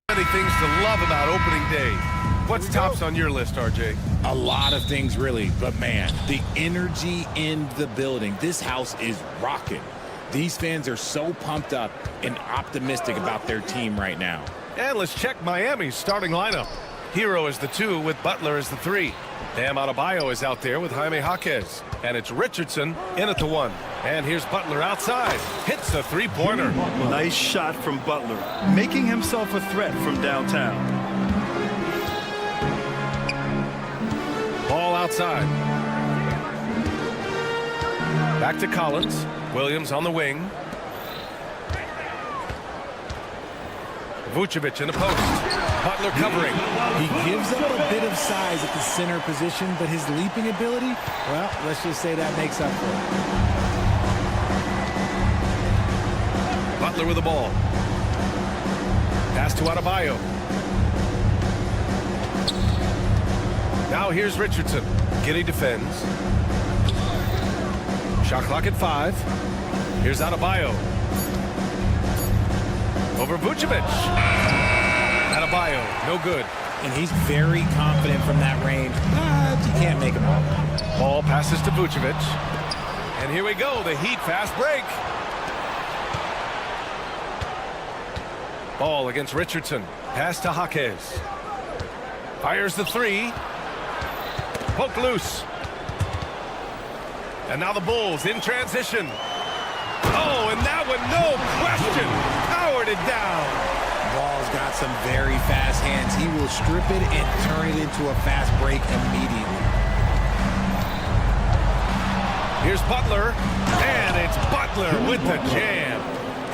Many things to love about opening day. What's tops on your list, RJ? A lot of things, really. But, man, the energy in the building. This house is rocking. These fans are so pumped up and optimistic about their team right now. And let's check Miami's starting lineup. Hero is the 2 with Butler as the 3. Bam Adebayo is out there with Jaime Jaquez. And it's Richardson in at the 1. And here's Butler outside. Hits the three-pointer. Nice shot from Butler, making himself a threat from downtown. Ball outside. Back to Collins. Williams on the wing. Vucevic in the post. Butler covering. He gives up a bit of size at the center position, but his leaping ability, well, let's just say that makes up for it. Butler with the ball. Pass to Adebayo. Now here's Richardson. Giddey defends. Shot clock at 5. Here's Adebayo. Over Vucevic. Adebayo, no good. And he's very confident from that range, but you can't make him all. Ball passes to Vucevic. And here we go, the Heat fast break. Ball against Richardson. Pass to Jaquez. Fires the 3. Poke loose. And now the Bulls in transition. Oh, and that one, no question, powered it down. Ball's got some very fast hands. He will strip it and turn it into a fast break immediately. Here's Butler, and it's Butler with the jam.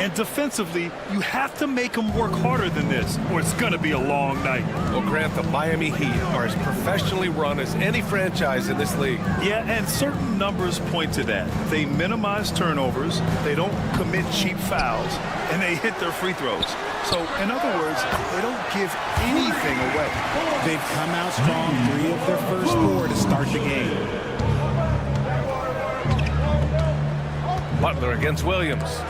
And defensively, you have to make them work harder than this, or it's going to be a long night. Well, Grant, the Miami Heat are as professionally run as any franchise in this league. Yeah, and certain numbers point to that. They minimize turnovers, they don't commit cheap fouls, and they hit their free throws. So, in other words, they don't give anything away. They've come out strong, 3 of their first 4 to start the game. Butler against Williams.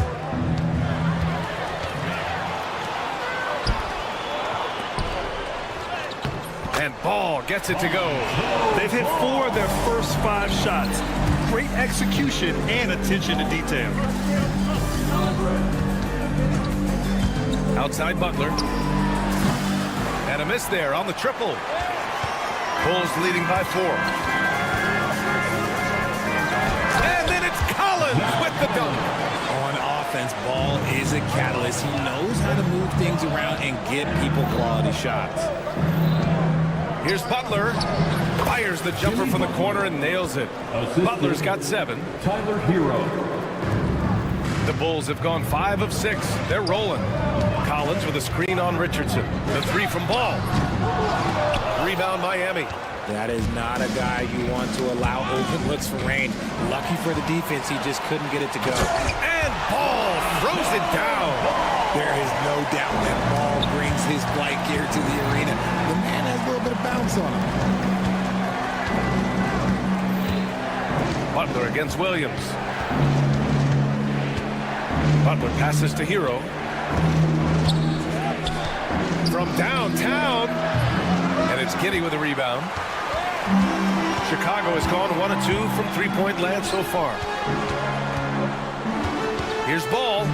And Ball gets it to go. They've hit 4 of their first 5 shots. Great execution and attention to detail. Outside Butler. And a miss there on the triple. Bulls leading by 4. And then it's Collins with the dunk. On offense, Ball is a catalyst. He knows how to move things around and get people quality shots. Here's Butler. Fires the jumper from the corner and nails it. Butler's got 7. Tyler Hero. The Bulls have gone 5 of 6. They're rolling. Collins with a screen on Richardson. The 3 from Ball. Rebound Miami. That is not a guy you want to allow open looks for range. Lucky for the defense, he just couldn't get it to go. And Ball throws it down. There is no doubt that Ball brings his flight gear to the arena. The man has a little bit of bounce on him. Butler against Williams. Butler passes to Hero. From downtown. And it's Giddey with a rebound. Chicago has gone 1 of 2 from three-point land so far. Here's Ball.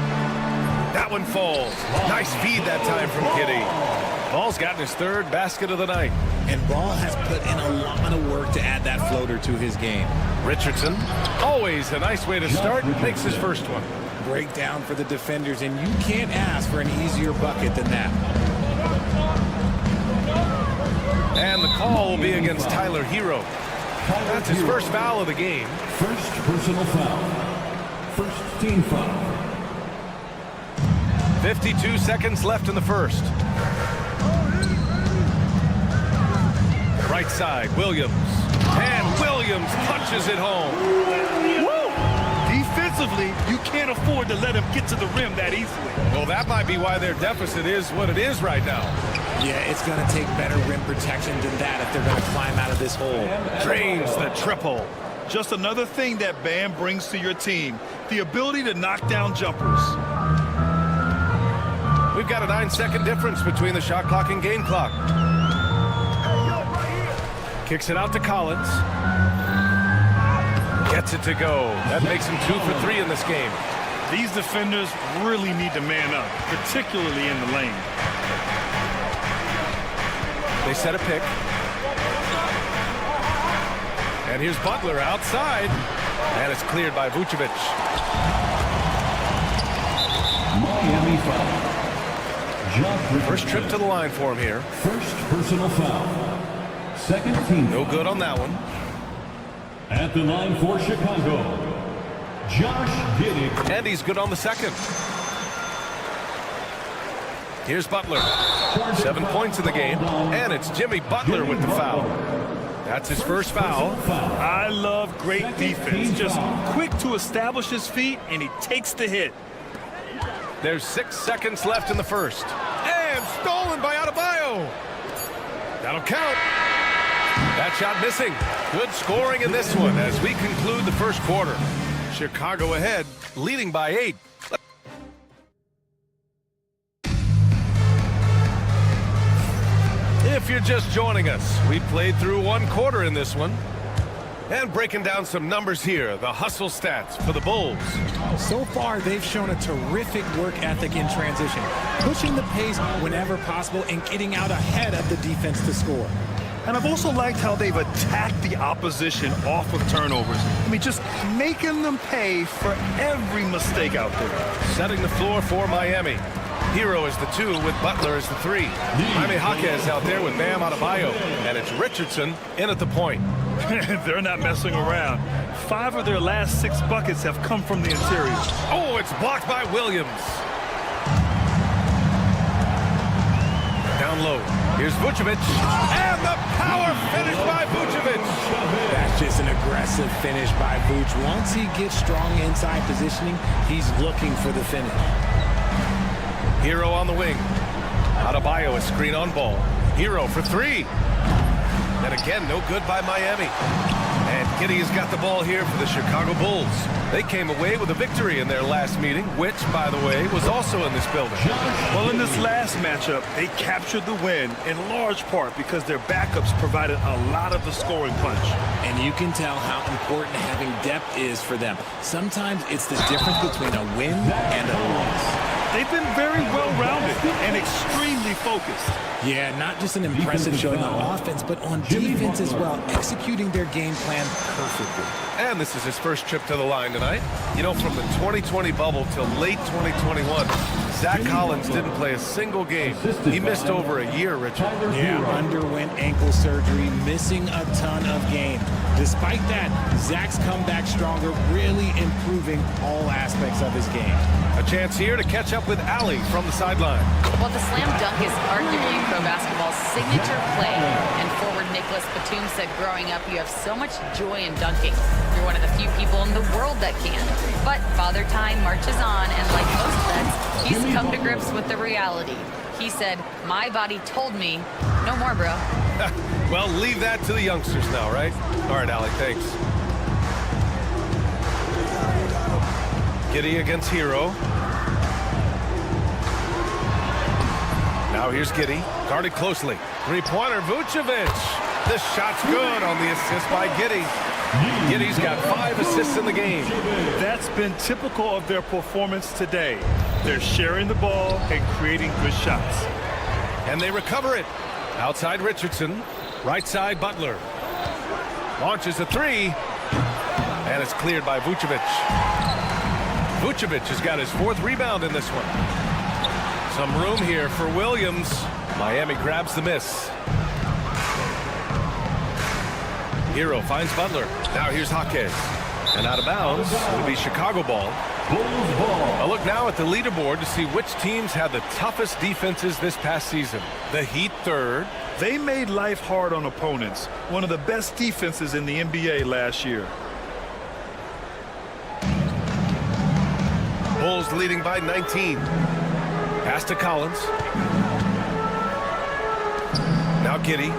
That one falls. Nice feed that time from Giddey. Ball's gotten his 3rd basket of the night. And Ball has put in a lot of work to add that floater to his game. Richardson, always a nice way to start, makes his first one. Breakdown for the defenders, and you can't ask for an easier bucket than that. And the call will be against Tyler Hero. That's his first foul of the game. First personal foul. First team foul. 52 seconds left in the first. Right side, Williams. And Williams punches it home. Woo! Defensively, you can't afford to let him get to the rim that easily. Well, that might be why their deficit is what it is right now. Yeah, it's going to take better rim protection than that if they're going to climb out of this hole. Drains the triple. Just another thing that Bam brings to your team, the ability to knock down jumpers. We've got a 9-second difference between the shot clock and game clock. Kicks it out to Collins. Gets it to go. That makes him 2 for 3 in this game. These defenders really need to man up, particularly in the lane. They set a pick. And here's Butler outside. And it's cleared by Vucevic. Miami foul. First trip to the line for him here. First personal foul. Second team. No good on that one. At the line for Chicago, Josh Giddey. And he's good on the second. Here's Butler. 7 points in the game. And it's Jimmy Butler with the foul. That's his first foul. I love great defense. Just quick to establish his feet, and he takes the hit. There's 6 seconds left in the first. And stolen by Adebayo. That'll count. That shot missing. Good scoring in this one as we conclude the first quarter. Chicago ahead, leading by 8. If you're just joining us, we played through 1 quarter in this one. And breaking down some numbers here, the hustle stats for the Bulls. So far, they've shown a terrific work ethic in transition, pushing the pace whenever possible and getting out ahead of the defense to score. And I've also liked how they've attacked the opposition off of turnovers. I mean, just making them pay for every mistake out there. Setting the floor for Miami. Hero is the 2 with Butler as the 3. Jaime Jaquez out there with Bam Adebayo. And it's Richardson in at the point. They're not messing around. 5 of their last 6 buckets have come from the interior. Oh, it's blocked by Williams. Down low. Here's Vucevic. And the power finish by Vucevic. That's just an aggressive finish by Vuce. Once he gets strong inside positioning, he's looking for the finish. Hero on the wing. Adebayo a screen on Ball. Hero for 3. And again, no good by Miami. And Giddey has got the ball here for the Chicago Bulls. They came away with a victory in their last meeting, which, by the way, was also in this building. Well, in this last matchup, they captured the win in large part because their backups provided a lot of the scoring punch. And you can tell how important having depth is for them. Sometimes it's the difference between a win and a loss. They've been very well-rounded and extremely focused. Yeah, not just an impressive showing on offense, but on defense as well, executing their game plan perfectly. And this is his first trip to the line tonight. You know, from the 2020 bubble till late 2021, Zach Collins didn't play a single game. He missed over a year, Richard. Yeah, underwent ankle surgery, missing a ton of games. Despite that, Zach's come back stronger, really improving all aspects of his game. A chance here to catch up with Allie from the sideline. Well, the slam dunk is arguably pro basketball's signature play. And forward Nicholas Batum said growing up, you have so much joy in dunking. You're one of the few people in the world that can. But Father Time marches on, and like most vets, he's come to grips with the reality. He said, my body told me, no more, bro. Well, leave that to the youngsters now, right? All right, Allie, thanks. Giddey against Hero. Now here's Giddey, guarded closely. Three-pointer, Vucevic. This shot's good on the assist by Giddey. Giddey's got 5 assists in the game. That's been typical of their performance today. They're sharing the ball and creating good shots. And they recover it. Outside Richardson, right side Butler. Launches a three, and it's cleared by Vucevic. Vucevic has got his 4th rebound in this one. Some room here for Williams. Miami grabs the miss. Hero finds Butler. Now here's Jaquez. And out of bounds, it'll be Chicago ball. A look now at the leaderboard to see which teams had the toughest defenses this past season. The Heat 3rd. They made life hard on opponents. One of the best defenses in the NBA last year. Bulls leading by 19. Pass to Collins. Now Giddey.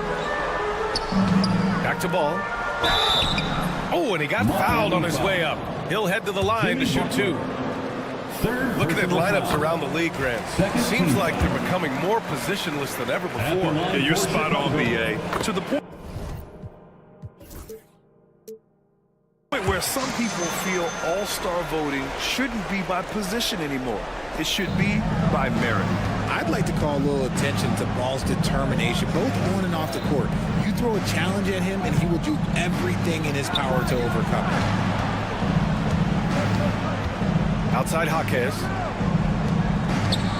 Back to ball. Oh, and he got fouled on his way up. He'll head to the line to shoot 2. Looking at lineups around the league, Grant, seems like they're becoming more positionless than ever before. Yeah, you're spot on, BA. To the point where some people feel all-star voting shouldn't be by position anymore. It should be by merit. I'd like to call a little attention to Ball's determination, both on and off the court. You throw a challenge at him, and he will do everything in his power to overcome it. Outside Jaquez.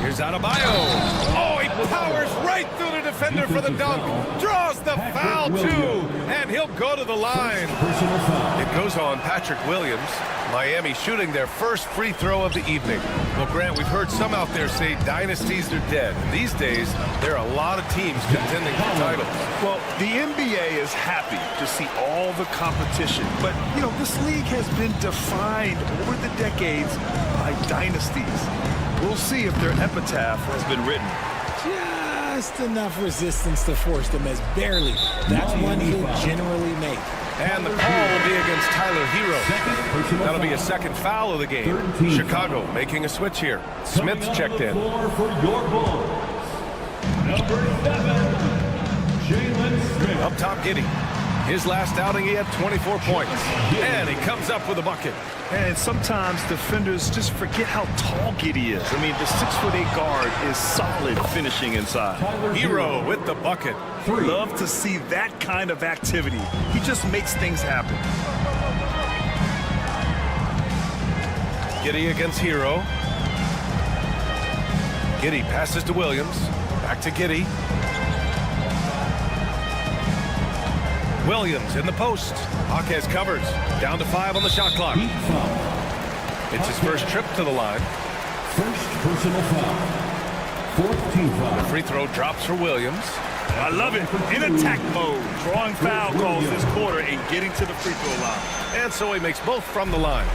Here's Adebayo. Oh, he powers right through the defender for the dunk. Draws the foul, too. And he'll go to the line. It goes on Patrick Williams. Miami shooting their first free throw of the evening. Well, Grant, we've heard some out there say dynasties are dead. These days, there are a lot of teams contending for titles. Well, the NBA is happy to see all the competition. But, you know, this league has been defined over the decades by dynasties. We'll see if their epitaph has been written. Just enough resistance to force them as barely. That's one he'll generally make. And the call will be against Tyler Hero. That'll be a second foul of the game. Chicago making a switch here. Smith checked in. Up top, Giddey. His last outing, he had 24 points. And he comes up with a bucket. And sometimes defenders just forget how tall Giddey is. I mean, the 6'8" guard is solid finishing inside. Hero with the bucket. Love to see that kind of activity. He just makes things happen. Giddey against Hero. Giddey passes to Williams. Back to Giddey. Williams in the post. Jaquez covers. Down to 5 on the shot clock. It's his first trip to the line. First personal foul. 4th team foul. The free throw drops for Williams. I love it. In attack mode. Drawing foul calls this quarter and getting to the free throw line. And so he makes both from the line.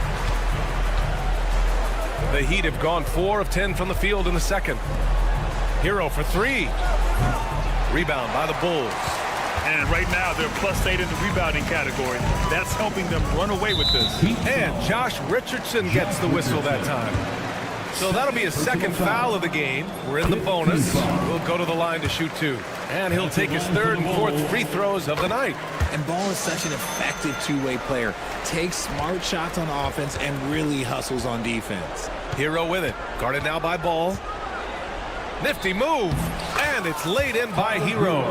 The Heat have gone 4 of 10 from the field in the second. Hero for 3. Rebound by the Bulls. And right now, they're +8 in the rebounding category. That's helping them run away with this. And Josh Richardson gets the whistle that time. So that'll be his second foul of the game. We're in the bonus. We'll go to the line to shoot 2. And he'll take his 3rd and 4th free throws of the night. And Ball is such an effective two-way player. Takes smart shots on offense and really hustles on defense. Hero with it. Guarded now by Ball. Nifty move. And it's laid in by Hero.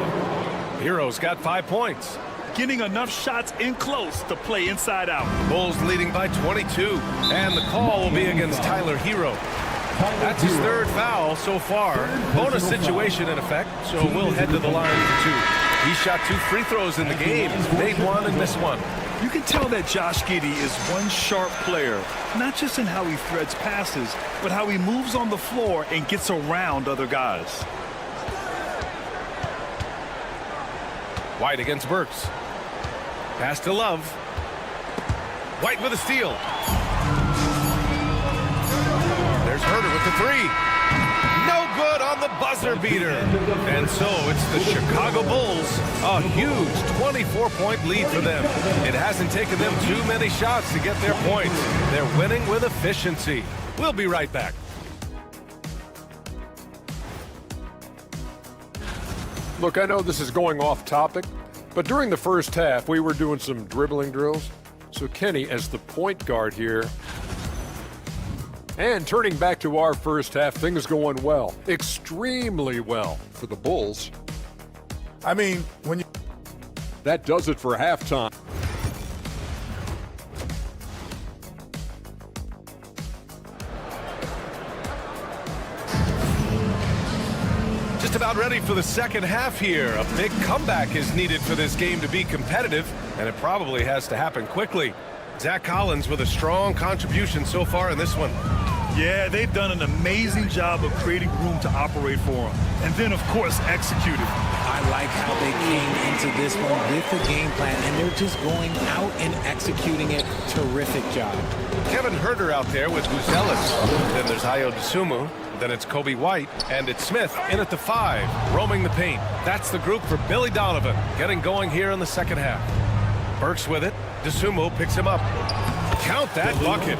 Hero's got 5 points. Getting enough shots in close to play inside out. Bulls leading by 22. And the call will be against Tyler Hero. That's his third foul so far. Bonus situation in effect, so we'll head to the line for 2. He shot 2 free throws in the game, made 1 and missed 1. You can tell that Josh Giddey is one sharp player, not just in how he threads passes, but how he moves on the floor and gets around other guys. White against Burks. Pass to Love. White with a steal. There's Herter with the 3. No good on the buzzer beater. And so it's the Chicago Bulls. A huge 24-point lead for them. It hasn't taken them too many shots to get their points. They're winning with efficiency. We'll be right back. Look, I know this is going off topic, but during the first half, we were doing some dribbling drills. So Kenny, as the point guard here, and turning back to our first half, things going well, extremely well for the Bulls. I mean, That does it for halftime. Just about ready for the second half here. A big comeback is needed for this game to be competitive, and it probably has to happen quickly. Zach Collins with a strong contribution so far in this one. Yeah, they've done an amazing job of creating room to operate for him. And then, of course, executed. I like how they came into this one with the game plan, and they're just going out and executing it. Terrific job. Kevin Herter out there with Buzelis. Then there's Ayo Dosunmu. Then it's Kobe White, and it's Smith in at the 5, roaming the paint. That's the group for Billy Donovan, getting going here in the second half. Burks with it. Dosunmu picks him up. Count that bucket.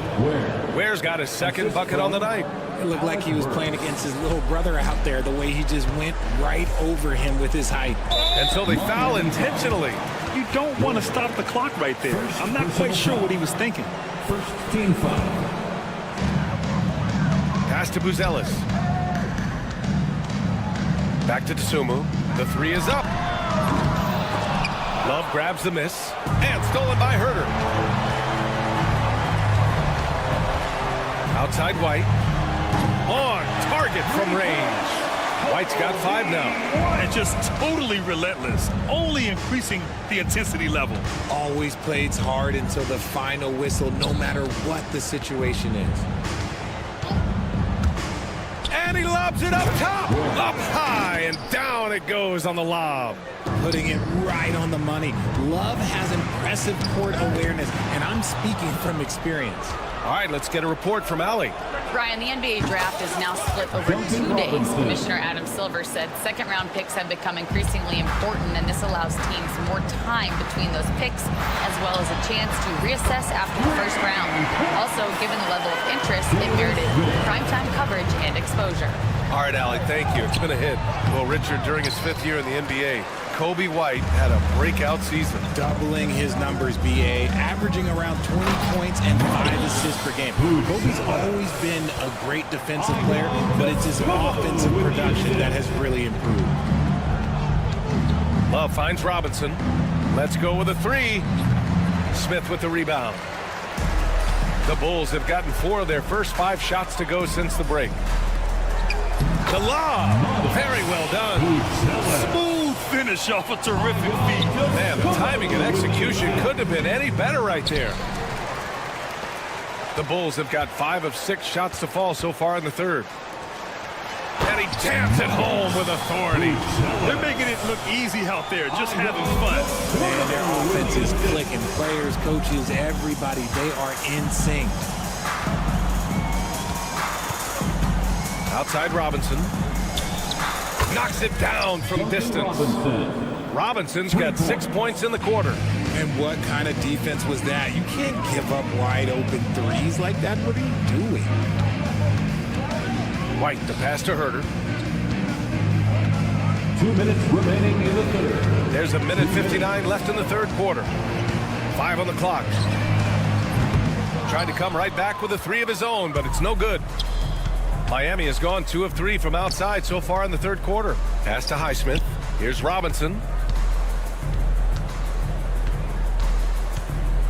Ware's got his second bucket on the night. It looked like he was playing against his little brother out there, the way he just went right over him with his height. And so they foul intentionally. You don't want to stop the clock right there. I'm not quite sure what he was thinking. First team foul. Pass to Buzelis. Back to Dosunmu. The 3 is up. Love grabs the miss. And stolen by Herter. Outside White. On target from range. White's got 5 now. And just totally relentless, only increasing the intensity level. Always plays hard until the final whistle, no matter what the situation is. And he lobs it up top. Up high and down it goes on the lob. Putting it right on the money. Love has impressive court awareness, and I'm speaking from experience. All right, let's get a report from Allie. Ryan, the NBA draft is now split over 2 days. Commissioner Adam Silver said second-round picks have become increasingly important, and this allows teams more time between those picks, as well as a chance to reassess after the first round. Also, given the level of interest, it merited primetime coverage and exposure. All right, Allie, thank you. It's been a hit. Well, Richard, during his 5th year in the NBA, Kobe White had a breakout season. Doubling his numbers, BA, averaging around 20 points and 5 assists per game. Kobe's always been a great defensive player, but it's his offensive production that has really improved. Love finds Robinson. Let's go with a 3. Smith with the rebound. The Bulls have gotten 4 of their first 5 shots to go since the break. The lob. Very well done. Smooth finish off a terrific feat. Man, the timing and execution couldn't have been any better right there. The Bulls have got 5 of 6 shots to fall so far in the 3rd. And he jams it home with authority. They're making it look easy out there, just having fun. Man, their offense is clicking. Players, coaches, everybody, they are in sync. Outside Robinson. Knocks it down from distance. Robinson's got 6 points in the quarter. And what kind of defense was that? You can't give up wide open threes like that. What are you doing? White, the pass to Herter. 2 minutes remaining in the 3rd. There's a minute 59 left in the 3rd quarter. 5 on the clock. Tried to come right back with a 3 of his own, but it's no good. Miami has gone 2 of 3 from outside so far in the 3rd quarter. Pass to Highsmith. Here's Robinson.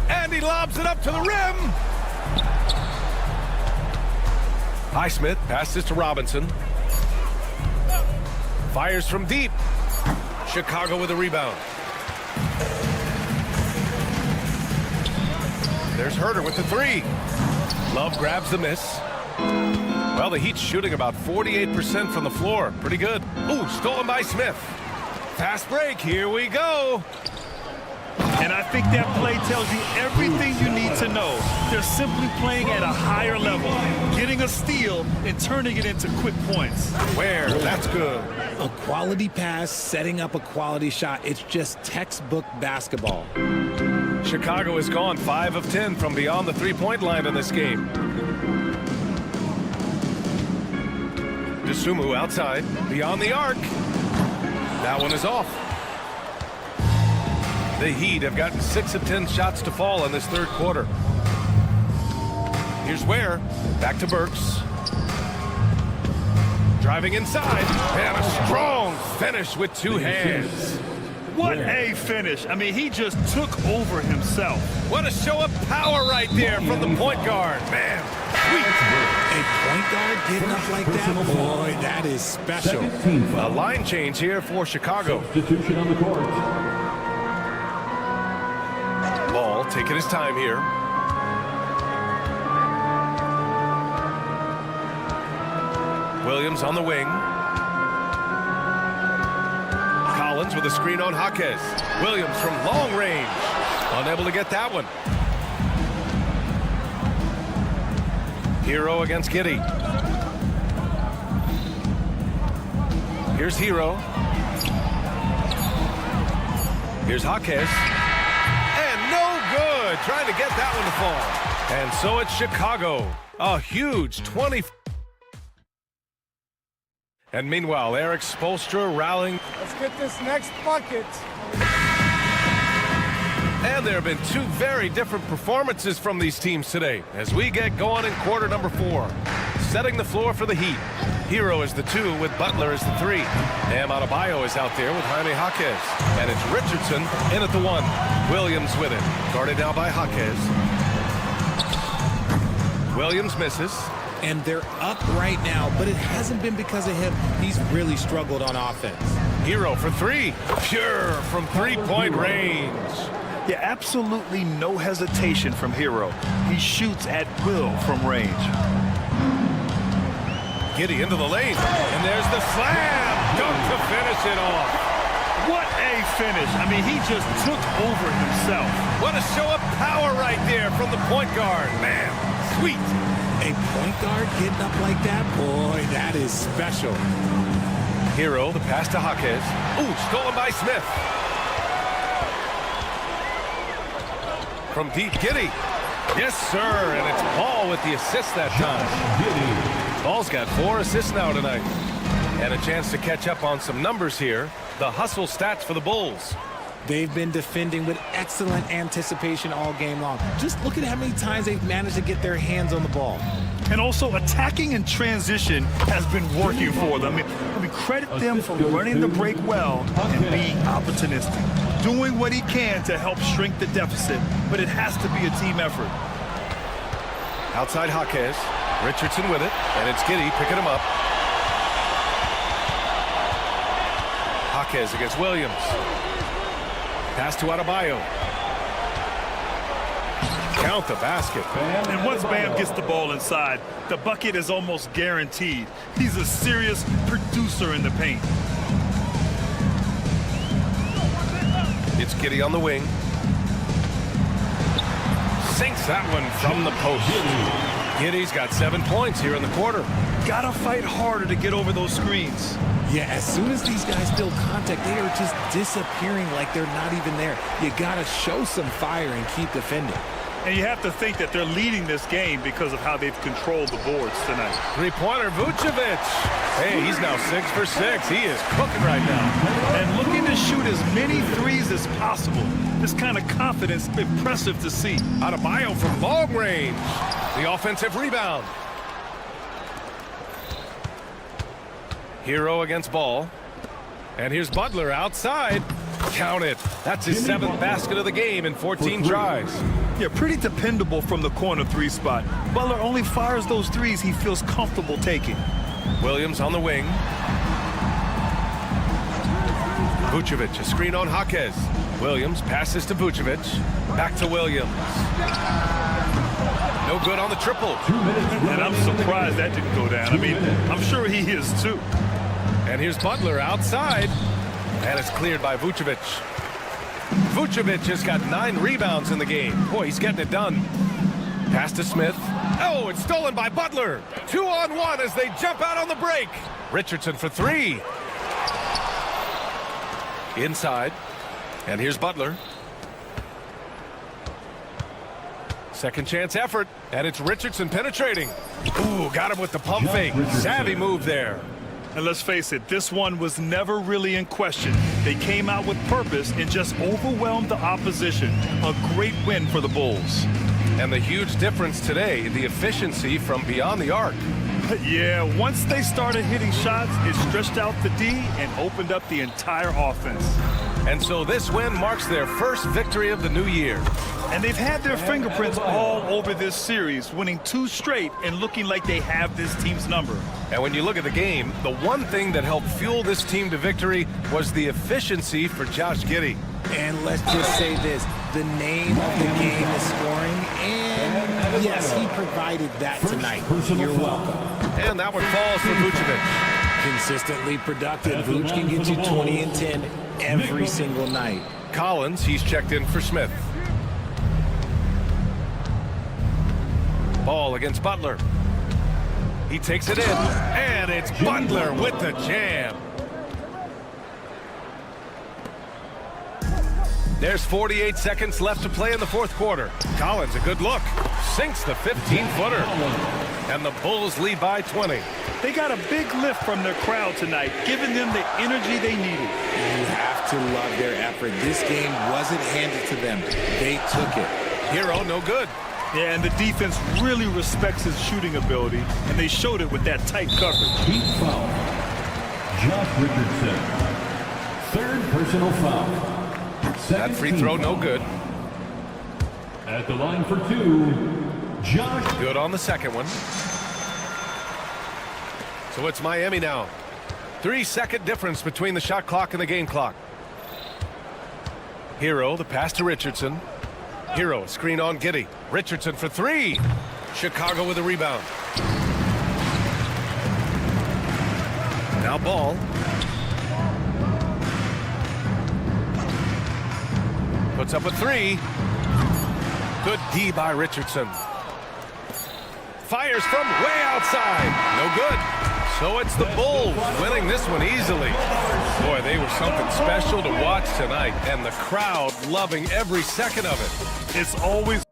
And he lobs it up to the rim. Highsmith passes to Robinson. Fires from deep. Chicago with a rebound. There's Herter with the three. Love grabs the miss. Well, the Heat's shooting about 48% from the floor. Pretty good. Ooh, stolen by Smith. Fast break. Here we go. And I think that play tells you everything you need to know. They're simply playing at a higher level, getting a steal and turning it into quick points. Where? That's good. A quality pass, setting up a quality shot. It's just textbook basketball. Chicago has gone 5 of 10 from beyond the three-point line in this game. DeSumo outside, beyond the arc. That one is off. The Heat have gotten 6 of 10 shots to fall in this third quarter. Here's Ware, back to Burks. Driving inside, and a strong finish with 2 hands. What a finish. I mean, he just took over himself. What a show of power right there from the point guard. Man, sweet. A point guard getting up like that? Boy, that is special. A line change here for Chicago. Substitution on the court. Ball taking his time here. Williams on the wing. Collins with a screen on Jaquez. Williams from long range. Unable to get that one. Hero against Giddey. Here's Hero. Here's Jaquez. And no good. Trying to get that one to fall. And so it's Chicago. A huge 20. And meanwhile, Eric Spoelstra rallying. Let's get this next bucket. And there have been 2 very different performances from these teams today as we get going in quarter number 4. Setting the floor for the Heat. Hero is the 2 with Butler as the 3. Bam Adebayo is out there with Jaime Jaquez. And it's Richardson in at the 1. Williams with it. Guarded now by Jaquez. Williams misses. And they're up right now, but it hasn't been because of him. He's really struggled on offense. Hero for 3. Pure from three-point range. Yeah, absolutely no hesitation from Hero. He shoots at will from range. Giddey into the lane. And there's the slam. Dunk to finish it off. What a finish. I mean, he just took over himself. What a show of power right there from the point guard. Man, sweet. A point guard getting up like that? Boy, that is special. Hero, the pass to Jaquez. Ooh, stolen by Smith. From deep, Giddey. Yes, sir, and it's Ball with the assist that time. Ball's got 4 assists now tonight. And a chance to catch up on some numbers here. The hustle stats for the Bulls. They've been defending with excellent anticipation all game long. Just look at how many times they've managed to get their hands on the ball. And also attacking in transition has been working for them. I mean, credit them for running the break well and being opportunistic. Doing what he can to help shrink the deficit, but it has to be a team effort. Outside Jaquez. Richardson with it, and it's Giddey picking him up. Jaquez against Williams. Pass to Adebayo. Count the basket. And once Bam gets the ball inside, the bucket is almost guaranteed. He's a serious producer in the paint. It's Giddey on the wing. Sinks that one from the post. Giddey's got 7 points here in the quarter. Gotta fight harder to get over those screens. Yeah, as soon as these guys feel contact, they are just disappearing like they're not even there. You gotta show some fire and keep defending. And you have to think that they're leading this game because of how they've controlled the boards tonight. Three-pointer, Vucevic. Hey, he's now 6 for 6. He is cooking right now. And looking to shoot as many threes as possible. This kind of confidence, impressive to see. Adebayo from long range. The offensive rebound. Hero against Ball. And here's Butler outside. Count it. That's his 7th basket of the game in 14 tries. Yeah, pretty dependable from the corner three spot. Butler only fires those threes he feels comfortable taking. Williams on the wing. Vucevic, a screen on Jaquez. Williams passes to Vucevic. Back to Williams. No good on the triple. And I'm surprised that didn't go down. I mean, I'm sure he is too. And here's Butler outside. And it's cleared by Vucevic. Vucevic has got 9 rebounds in the game. Boy, he's getting it done. Pass to Smith. Oh, it's stolen by Butler. 2-on-1 as they jump out on the break. Richardson for 3. Inside. And here's Butler. Second chance effort. And it's Richardson penetrating. Ooh, got him with the pump fake. Savvy move there. And let's face it, this one was never really in question. They came out with purpose and just overwhelmed the opposition. A great win for the Bulls. And the huge difference today, the efficiency from beyond the arc. Yeah, once they started hitting shots, it stretched out the D and opened up the entire offense. And so this win marks their first victory of the new year. And they've had their fingerprints all over this series, winning 2 straight and looking like they have this team's number. And when you look at the game, the one thing that helped fuel this team to victory was the efficiency for Josh Giddey. And let's just say this, the name of the game is scoring, and yes, he provided that tonight. You're welcome. And that one falls for Vucevic. Consistently productive. Vuce can get you 20 and 10 every single night. Collins, he's checked in for Smith. Ball against Butler. He takes it in, and it's Butler with the jam. There's 48 seconds left to play in the fourth quarter. Collins, a good look. Sinks the 15-footer. And the Bulls lead by 20. They got a big lift from their crowd tonight, giving them the energy they needed. You have to love their effort. This game wasn't handed to them. They took it. Hero, no good. Yeah, and the defense really respects his shooting ability, and they showed it with that tight coverage. Team foul. Josh Richardson. Third personal foul. That free throw, no good. At the line for 2, Josh. Good on the second one. So it's Miami now. 3-second difference between the shot clock and the game clock. Hero, the pass to Richardson. Hero, screen on Giddey. Richardson for 3. Chicago with a rebound. Now Ball. Puts up a 3. Good D by Richardson. Fires from way outside. No good. So it's the Bulls winning this one easily. Boy, they were something special to watch tonight, and the crowd loving every second of it. It's always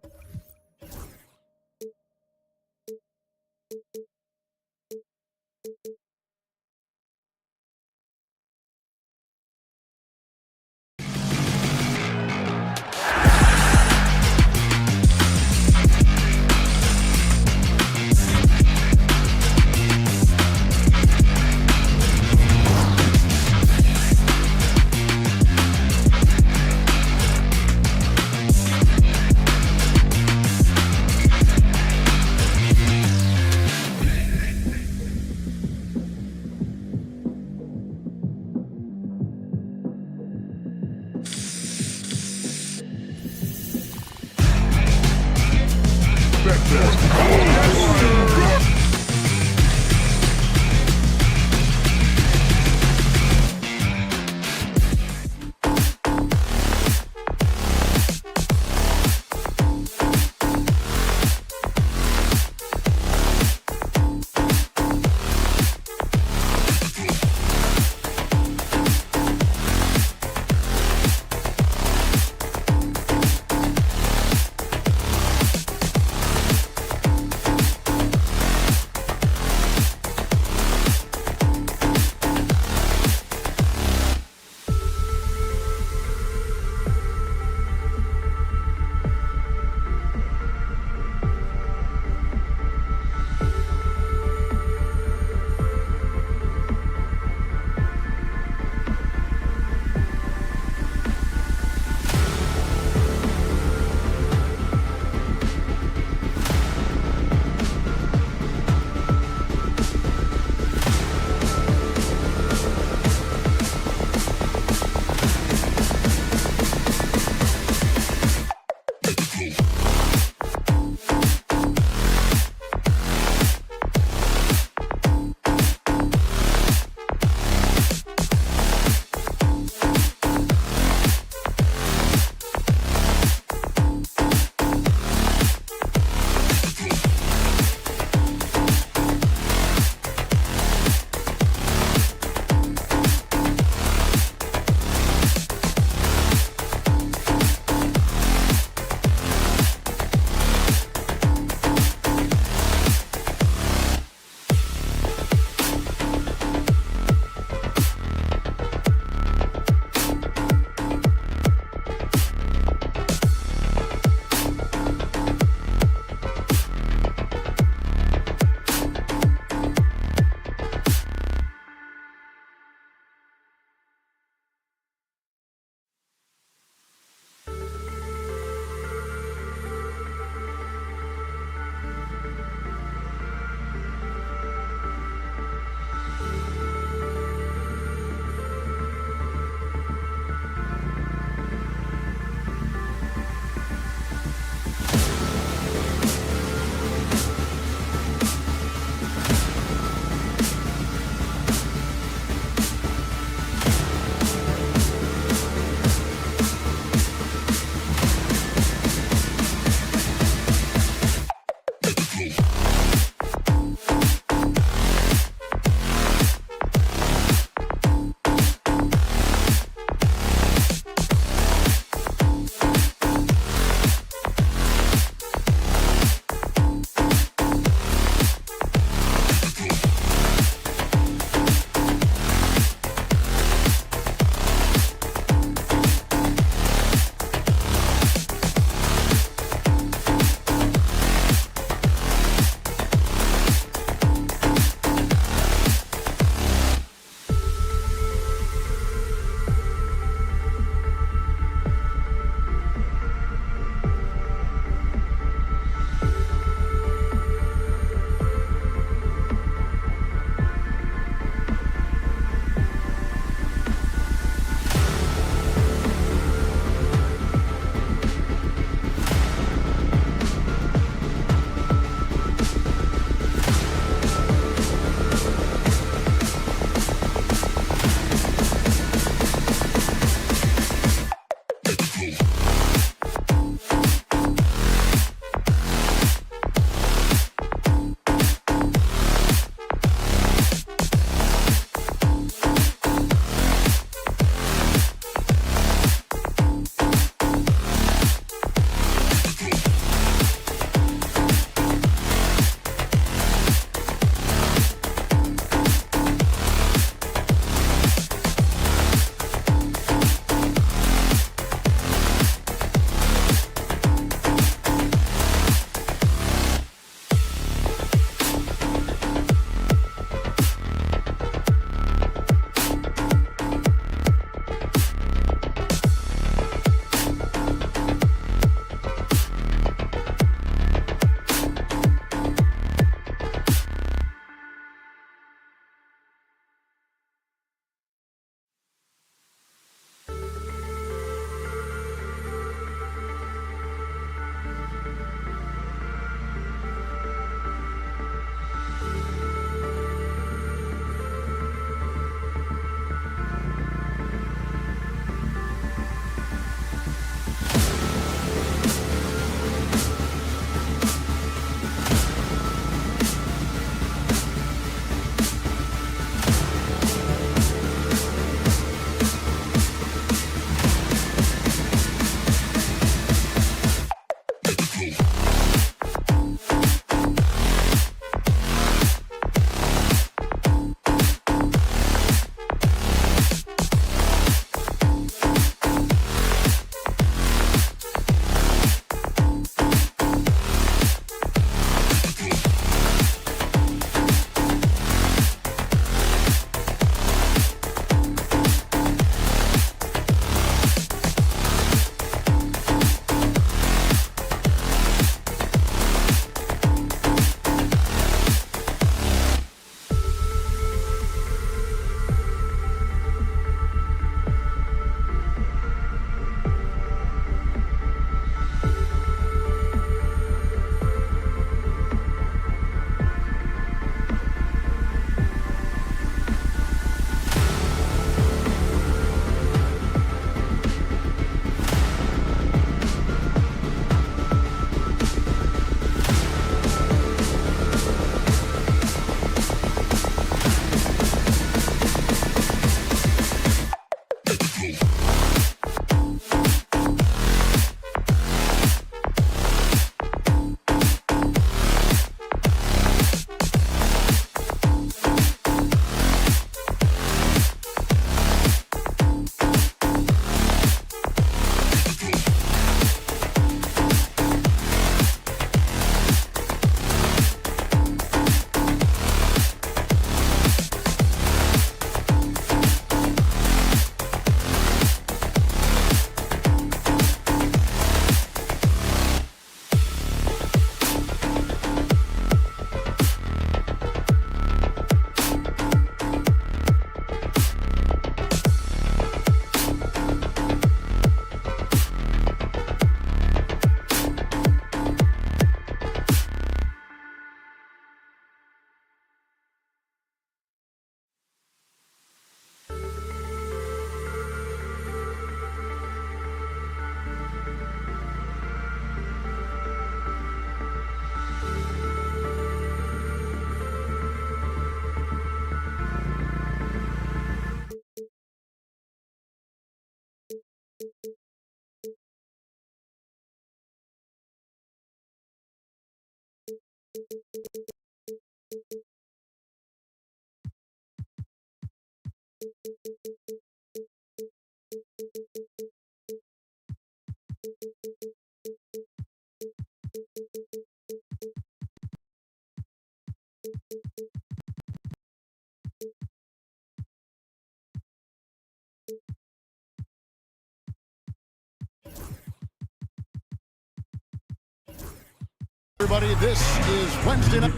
Everybody, this is Wednesday night.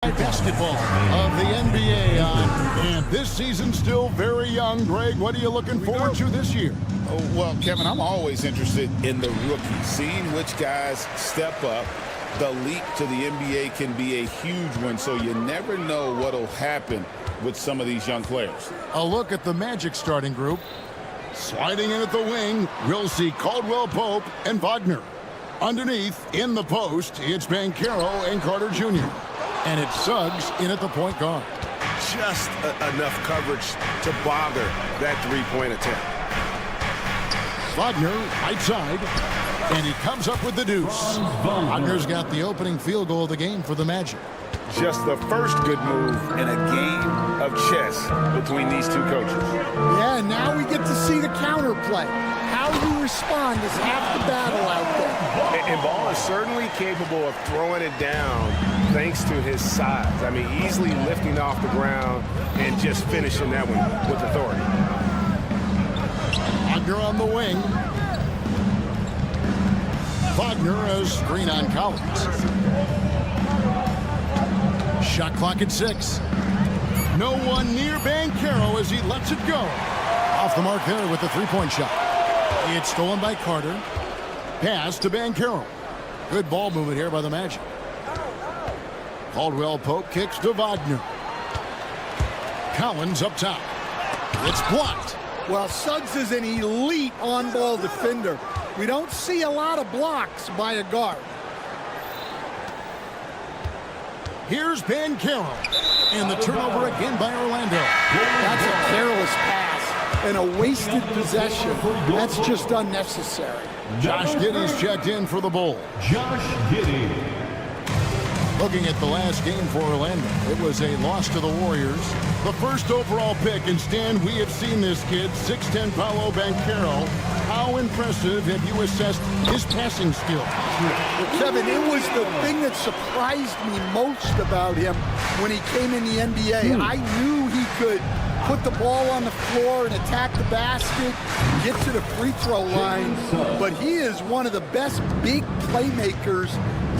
Basketball of the NBA and this season still very young. Greg, what are you looking forward to this year? Oh, well, Kevin, I'm always interested in the rookies, seeing which guys step up. The leap to the NBA can be a huge one, so you never know what will happen with some of these young players. A look at the Magic starting group. Sliding in at the wing, we'll see Caldwell Pope and Wagner. Underneath, in the post, it's Banchero and Carter Jr. And it's Suggs in at the point guard. Just enough coverage to bother that three-point attempt. Wagner, right side, and he comes up with the deuce. Wagner's got the opening field goal of the game for the Magic. Just the first good move in a game of chess between these two coaches. Yeah, now we get to see the counterplay. How you respond is half the battle out there. And Ball is certainly capable of throwing it down thanks to his size. I mean, easily lifting off the ground and just finishing that one with authority. Wagner on the wing. Wagner a screen on Collins. Shot clock at 6. No one near Banchero as he lets it go. Off the mark there with the three-point shot. It's stolen by Carter. Pass to Banchero. Good ball movement here by the Magic. Caldwell Pope kicks to Wagner. Collins up top. It's blocked. Well, Suggs is an elite on-ball defender. We don't see a lot of blocks by a guard. Here's Banchero. And the turnover again by Orlando. That's a careless pass and a wasted possession. That's just unnecessary. Josh Giddey's checked in for the Bulls. Josh Giddey. Looking at the last game for Orlando, it was a loss to the Warriors. The first overall pick, and Stan, we have seen this kid, 6'10" Paolo Banchero. How impressive have you assessed his passing skills? Well, Kevin, it was the thing that surprised me most about him when he came in the NBA. I knew he could put the ball on the floor and attack the basket, get to the free throw line, but he is one of the best big playmakers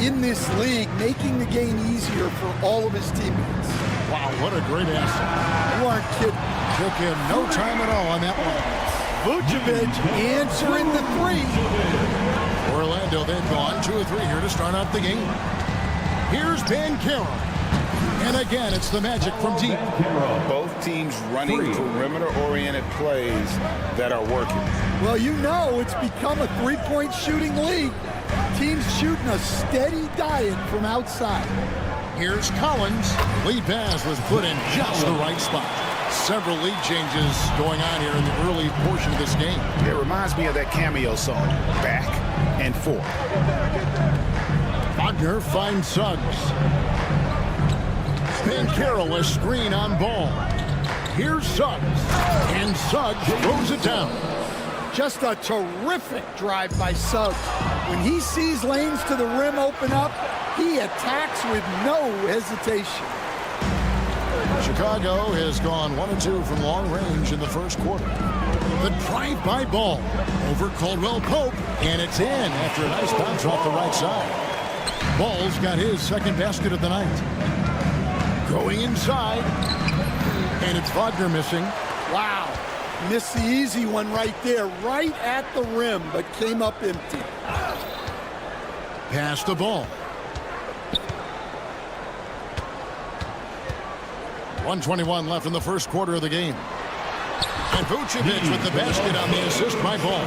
in this league, making the game easier for all of his teammates. Wow, what a great asset. You aren't kidding. Took him no time at all on that one. Vucevic answering the three. Orlando then gone 2 of 3 here to start out the game. Here's Banchero. And again, it's the Magic from deep. Both teams running perimeter-oriented plays that are working. Well, you know it's become a three-point shooting league. Teams shooting a steady diet from outside. Here's Collins. Lead pass was put in just the right spot. Several lead changes going on here in the early portion of this game. It reminds me of that cameo song, Back and Forth. Wagner finds Suggs. Banchero a screen on Ball. Here's Suggs. And Suggs throws it down. Just a terrific drive by Suggs. When he sees lanes to the rim open up, he attacks with no hesitation. Chicago has gone 1 of 2 from long range in the first quarter. The drive by Ball over Caldwell Pope, and it's in after a nice bounce off the right side. Ball's got his second basket of the night. Going inside. And it's Wagner missing. Wow. Missed the easy one right there, right at the rim, but came up empty. Pass the ball. 1:21 left in the first quarter of the game. And Vucevic with the basket on the assist by Ball.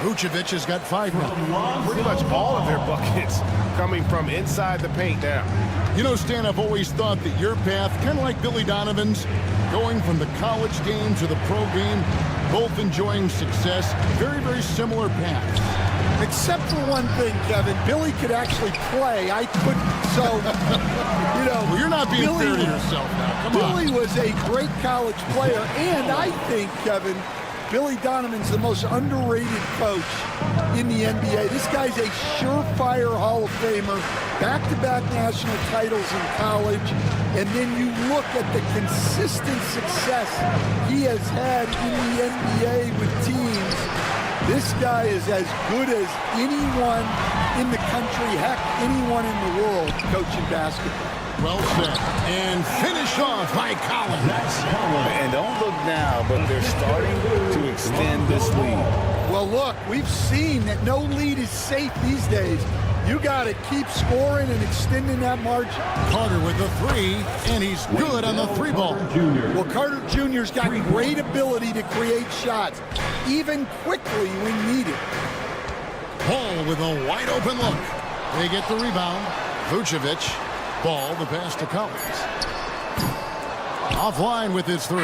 Vucevic has got 5 now. Pretty much all of their buckets coming from inside the paint now. You know, Stan, I've always thought that your path, kind of like Billy Donovan's, going from the college game to the pro game, both enjoying success, very, very similar paths. Except for one thing, Kevin. Billy could actually play. I couldn't. So, you know. Well, you're not being fair to yourself now. Come on. Billy was a great college player. And I think, Kevin, Billy Donovan's the most underrated coach in the NBA. This guy's a surefire Hall of Famer. Back-to-back national titles in college. And then you look at the consistent success he has had in the NBA with teams. This guy is as good as anyone in the country, heck, anyone in the world coaching basketball. Well said. And finished off by Collins. And don't look now, but they're starting to extend this lead. Well, look, we've seen that no lead is safe these days. You got to keep scoring and extending that margin. Carter with the 3, and he's good on the 3 ball. Well, Carter Jr.'s got great ability to create shots, even quickly when needed. Ball with a wide open look. They get the rebound. Vucevic. Ball, the pass to Collins. Offline with his 3.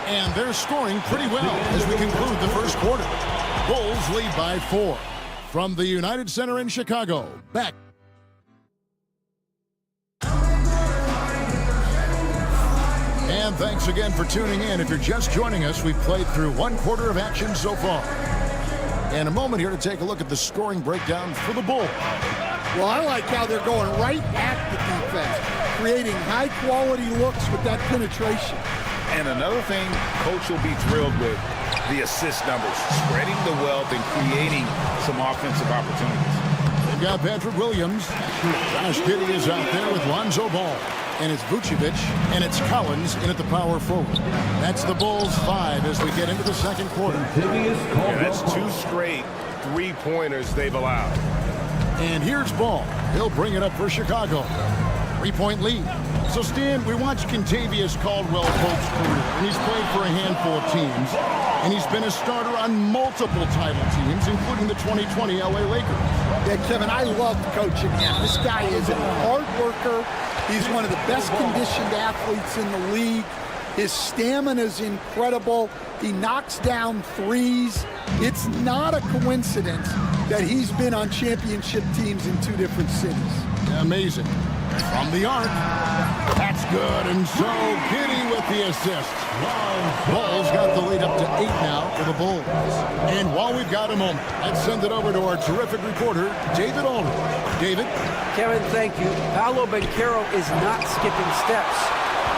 And they're scoring pretty well as we conclude the first quarter. Bulls lead by 4. From the United Center in Chicago, back. And thanks again for tuning in. If you're just joining us, we've played through 1 quarter of action so far. And a moment here to take a look at the scoring breakdown for the Bulls. Well, I like how they're going right at the defense, creating high-quality looks with that penetration. And another thing Coach will be thrilled with, the assist numbers, spreading the wealth and creating some offensive opportunities. They've got Patrick Williams. Josh Giddey is out there with Lonzo Ball. And it's Vucevic, and it's Collins in at the power forward. That's the Bulls 5 as we get into the second quarter. Yeah, that's 2 straight 3-pointers they've allowed. And here's Ball. He'll bring it up for Chicago. 3-point lead. So, Stan, we watched Kentavious Caldwell-Pope's career, and he's played for a handful of teams, and he's been a starter on multiple title teams, including the 2020 LA Lakers. Yeah, Kevin, I love coaching him. This guy is a hard worker. He's one of the best conditioned athletes in the league. His stamina is incredible. He knocks down threes. It's not a coincidence that he's been on championship teams in 2 different cities. Amazing. From the arc. That's good. And so Giddey with the assist. Bulls got the lead up to 8 now for the Bulls. And while we've got a moment, let's send it over to our terrific reporter, David Aldridge. David? Kevin, thank you. Paolo Banchero is not skipping steps.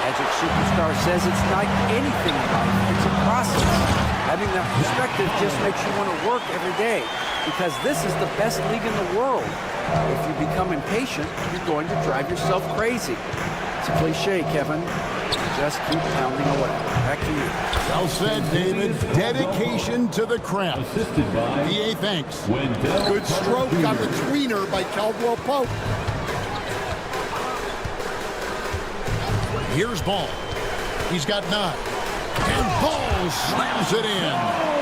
As its superstar says, it's like anything in life. It's a process. Having that perspective just makes you want to work every day because this is the best league in the world. If you become impatient, you're going to drive yourself crazy. It's a cliche, Kevin. Just keep pounding away. Back to you. Well said, David. Dedication to the craft. PA, thanks. Good stroke on the tweener by Caldwell Pope. Here's Ball. He's got 9. And Ball slams it in.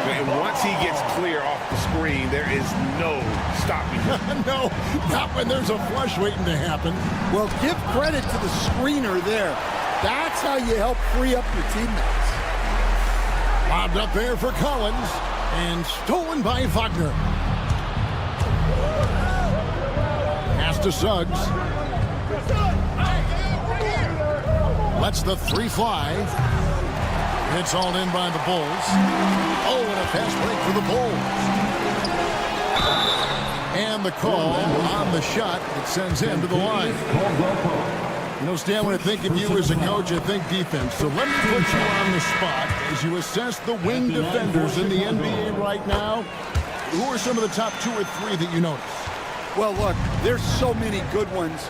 And once he gets clear off the screen, there is no stopping him. No, not when there's a flush waiting to happen. Well, give credit to the screener there. That's how you help free up your teammates. Lobbed up there for Collins. And stolen by Wagner. Pass to Suggs. Lets the 3 fly. It's all in by the Bulls. Oh, and a fast break for the Bulls. And the call on the shot that sends him to the line. You know, Stan, when I think of you as a coach, I think defense. So let me put you on the spot as you assess the wing defenders in the NBA right now. Who are some of the top 2 or 3 that you notice? Well, look, there's so many good ones.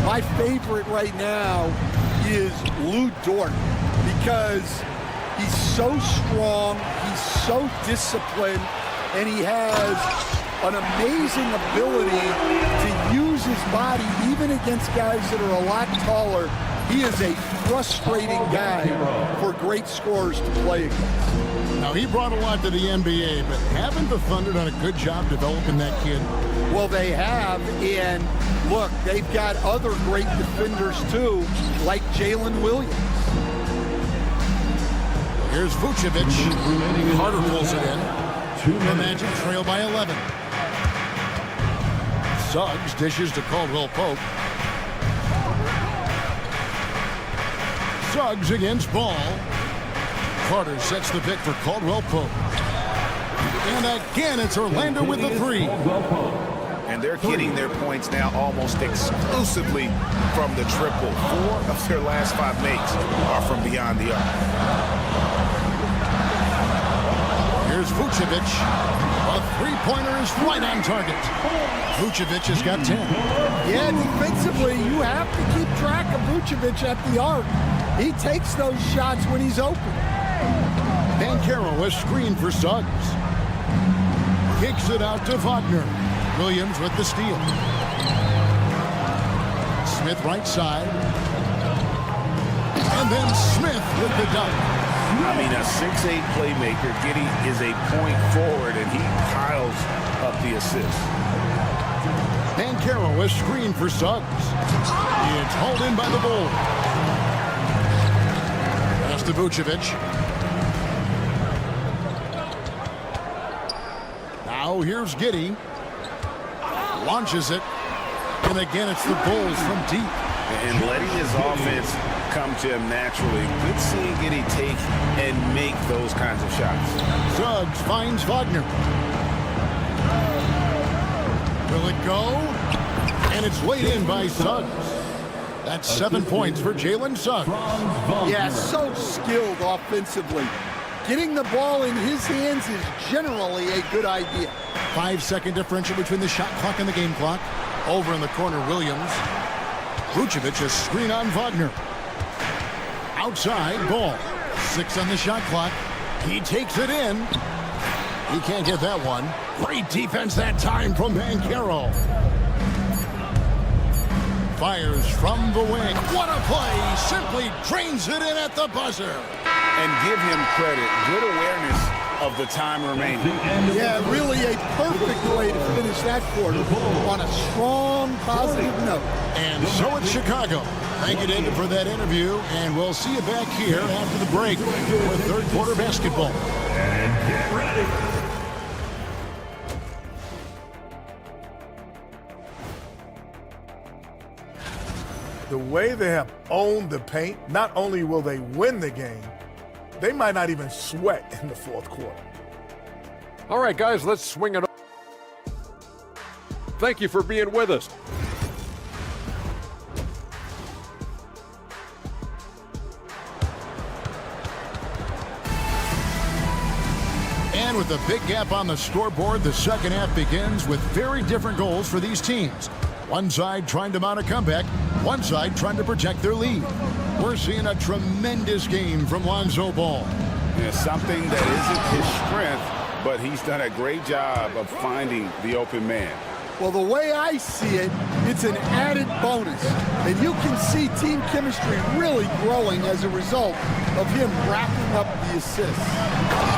My favorite right now is Lou Dort because he's so strong, he's so disciplined, and he has an amazing ability to use his body even against guys that are a lot taller. He is a frustrating guy for great scorers to play against. Now, he brought a lot to the NBA, but haven't the Thunder done a good job developing that kid? Well, they have, and look, they've got other great defenders too, like Jalen Williams. Here's Vucevic. Carter pulls it in. The Magic trail by 11. Suggs dishes to Caldwell Pope. Suggs against Ball. Carter sets the pick for Caldwell Pope. And again, it's Orlando with the three. And they're getting their points now almost exclusively from the triple. 4 of their last 5 makes are from beyond the arc. Here's Vucevic. A three-pointer is right on target. Vucevic has got 10. Yeah, defensively, you have to keep track of Vucevic at the arc. He takes those shots when he's open. Banchero is screened for Suggs. Kicks it out to Wagner. Williams with the steal. Smith right side. And then Smith with the dunk. I mean, a 6'8" playmaker. Giddey is a point forward, and he piles up the assist. Banchero is screened for Suggs. It's hauled in by the Bulls. Pass to Vucevic. Now here's Giddey. Launches it. And again, it's the Bulls from deep. And letting his offense come to him naturally. Good seeing Giddey take and make those kinds of shots. Suggs finds Wagner. Will it go? And it's laid in by Suggs. That's 7 points for Jalen Suggs. Yeah, so skilled offensively. Getting the ball in his hands is generally a good idea. 5-second differential between the shot clock and the game clock. Over in the corner, Williams. Vucevic a screen on Wagner. Outside, Ball. 6 on the shot clock. He takes it in. He can't get that one. Great defense that time from Banchero. Fires from the wing. What a play. Simply drains it in at the buzzer. And give him credit. Good awareness of the time remaining. Yeah, really a perfect way to finish that quarter on a strong, positive note. And so it's Chicago. Thank you, David, for that interview. And we'll see you back here after the break with third quarter basketball. And get ready. The way they have owned the paint, not only will they win the game, they might not even sweat in the fourth quarter. All right, guys, let's swing it. Thank you for being with us. And with a big gap on the scoreboard, the second half begins with very different goals for these teams. One side trying to mount a comeback, one side trying to protect their lead. We're seeing a tremendous game from Lonzo Ball. Yeah, something that isn't his strength, but he's done a great job of finding the open man. Well, the way I see it, it's an added bonus. And you can see team chemistry really growing as a result of him wrapping up the assists.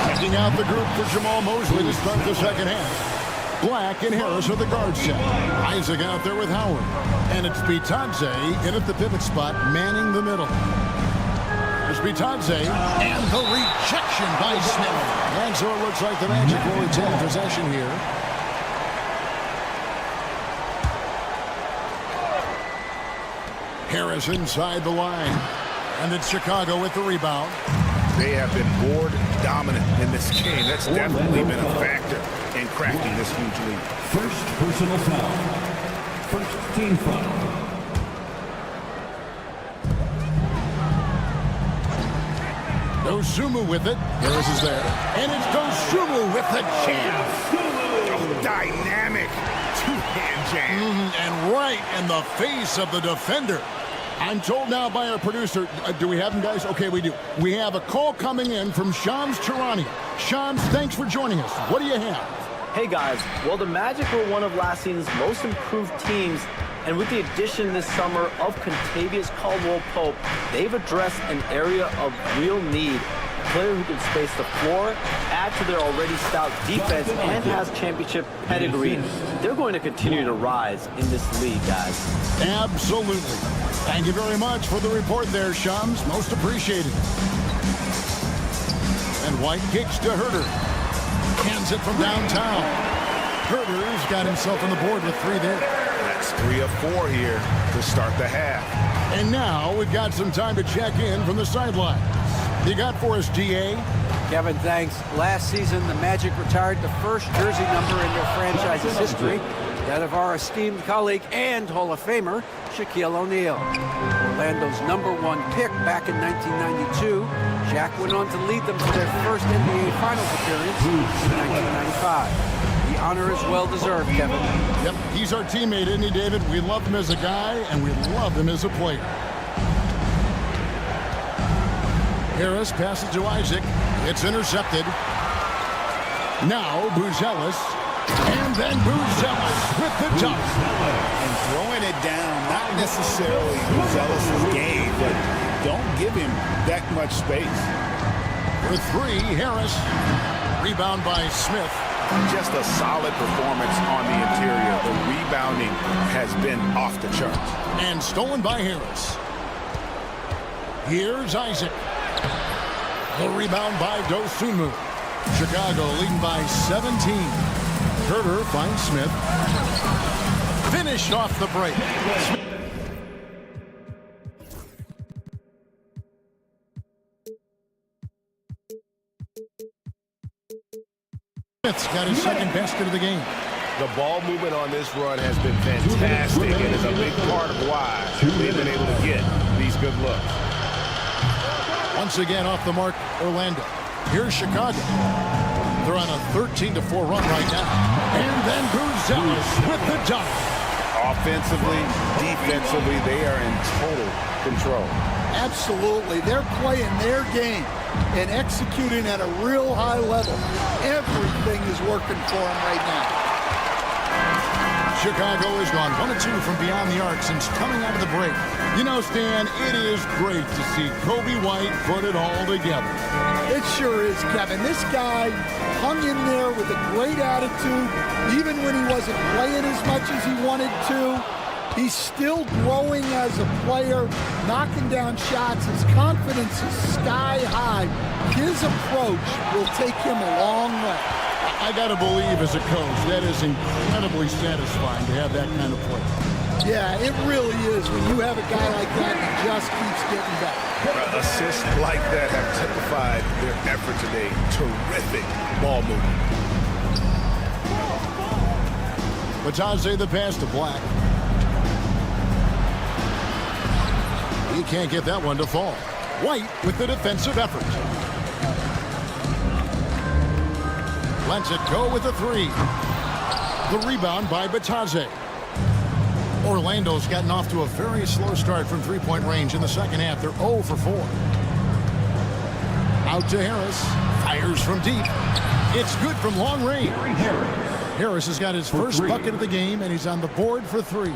Checking out the group for Jamal Mosley to start the second half. Black and Harris are the guard set. Isaac out there with Howard. And it's Bitadze in at the pivot spot, manning the middle. There's Bitadze, and the rejection by Smith. And so it looks like the Magic will retain possession here. Harris inside the line. And it's Chicago with the rebound. They have been board dominant in this game. That's definitely been a factor in cracking this huge lead. First personal foul. First team foul. Dosunmu with it. Harris is there. And it's Dosunmu with the jam. Oh, dynamic two-hand jam. And right in the face of the defender. I'm told now by our producer, do we have him, guys? Okay, we do. We have a call coming in from Shams Charania. Shams, thanks for joining us. What do you have? Hey guys, well the Magic were one of last season's most improved teams, and with the addition this summer of Contavious Caldwell-Pope, they've addressed an area of real need. A player who can space the floor, add to their already stout defense, and has championship pedigree. They're going to continue to rise in this league, guys. Absolutely. Thank you very much for the report there, Shams. Most appreciated. And White kicks to Herter. Hands it from downtown. Herter's got himself on the board with 3 there. That's 3 of 4 here to start the half. And now we've got some time to check in from the sidelines. You got for us, GA? Kevin, thanks. Last season, the Magic retired the first jersey number in their franchise's history, that of our esteemed colleague and Hall of Famer, Shaquille O'Neal. Orlando's #1 pick back in 1992, Shaq went on to lead them to their first NBA Finals appearance in 1995. The honor is well-deserved, Kevin. Yep, he's our teammate, isn't he, David? We love him as a guy, and we love him as a player. Harris passes to Isaac. It's intercepted. Now Buzelis. And then Buzelis with the dunk. And throwing it down, not necessarily Buzelis' game, but don't give him that much space. For 3, Harris. Rebound by Smith. Just a solid performance on the interior. The rebounding has been off the charts. And stolen by Harris. Here's Isaac. The rebound by Dosunmu. Chicago leading by 17. Herter finds Smith. Finished off the break. Smith's got his second basket of the game. The ball movement on this run has been fantastic and is a big part of why they've been able to get these good looks. Once again off the mark, Orlando. Here's Chicago. They're on a 13-4 run right now. And then Buzelis with the dunk. Offensively, defensively, they are in total control. Absolutely. They're playing their game and executing at a real high level. Everything is working for them right now. Chicago has gone 1 of 2 from beyond the arc since coming out of the break. You know, Stan, it is great to see Kobe White put it all together. It sure is, Kevin. This guy hung in there with a great attitude, even when he wasn't playing as much as he wanted to. He's still growing as a player, knocking down shots. His confidence is sky high. His approach will take him a long way. I got to believe as a coach, that is incredibly satisfying to have that kind of play. Yeah, it really is when you have a guy like that that just keeps getting better. Assists like that have typified their effort today. Terrific ball movement. Batadze the pass to Black. He can't get that one to fall. White with the defensive effort. Lets it go with a 3. The rebound by Batadze. Orlando's gotten off to a very slow start from three-point range in the second half. They're 0 for 4. Out to Harris. Fires from deep. It's good from long range. Harris has got his first bucket of the game, and he's on the board for 3.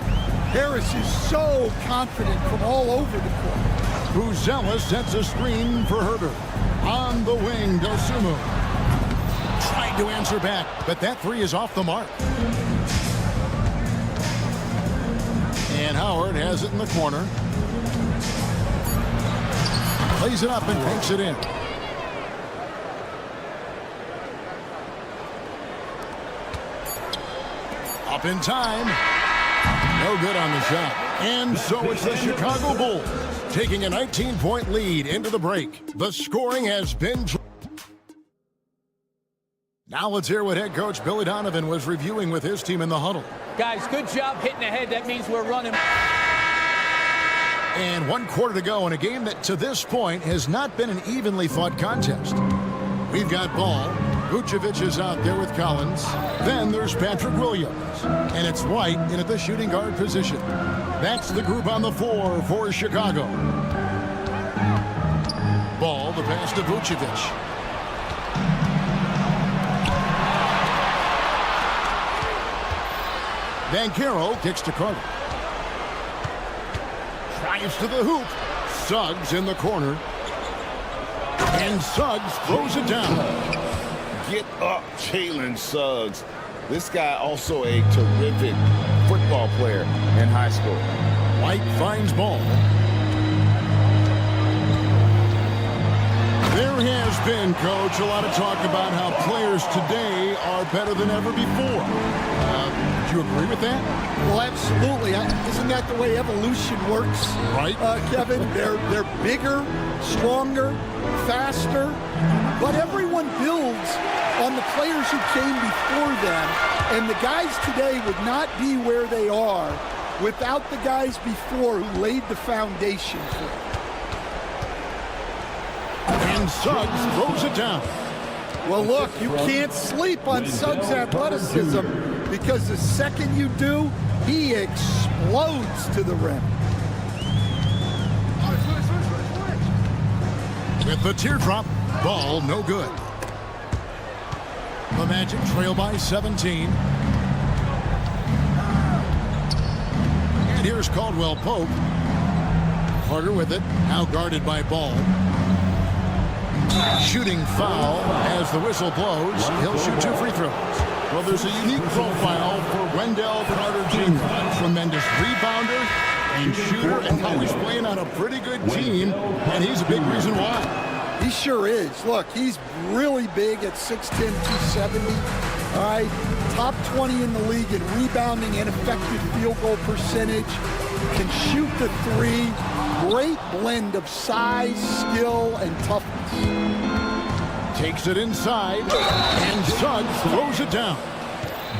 Harris is so confident from all over the court. Buzelis sets a screen for Herter. On the wing, Dosunmu. Tried to answer back, but that 3 is off the mark. And Howard has it in the corner. Plays it up and takes it in. Up in time. No good on the shot. And so it's the Chicago Bulls taking a 19-point lead into the break. The scoring has been... Now let's hear what head coach Billy Donovan was reviewing with his team in the huddle. Guys, good job hitting ahead. That means we're running. And 1 quarter to go in a game that to this point has not been an evenly fought contest. We've got ball. Vucevic is out there with Collins. Then there's Patrick Williams. And it's White in at the shooting guard position. That's the group on the floor for Chicago. Ball, the pass to Vucevic. Banchero kicks to Carter. Drives to the hoop. Suggs in the corner. And Suggs throws it down. Get up, Jalen Suggs. This guy also a terrific football player in high school. White finds ball. There has been, Coach, a lot of talk about how players today are better than ever before. Do you agree with that? Well, absolutely. Isn't that the way evolution works? Right. Kevin, they're bigger, stronger, faster, but everyone builds on the players who came before them, and the guys today would not be where they are without the guys before who laid the foundation for it. And Suggs throws it down. Well, look, you can't sleep on Suggs' athleticism because the second you do, he explodes to the rim. With the teardrop, ball no good. The Magic trail by 17. And here's Caldwell Pope. Carter with it, now guarded by Ball. Shooting foul as the whistle blows. He'll shoot 2 free throws. Well, there's a unique profile for Wendell Carter Jr. Tremendous rebounder and shooter, and now he's playing on a pretty good team, and he's a big reason why. He sure is. Look, he's really big at 6'10", 270. All right, top 20 in the league in rebounding and effective field goal percentage. Can shoot the 3. Great blend of size, skill, and toughness. Takes it inside, and Suggs throws it down.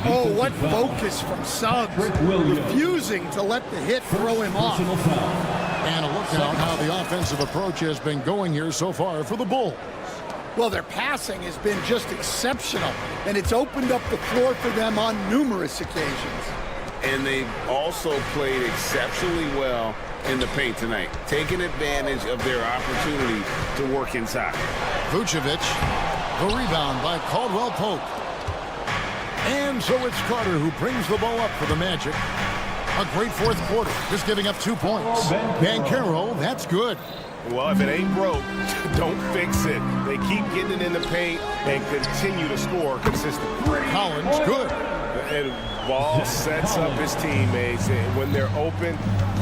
Oh, what focus from Suggs. Refusing to let the hit throw him off. And a look at how the offensive approach has been going here so far for the Bulls. Well, their passing has been just exceptional, and it's opened up the floor for them on numerous occasions. And they've also played exceptionally well in the paint tonight, taking advantage of their opportunity to work inside. Vucevic, the rebound by Caldwell Pope. And so it's Carter who brings the ball up for the Magic. A great fourth quarter, just giving up 2 points. Banchero, that's good. Well, if it ain't broke, don't fix it. They keep getting it in the paint and continue to score consistently. Collins, good. And Ball sets up his teammates, and when they're open,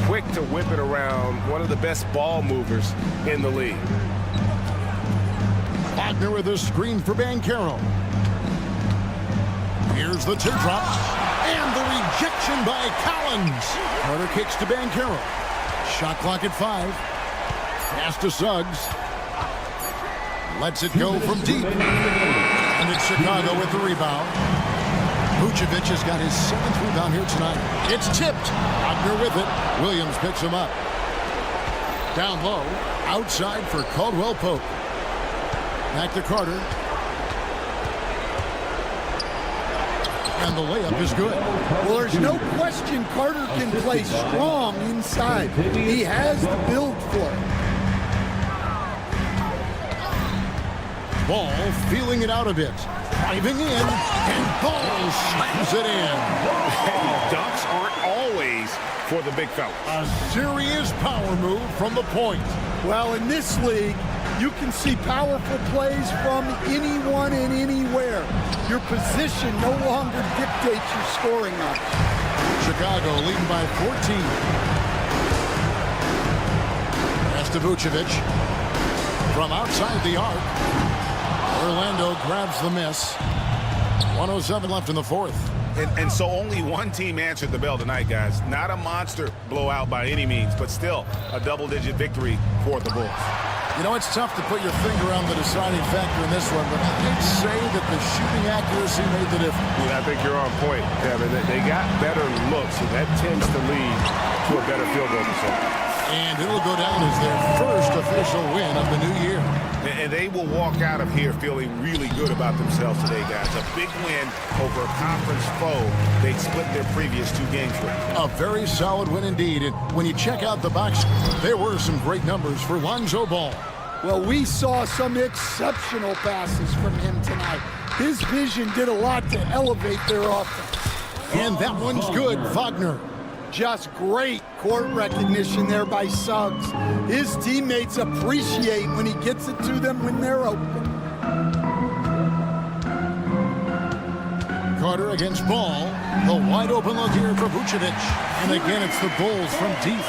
quick to whip it around. One of the best ball movers in the league. Wagner with a screen for Banchero. Here's the teardrop. And the rejection by Collins. Carter kicks to Banchero. Shot clock at 5. Pass to Suggs. Lets it go from deep. And it's Chicago with the rebound. Vucevic has got his 7th rebound here tonight. It's tipped. Wagner with it. Williams picks him up. Down low. Outside for Caldwell Pope. Back to Carter. And the layup is good. Well, there's no question Carter can play strong inside. He has the build for it. Ball feeling it out a bit. Driving in, and Ball slams it in. Dunks aren't always for the big fellas. A serious power move from the point. Well, in this league, you can see powerful plays from anyone and anywhere. Your position no longer dictates your scoring option. Chicago leading by 14. Pass to Vucevic. From outside the arc. Orlando grabs the miss. 1:07 left in the fourth. And so only one team answered the bell tonight, guys. Not a monster blowout by any means, but still a double-digit victory for the Bulls. You know, it's tough to put your finger on the deciding factor in this one, but I'd say that the shooting accuracy made the difference. Yeah, I think you're on point, Kevin. They got better looks, and that tends to lead to a better field goal percentage. And it'll go down as their first official win of the new year. And they will walk out of here feeling really good about themselves today, guys. A big win over a conference foe they split their previous 2 games with. A very solid win indeed. And when you check out the box, there were some great numbers for Lonzo Ball. Well, we saw some exceptional passes from him tonight. His vision did a lot to elevate their offense. And that one's good, Wagner. Just great court recognition there by Suggs. His teammates appreciate when he gets it to them when they're open. Carter against Ball. The wide open look here for Vucevic. And again, it's the Bulls from deep.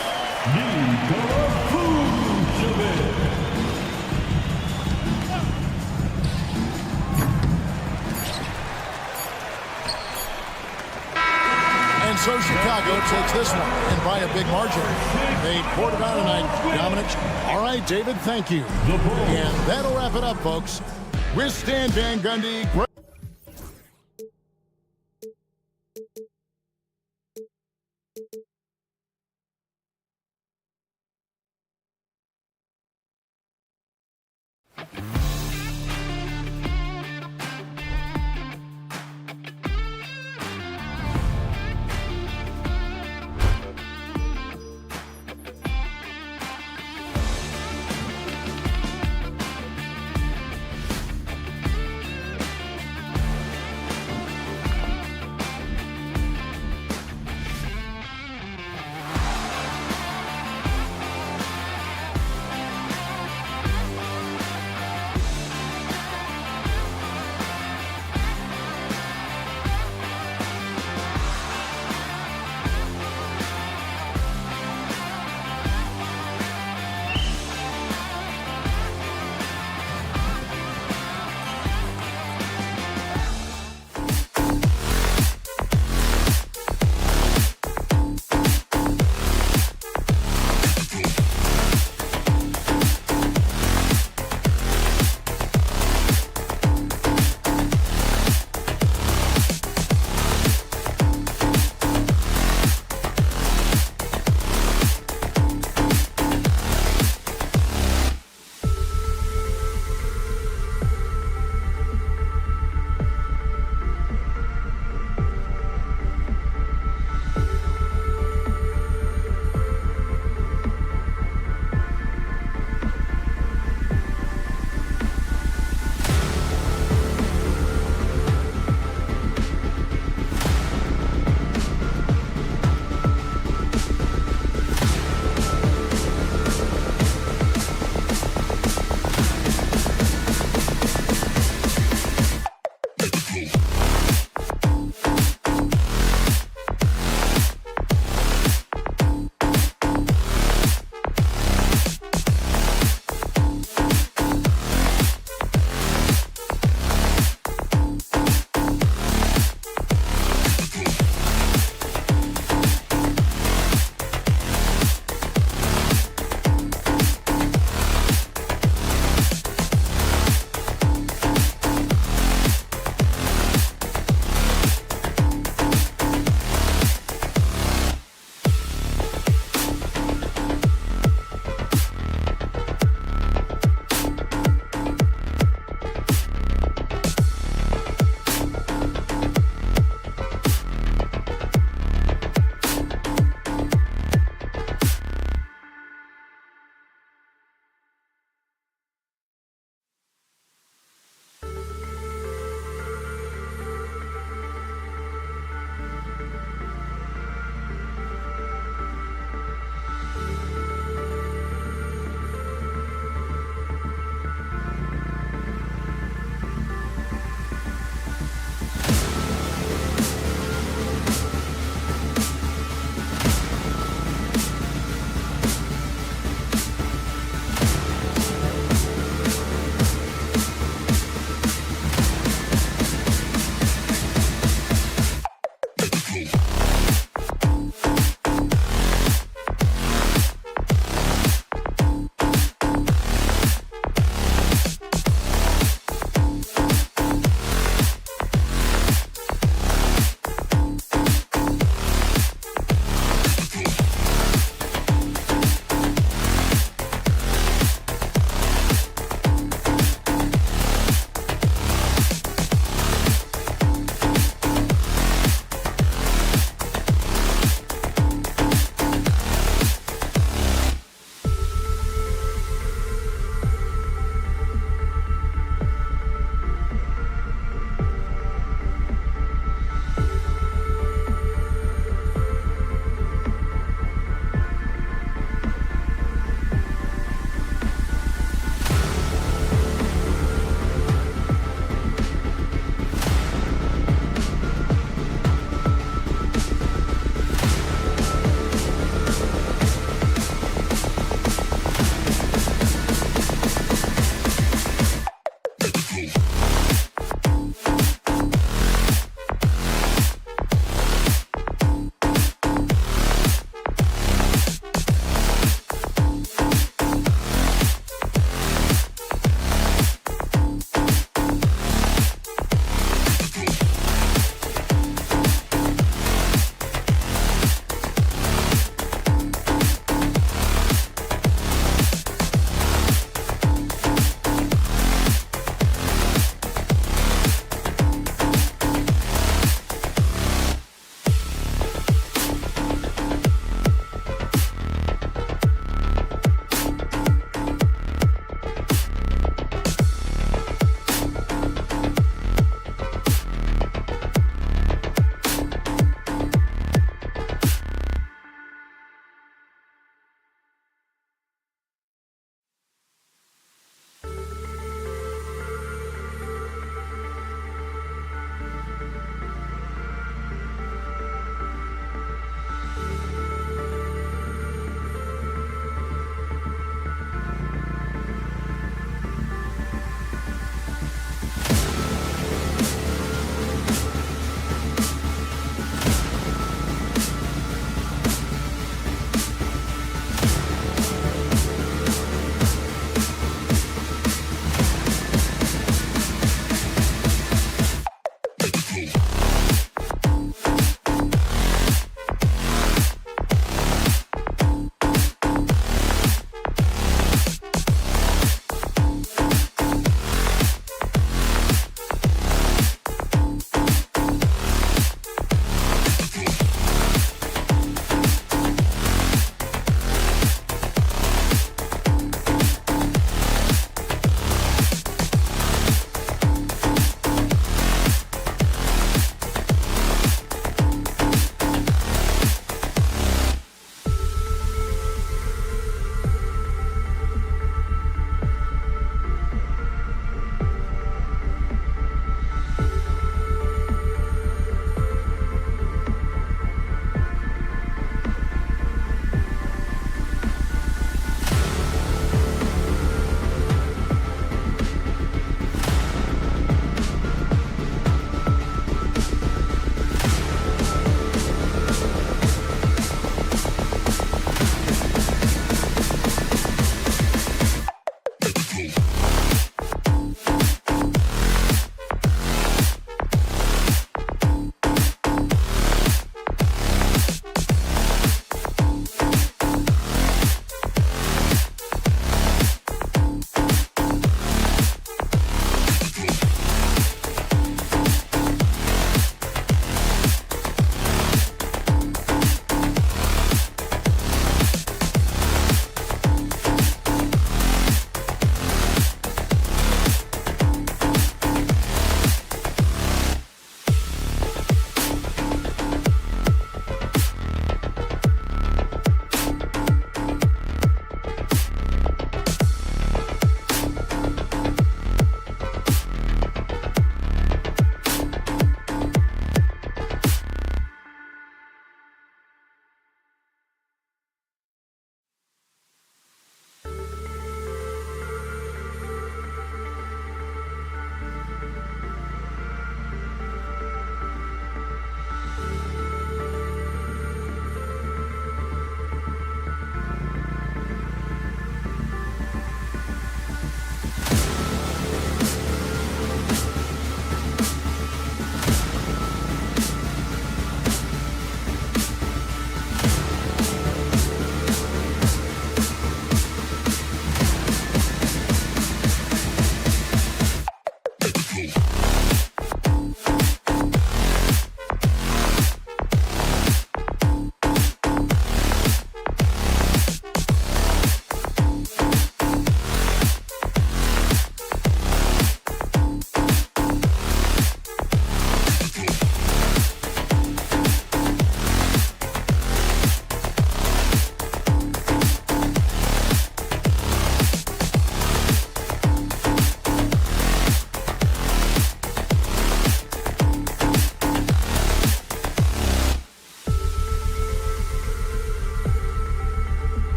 And so Chicago takes this one, and by a big margin. They poured it on tonight, Dominic. All right, David, thank you. And that'll wrap it up, folks. With Stan Van Gundy.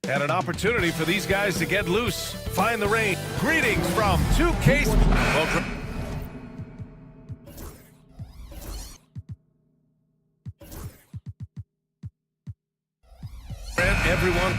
And an opportunity for these guys to get loose, find the range. Greetings from 2K. Everyone.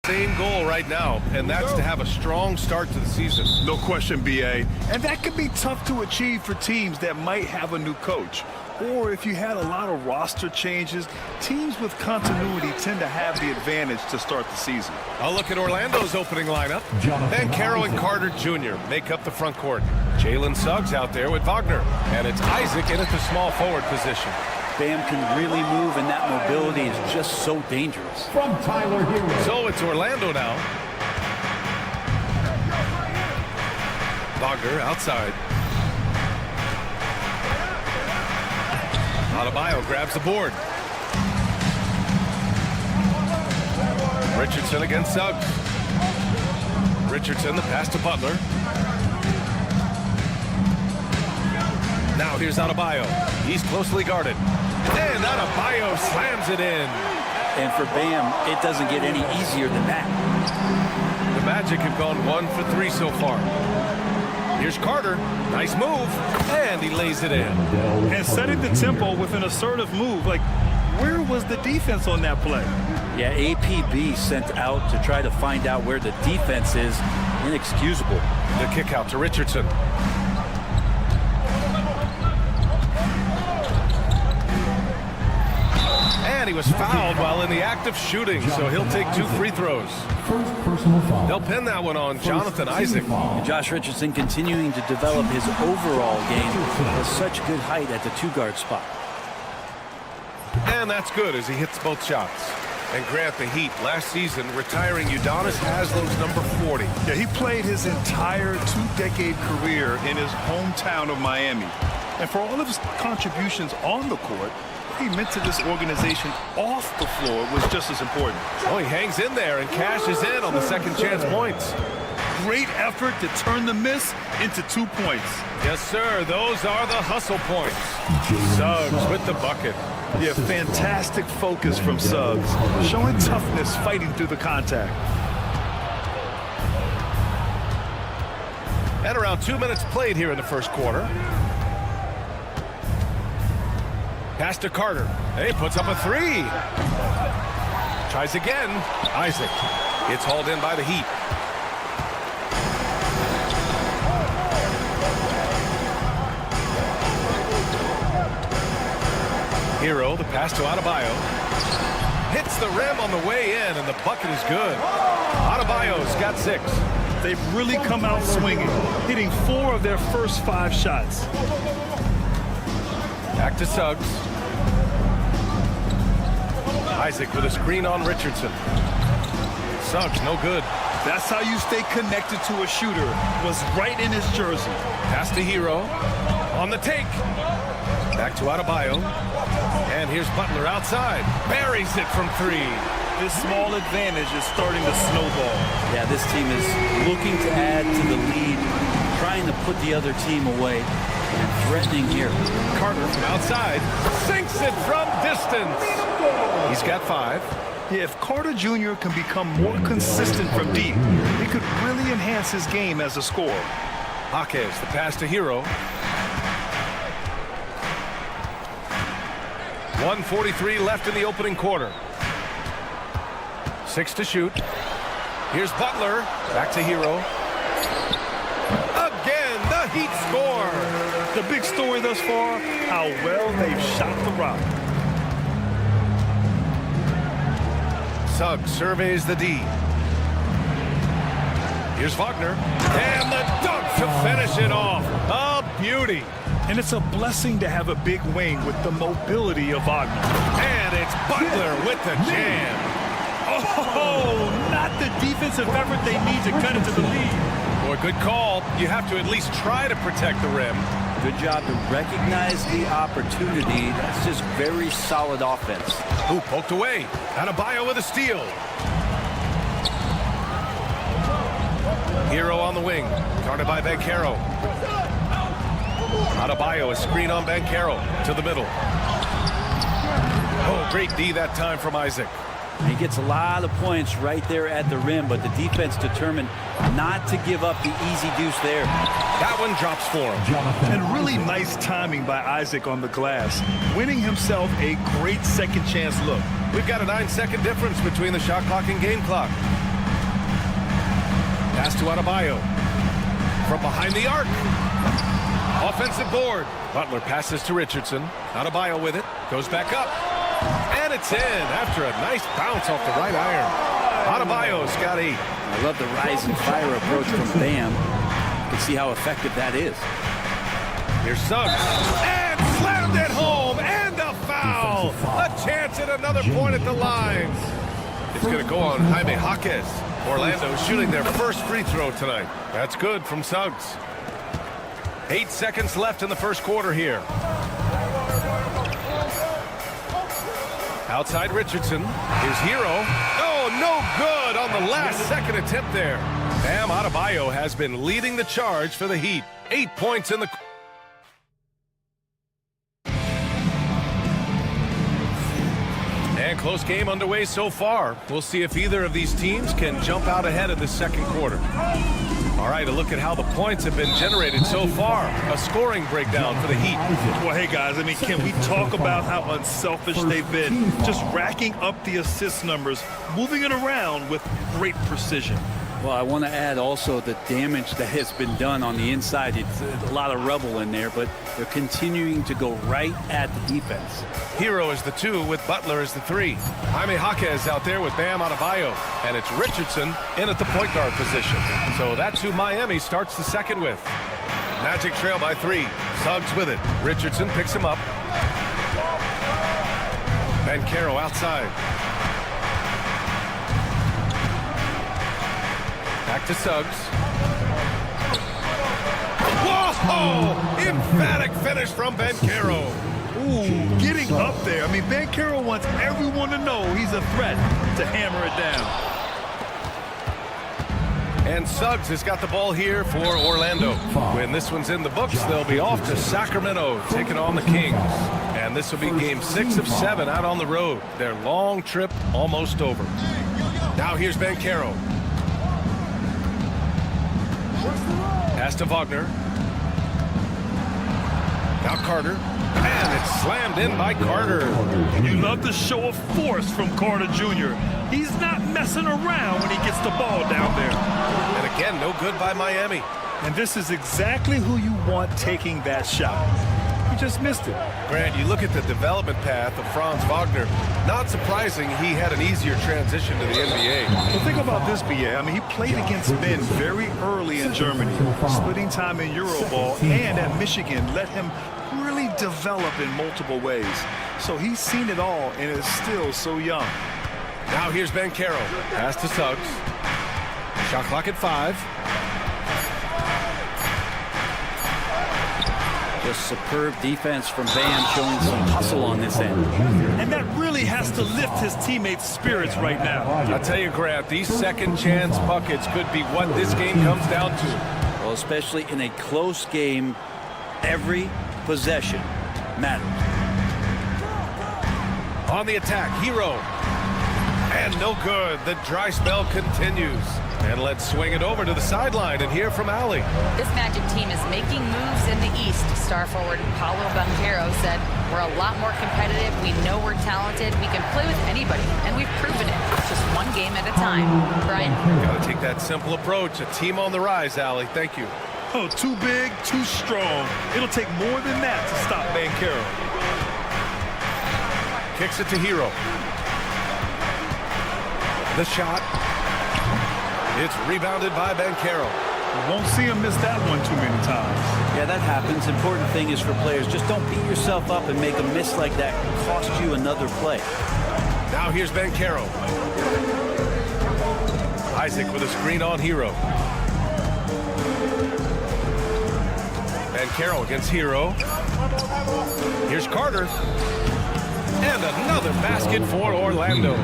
Same goal right now, and that's to have a strong start to the season. No question, BA. And that can be tough to achieve for teams that might have a new coach. Or if you had a lot of roster changes, teams with continuity tend to have the advantage to start the season. I'll look at Orlando's opening lineup. Bancaro and Carter Jr. make up the front court. Jalen Suggs out there with Wagner. And it's Isaac in at the small forward position. Bam can really move, and that mobility is just so dangerous. From Tyler Hero. So it's Orlando now. Wagner outside. Adebayo grabs the board. Richardson against Suggs. Richardson, the pass to Butler. Now here's Adebayo. He's closely guarded. And Adebayo slams it in. And for Bam, it doesn't get any easier than that. The Magic have gone 1 for 3 so far. Here's Carter. Nice move. And he lays it in. And setting the tempo with an assertive move. Like, where was the defense on that play? Yeah, APB sent out to try to find out where the defense is. Inexcusable. The kick out to Richardson. And he was fouled while in the act of shooting, so he'll take 2 free throws. First personal foul. They'll pin that one on Jonathan Isaac. And Josh Richardson continuing to develop his overall game with such good height at the 2-guard spot. And that's good as he hits both shots. And Grant, the Heat, last season, retiring Udonis Haslem's number 40. Yeah, he played his entire 2-decade career in his hometown of Miami. And for all of his contributions on the court, what he meant to this organization off the floor was just as important. Oh, he hangs in there and cashes in on the second chance points. Great effort to turn the miss into 2 points. Yes, sir. Those are the hustle points. Suggs with the bucket. Yeah, fantastic focus from Suggs, showing toughness fighting through the contact. And around 2 minutes played here in the first quarter. Pass to Carter. He puts up a 3. Tries again. Isaac. It's hauled in by the Heat. Hero, the pass to Adebayo. Hits the rim on the way in, and the bucket is good. Adebayo's got 6. They've really come out swinging, hitting 4 of their first 5 shots. Back to Suggs. Isaac with a screen on Richardson. Suggs, no good. That's how you stay connected to a shooter. Was right in his jersey. Pass to Hero. On the take. Back to Adebayo. And here's Butler outside. Buries it from 3. This small advantage is starting to snowball. Yeah, this team is looking to add to the lead, trying to put the other team away, and threatening here. Carter from outside. Sinks it from distance. He's got 5. Yeah, if Carter Jr. can become more consistent from deep, he could really enhance his game as a scorer. Jaquez, the pass to Hero. 1:43 left in the opening quarter. 6 to shoot. Here's Butler. Back to Hero. Again, the Heat score. The big story thus far, how well they've shot the rock. Suggs surveys the D. Here's Wagner. And the dunk to finish it off. A beauty. And it's a blessing to have a big wing with the mobility of Wagner. And it's Butler with the jam. Oh, not the defensive effort they need to cut into the lead. Boy, good call. You have to at least try to protect the rim. Good job to recognize the opportunity. That's just very solid offense. Ooh, poked away. Adebayo with a steal. Hero on the wing. Guarded by Banchero. Adebayo, a screen on Banchero to the middle. Oh, great D that time from Isaac. He gets a lot of points right there at the rim, but the defense determined not to give up the easy deuce there. That one drops for him. And really nice timing by Isaac on the glass, winning himself a great second chance look. We've got a 9-second difference between the shot clock and game clock. Pass to Adebayo. From behind the arc. Offensive board. Butler passes to Richardson. Adebayo with it. Goes back up. And it's in after a nice bounce off the right iron. Adebayo's got 8. I love the rise and fire approach from Bam. You can see how effective that is. Here's Suggs. And slammed it home. And a foul. A chance at another point at the line. It's going to go on Jaime Jaquez. Orlando shooting their first free throw tonight. That's good from Suggs. 8 seconds left in the first quarter here. Outside Richardson. Here's Hero. Oh, no good on the last second attempt there. Bam Adebayo has been leading the charge for the Heat. 8 points in the... And close game underway so far. We'll see if either of these teams can jump out ahead of the second quarter. All right, a look at how the points have been generated so far. A scoring breakdown for the Heat. Well, hey, guys, I mean, can we talk about how unselfish they've been? Just racking up the assist numbers, moving it around with great precision. Well, I want to add also the damage that has been done on the inside. It's a lot of rubble in there, but they're continuing to go right at the defense. Hero is the 2 with Butler as the 3. Jaime Jaquez out there with Bam Adebayo. And it's Richardson in at the point guard position. So that's who Miami starts the second with. Magic trail by 3. Suggs with it. Richardson picks him up. Banchero outside. Back to Suggs. Whoa! Emphatic finish from Banchero. Ooh, getting up there. I mean, Banchero wants everyone to know he's a threat to hammer it down. And Suggs has got the ball here for Orlando. When this one's in the books, they'll be off to Sacramento, taking on the Kings. And this will be game 6 of 7 out on the road. Their long trip almost over. Now here's Banchero. Pass to Wagner. Now Carter. And it's slammed in by Carter. You love the show of force from Carter Jr. He's not messing around when he gets the ball down there. And again, no good by Miami. And this is exactly who you want taking that shot. He just missed it. Grant, you look at the development path of Franz Wagner. Not surprising he had an easier transition to the NBA. Well, think about this, BA. I mean, he played against men very early in Germany, splitting time in Euroball, and at Michigan let him really develop in multiple ways. So he's seen it all and is still so young. Now here's Banchero. Pass to Suggs. Shot clock at 5. Just superb defense from Bam, showing some hustle on this end. And that really has to lift his teammates' spirits right now. I'll tell you, Grant, these second chance buckets could be what this game comes down to. Well, especially in a close game, every possession matters. On the attack, Hero. And no good. The dry spell continues. And let's swing it over to the sideline and hear from Ali. This Magic team is making moves in the East. Star forward Paolo Banchero said, "We're a lot more competitive. We know we're talented. We can play with anybody, and we've proven it. Just one game at a time." Brian? Got to take that simple approach. A team on the rise, Ali. Thank you. Oh, too big, too strong. It'll take more than that to stop Banchero. Kicks it to Hero. The shot. It's rebounded by Banchero. Won't see him miss that one too many times. Yeah, that happens. Important thing is for players, just don't beat yourself up and make a miss like that cost you another play. Now here's Banchero. Isaac with a screen on Hero. Banchero against Hero. Here's Carter. And another basket for Orlando.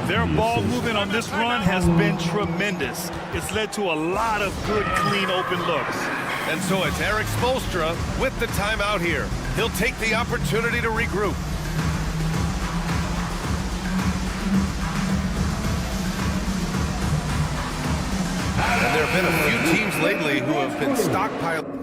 Their ball movement on this run has been tremendous. It's led to a lot of good, clean, open looks. And so it's Eric Spoelstra with the timeout here. He'll take the opportunity to regroup. And there have been a few teams lately who have been stockpiling.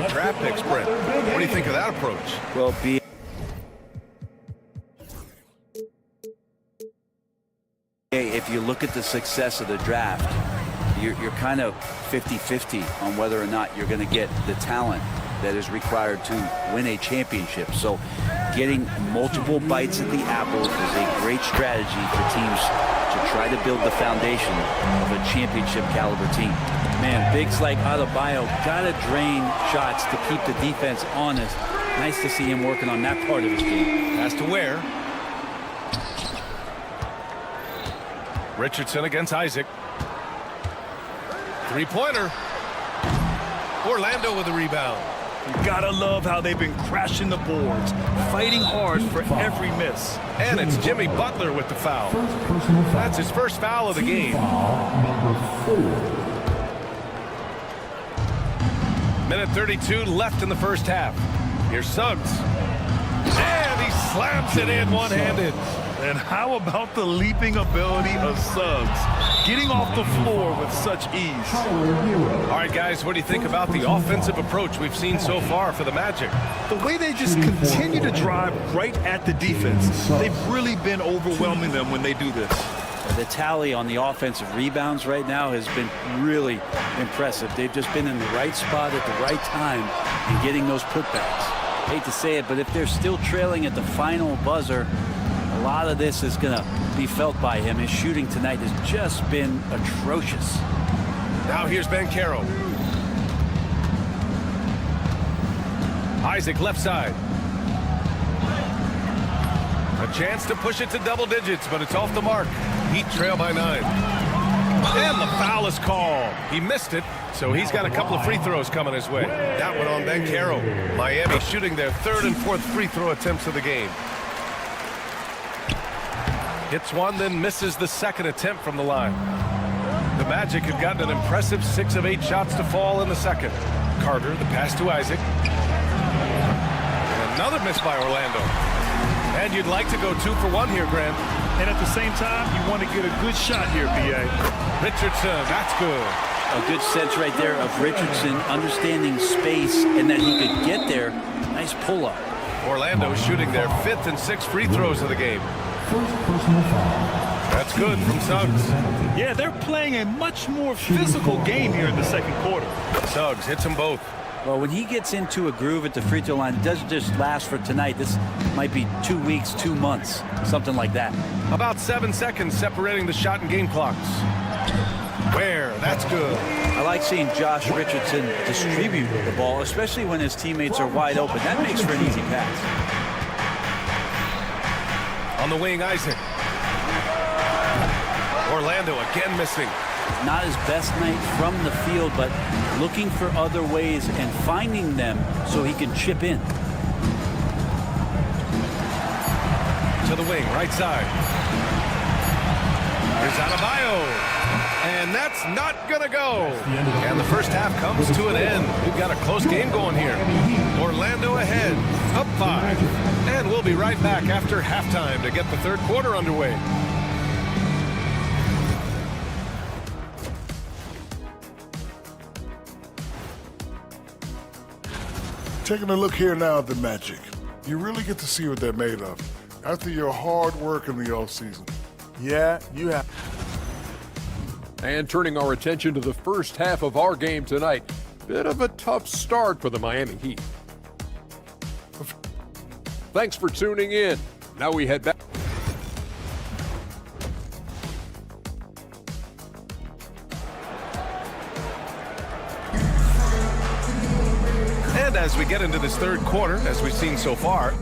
Draft picks, Brent. What do you think of that approach? Well, if you look at the success of the draft, you're kind of 50-50 on whether or not you're going to get the talent that is required to win a championship. So getting multiple bites at the apple is a great strategy for teams to try to build the foundation of a championship caliber team. Man, bigs like Adebayo gotta drain shots to keep the defense honest. Nice to see him working on that part of his game. Has to wear. Richardson against Isaac. Three-pointer. Orlando with a rebound. You gotta love how they've been crashing the boards, fighting hard for every miss. And it's Jimmy Butler with the foul. That's his first foul of the game. Minute 32 left in the first half. Here's Suggs. And he slams it in one-handed. And how about the leaping ability of Suggs? Getting off the floor with such ease. All right, guys, what do you think about the offensive approach we've seen so far for the Magic? The way they just continue to drive right at the defense. They've really been overwhelming them when they do this. The tally on the offensive rebounds right now has been really impressive. They've just been in the right spot at the right time and getting those putbacks. Hate to say it, but if they're still trailing at the final buzzer, a lot of this is going to be felt by him. His shooting tonight has just been atrocious. Now here's Banchero. Isaac left side. A chance to push it to double digits, but it's off the mark. Heat trail by 9. And the foul is called. He missed it, so he's got a couple of free throws coming his way. That one on Banchero. Miami shooting their third and fourth free throw attempts of the game. Hits one, then misses the second attempt from the line. The Magic have gotten an impressive 6 of 8 shots to fall in the second. Carter, the pass to Isaac. And another miss by Orlando. And you'd like to go 2 for 1 here, Grant. And at the same time, you want to get a good shot here, B.A. Richardson, that's good. A good sense right there of Richardson understanding space and that he could get there. Nice pull-up. Orlando shooting their 5th and 6th free throws of the game. First personal foul. That's That's good from Suggs. Yeah, they're playing a much more physical game here in the second quarter. Suggs hits them both. Well, when he gets into a groove at the free throw line, it doesn't just last for tonight. This might be 2 weeks, 2 months, something like that. About 7 seconds separating the shot and game clocks. Where? That's good. I like seeing Josh Richardson distribute the ball, especially when his teammates are wide open. That makes for an easy pass. On the wing, Isaac. Orlando again missing. Not his best night from the field, but looking for other ways and finding them so he can chip in. To the wing, right side. Here's Adebayo. And that's not going to go. And the first half comes to an end. We've got a close game going here. Orlando ahead, up 5. And we'll be right back after halftime to get the third quarter underway. Taking a look here now at the Magic. You really get to see what they're made of after your hard work in the offseason. Yeah, you have. And turning our attention to the first half of our game tonight. Bit of a tough start for the Miami Heat. Thanks for tuning in. Now we head back. And as we get into this third quarter, as we've seen so far,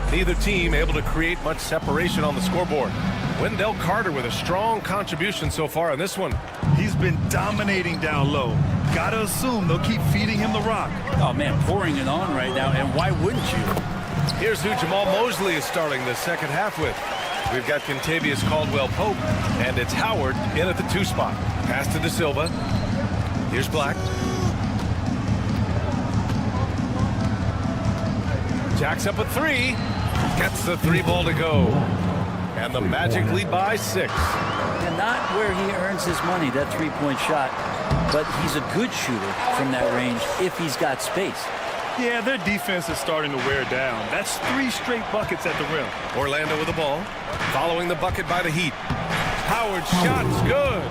neither team able to create much separation on the scoreboard. Wendell Carter with a strong contribution so far in this one. He's been dominating down low. Gotta assume they'll keep feeding him the rock. Oh, man, pouring it on right now, and why wouldn't you? Here's who Jamal Mosley is starting the second half with. We've got Kentavious Caldwell-Pope, and it's Howard in at the 2 spot. Pass to De Silva. Here's Black. Jacks up a 3. Gets the 3 ball to go. And the Magic lead by 6. And not where he earns his money, that 3-point shot. But he's a good shooter from that range if he's got space. Yeah, their defense is starting to wear down. That's 3 straight buckets at the rim. Orlando with the ball. Following the bucket by the Heat. Howard's shot's good.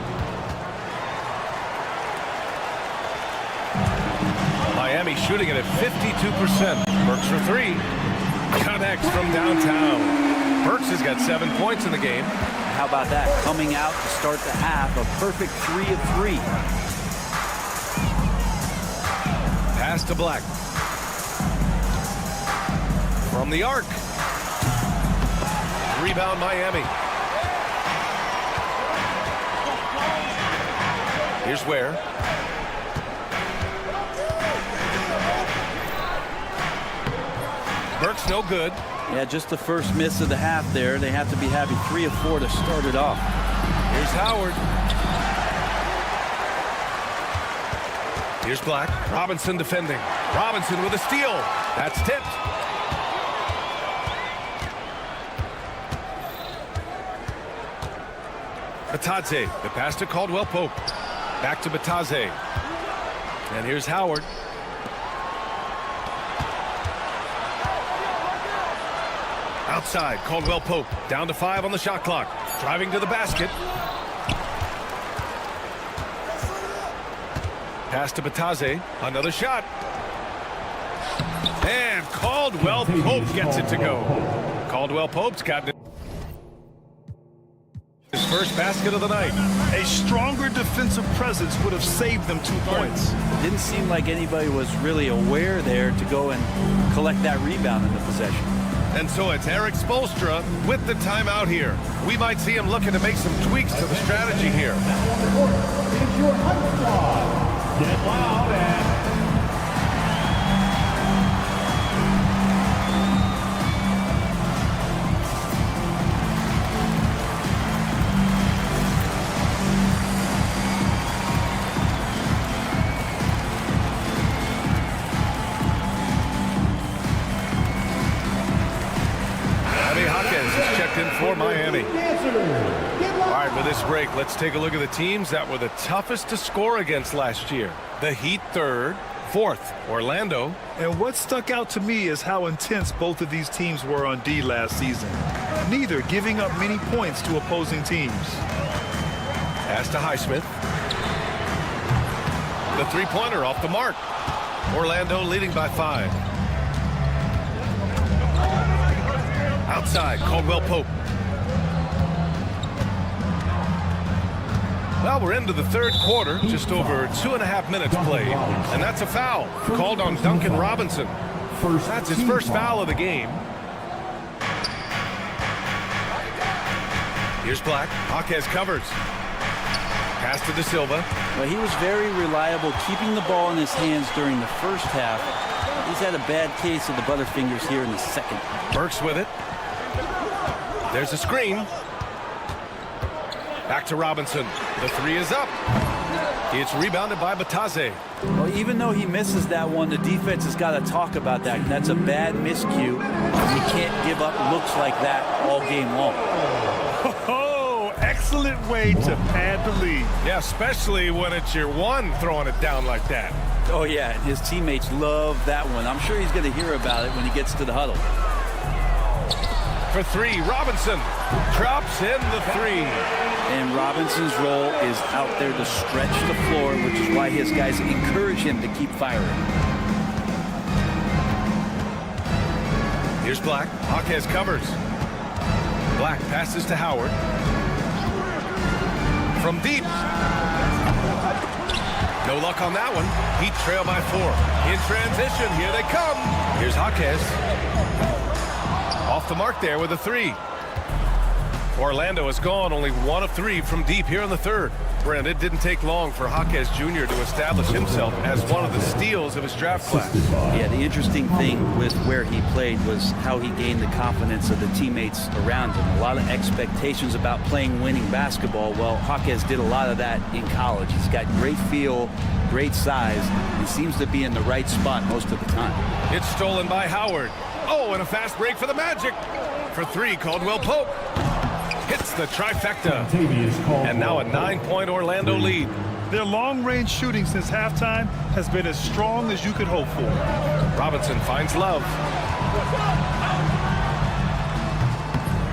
Miami shooting it at 52%. Burks for 3. Connects from downtown. Burks has got 7 points in the game. How about that? Coming out to start the half, a perfect 3 of 3. Pass to Black. From the arc. Rebound Miami. Here's Ware. Burks no good. Yeah, just the first miss of the half there. They have to be happy 3 of 4 to start it off. Here's Howard. Here's Black. Robinson defending. Robinson with a steal. That's tipped. Batadze. The pass to Caldwell-Pope. Back to Batadze. And here's Howard. Outside, Caldwell-Pope down to 5 on the shot clock. Driving to the basket. Pass to Batadze. Another shot. And Caldwell-Pope gets it to go. Caldwell-Pope's got his first basket of the night. A stronger defensive presence would have saved them 2 points. It didn't seem like anybody was really aware there to go and collect that rebound in the possession. And so it's Eric Spoelstra with the timeout here. We might see him looking to make some tweaks to the strategy here. Is your Hunt Squad. Get loud and All right, with this break, let's take a look at the teams that were the toughest to score against last year. The Heat third, fourth, Orlando. And what stuck out to me is how intense both of these teams were on D last season. Neither giving up many points to opposing teams. Pass to Highsmith. The three-pointer off the mark. Orlando leading by 5. Outside, Caldwell Pope. Well, we're into the third quarter, just over 2.5 minutes played, and that's a foul called on Duncan Robinson. That's his first foul of the game. Here's Black. Jaquez covers. Pass to De Silva. Well, he was very reliable, keeping the ball in his hands during the first half. He's had a bad case of the butterfingers here in the second. Burks with it. There's a screen. Back to Robinson. The three is up. It's rebounded by Batase. Well, even though he misses that one, the defense has got to talk about that. That's a bad miscue. You can't give up looks like that all game long. Oh, excellent way to pad the lead. Yeah, especially when it's your one throwing it down like that. Oh, yeah, and his teammates love that one. I'm sure he's going to hear about it when he gets to the huddle. For three, Robinson drops in the three. And Robinson's role is out there to stretch the floor, which is why his guys encourage him to keep firing. Here's Black. Jaquez covers. Black passes to Howard. From deep. No luck on that one. Heat trail by 4. In transition, here they come. Here's Jaquez. Off the mark there with a 3. Orlando has gone only 1 of 3 from deep here in the third. Brent, it didn't take long for Jaquez Jr. to establish himself as one of the steals of his draft class. Yeah, the interesting thing with where he played was how he gained the confidence of the teammates around him. A lot of expectations about playing winning basketball. Well, Jaquez did a lot of that in college. He's got great feel, great size, and seems to be in the right spot most of the time. It's stolen by Howard. Oh, and a fast break for the Magic. For 3, Caldwell Pope. Hits the trifecta. And now a 9-point Orlando lead. Their long-range shooting since halftime has been as strong as you could hope for. Robinson finds Love.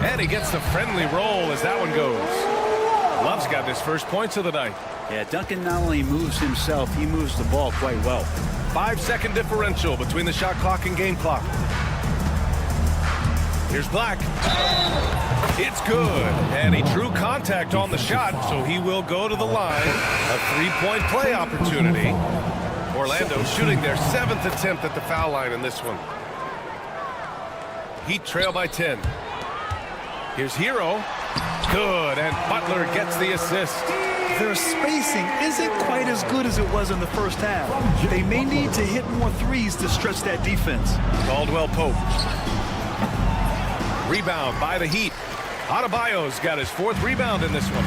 And he gets the friendly roll as that one goes. Love's got his first points of the night. Yeah, Duncan not only moves himself, he moves the ball quite well. 5-second differential between the shot clock and game clock. Here's Black. It's good. And he drew contact on the shot, so he will go to the line. A 3-point play opportunity. Orlando shooting their 7th attempt at the foul line in this one. Heat trail by 10. Here's Hero. Good, and Butler gets the assist. Their spacing isn't quite as good as it was in the first half. They may need to hit more threes to stretch that defense. Caldwell Pope. Rebound by the Heat. Adebayo's got his 4th rebound in this one.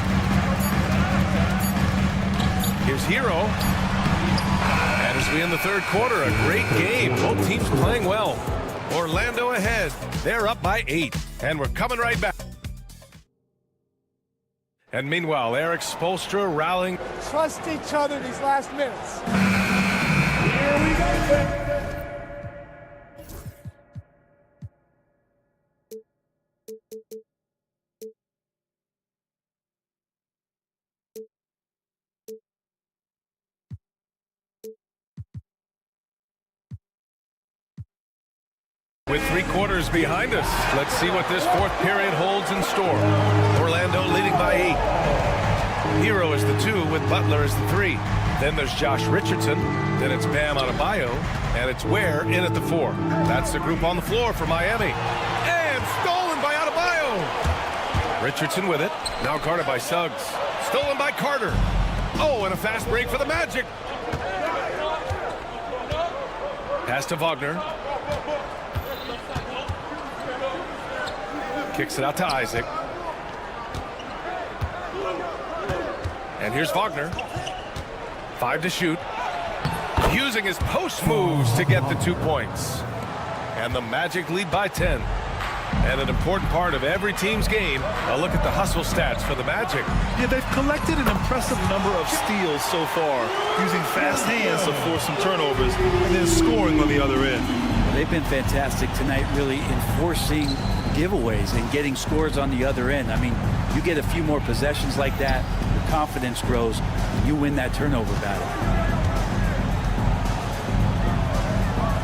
Here's Hero. And as we end the third quarter, a great game. Both teams playing well. Orlando ahead. They're up by 8. And we're coming right back. And meanwhile, Eric Spoelstra rallying. Trust each other these last minutes. Here we go. With 3 quarters behind us, let's see what this 4th period holds in store. Orlando leading by 8. Hero is the 2 with Butler as the 3. Then there's Josh Richardson. Then it's Bam Adebayo. And it's Ware in at the 4. That's the group on the floor for Miami. And stolen by Adebayo. Richardson with it. Now guarded by Suggs. Stolen by Carter. Oh, and a fast break for the Magic. Pass to Wagner. Kicks it out to Isaac. And here's Wagner. 5 to shoot. Using his post moves to get the 2 points. And the Magic lead by 10. And an important part of every team's game, a look at the hustle stats for the Magic. Yeah, they've collected an impressive number of steals so far, using fast hands to force some turnovers and then scoring on the other end. They've been fantastic tonight, really enforcing giveaways and getting scores on the other end. I mean, you get a few more possessions like that, your confidence grows, and you win that turnover battle.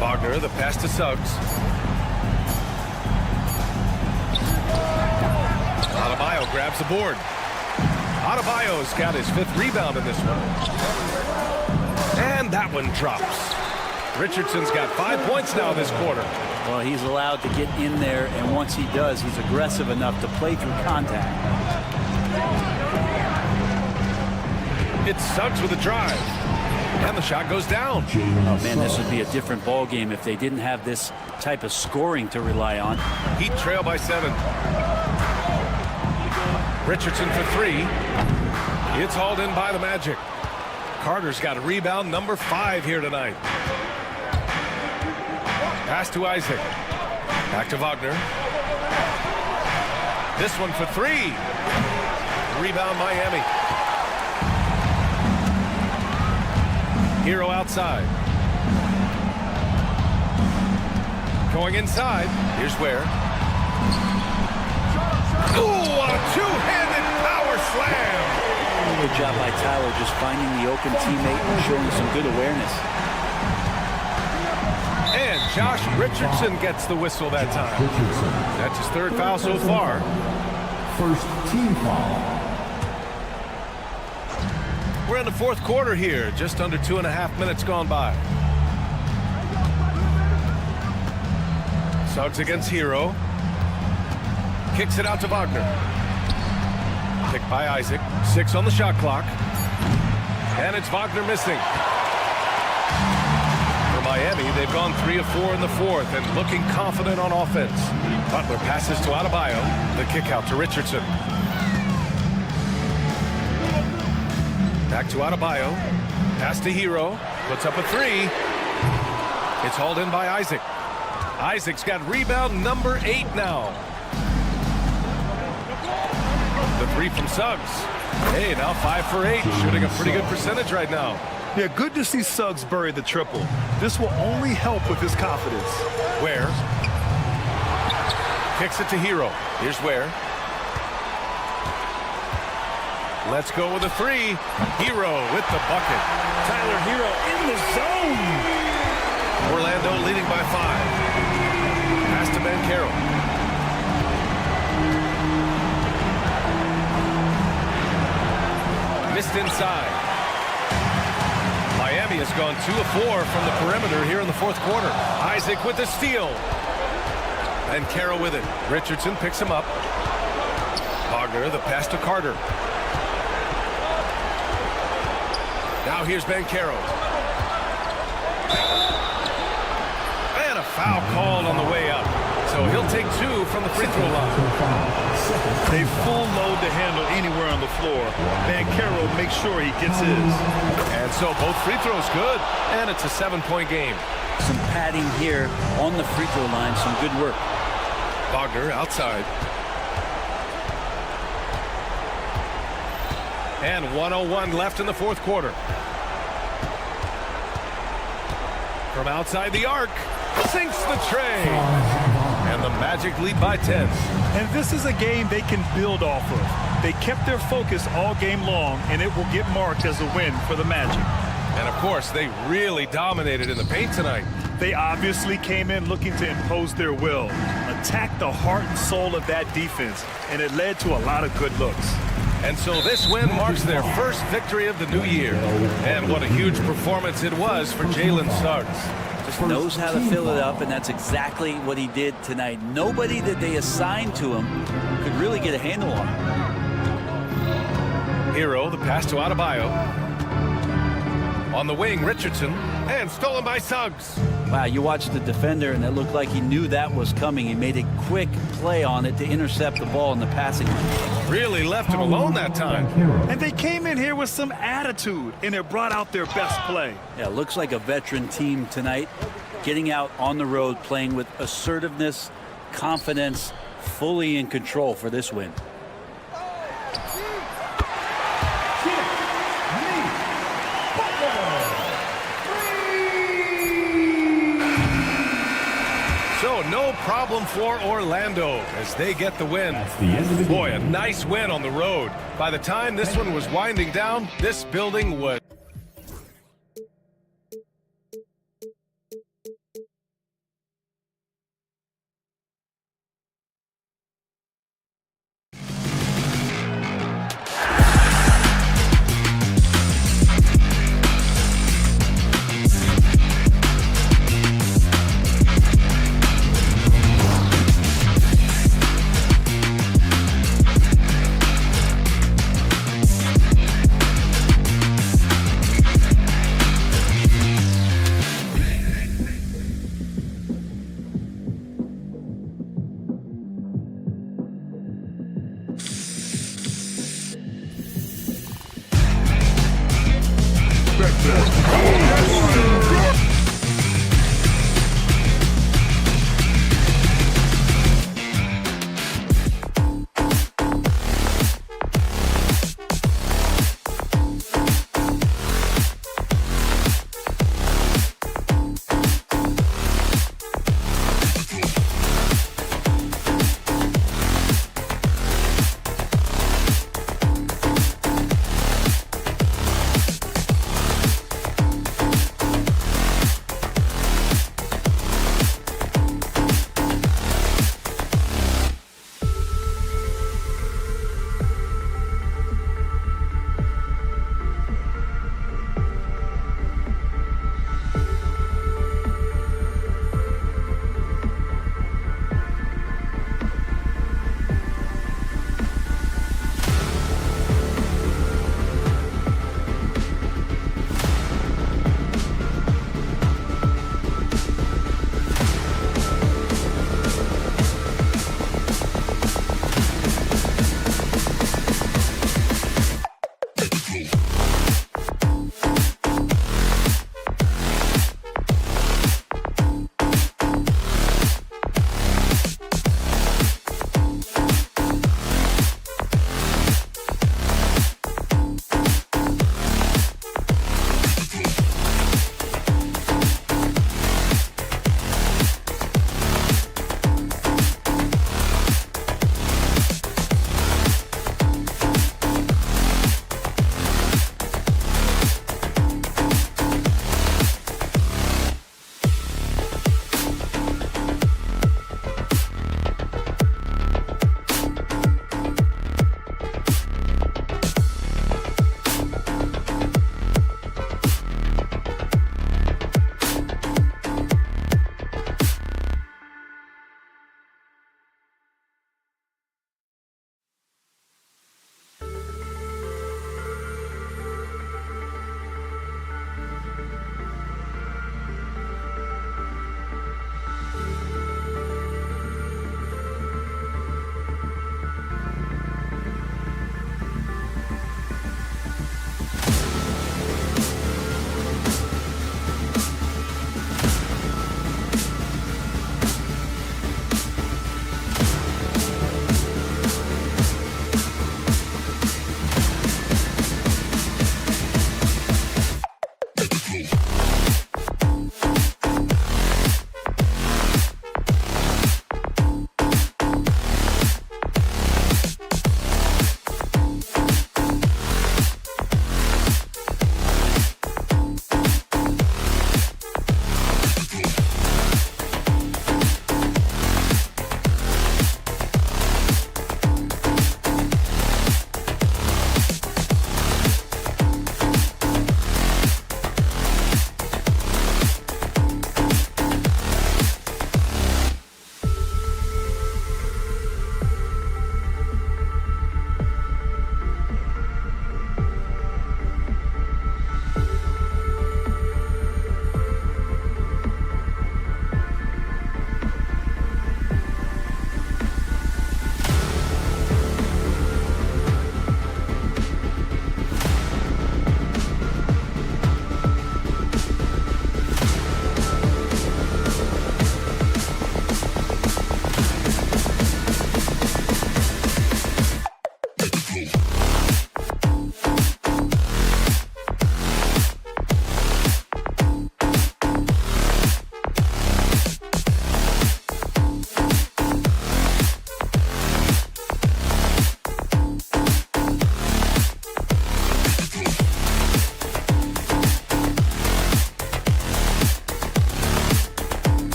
Wagner, the pass to Suggs. Adebayo grabs the board. Adebayo's got his 5th rebound in this one. And that one drops. Richardson's got 5 points now this quarter. Well, he's allowed to get in there, and once he does, he's aggressive enough to play through contact. It's Suggs with a drive. And the shot goes down. Oh, man, this would be a different ball game if they didn't have this type of scoring to rely on. Heat trail by 7. Richardson for 3. It's hauled in by the Magic. Carter's got a rebound number 5 here tonight. Pass to Isaac. Back to Wagner. This one for 3. Rebound Miami. Hero outside. Going inside. Here's where. Ooh, a two-handed power slam. Good job by Tyler just finding the open teammate and showing some good awareness. And Josh Richardson gets the whistle that time. That's his 3rd foul so far. First team foul. We're in the 4th quarter here, just under 2.5 minutes gone by. Suggs against Hero. Kicks it out to Wagner. Picked by Isaac. 6 on the shot clock. And it's Wagner missing. For Miami, they've gone 3 of 4 in the 4th and looking confident on offense. Butler passes to Adebayo. The kick out to Richardson. Back to Adebayo. Pass to Hero. Puts up a 3. It's hauled in by Isaac. Isaac's got rebound number 8 now. The 3 from Suggs. Hey, now 5 for 8. Shooting a pretty good percentage right now. Yeah, good to see Suggs bury the triple. This will only help with his confidence. Ware. Kicks it to Hero. Here's Ware. Let's go with a 3. Hero with the bucket. Tyler Hero in the zone. Orlando leading by 5. Pass to Banchero. Missed inside. Miami has gone 2 of 4 from the perimeter here in the 4th quarter. Isaac with the steal. And Banchero with it. Richardson picks him up. Wagner, the pass to Carter. Now here's Banchero. And a foul called on the way up. So he'll take 2 from the free throw line. They full load the handle anywhere on the floor. Banchero makes sure he gets his. And so both free throws good. And it's a 7-point game. Some padding here on the free throw line. Some good work. Wagner outside. And 1:01 left in the 4th quarter. From outside the arc, sinks the tray. And the Magic lead by 10. And this is a game they can build off of. They kept their focus all game long, and it will get marked as a win for the Magic. And of course, they really dominated in the paint tonight. They obviously came in looking to impose their will, attack the heart and soul of that defense, and it led to a lot of good looks. And so this win marks their first victory of the new year. And what a huge performance it was for Jalen Suggs. Just knows how to fill it up, and that's exactly what he did tonight. Nobody that they assigned to him could really get a handle on him. Hero, the pass to Adebayo. On the wing, Richardson, and stolen by Suggs. Wow, you watched the defender, and it looked like he knew that was coming. He made a quick play on it to intercept the ball in the passing lane. Really left him alone that time. And they came in here with some attitude, and it brought out their best play. Yeah, it looks like a veteran team tonight, getting out on the road, playing with assertiveness confidence, fully in control for this win. So no problem for Orlando as they get the win. Boy, a nice win on the road. By the time this one was winding down, this building was...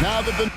Now that the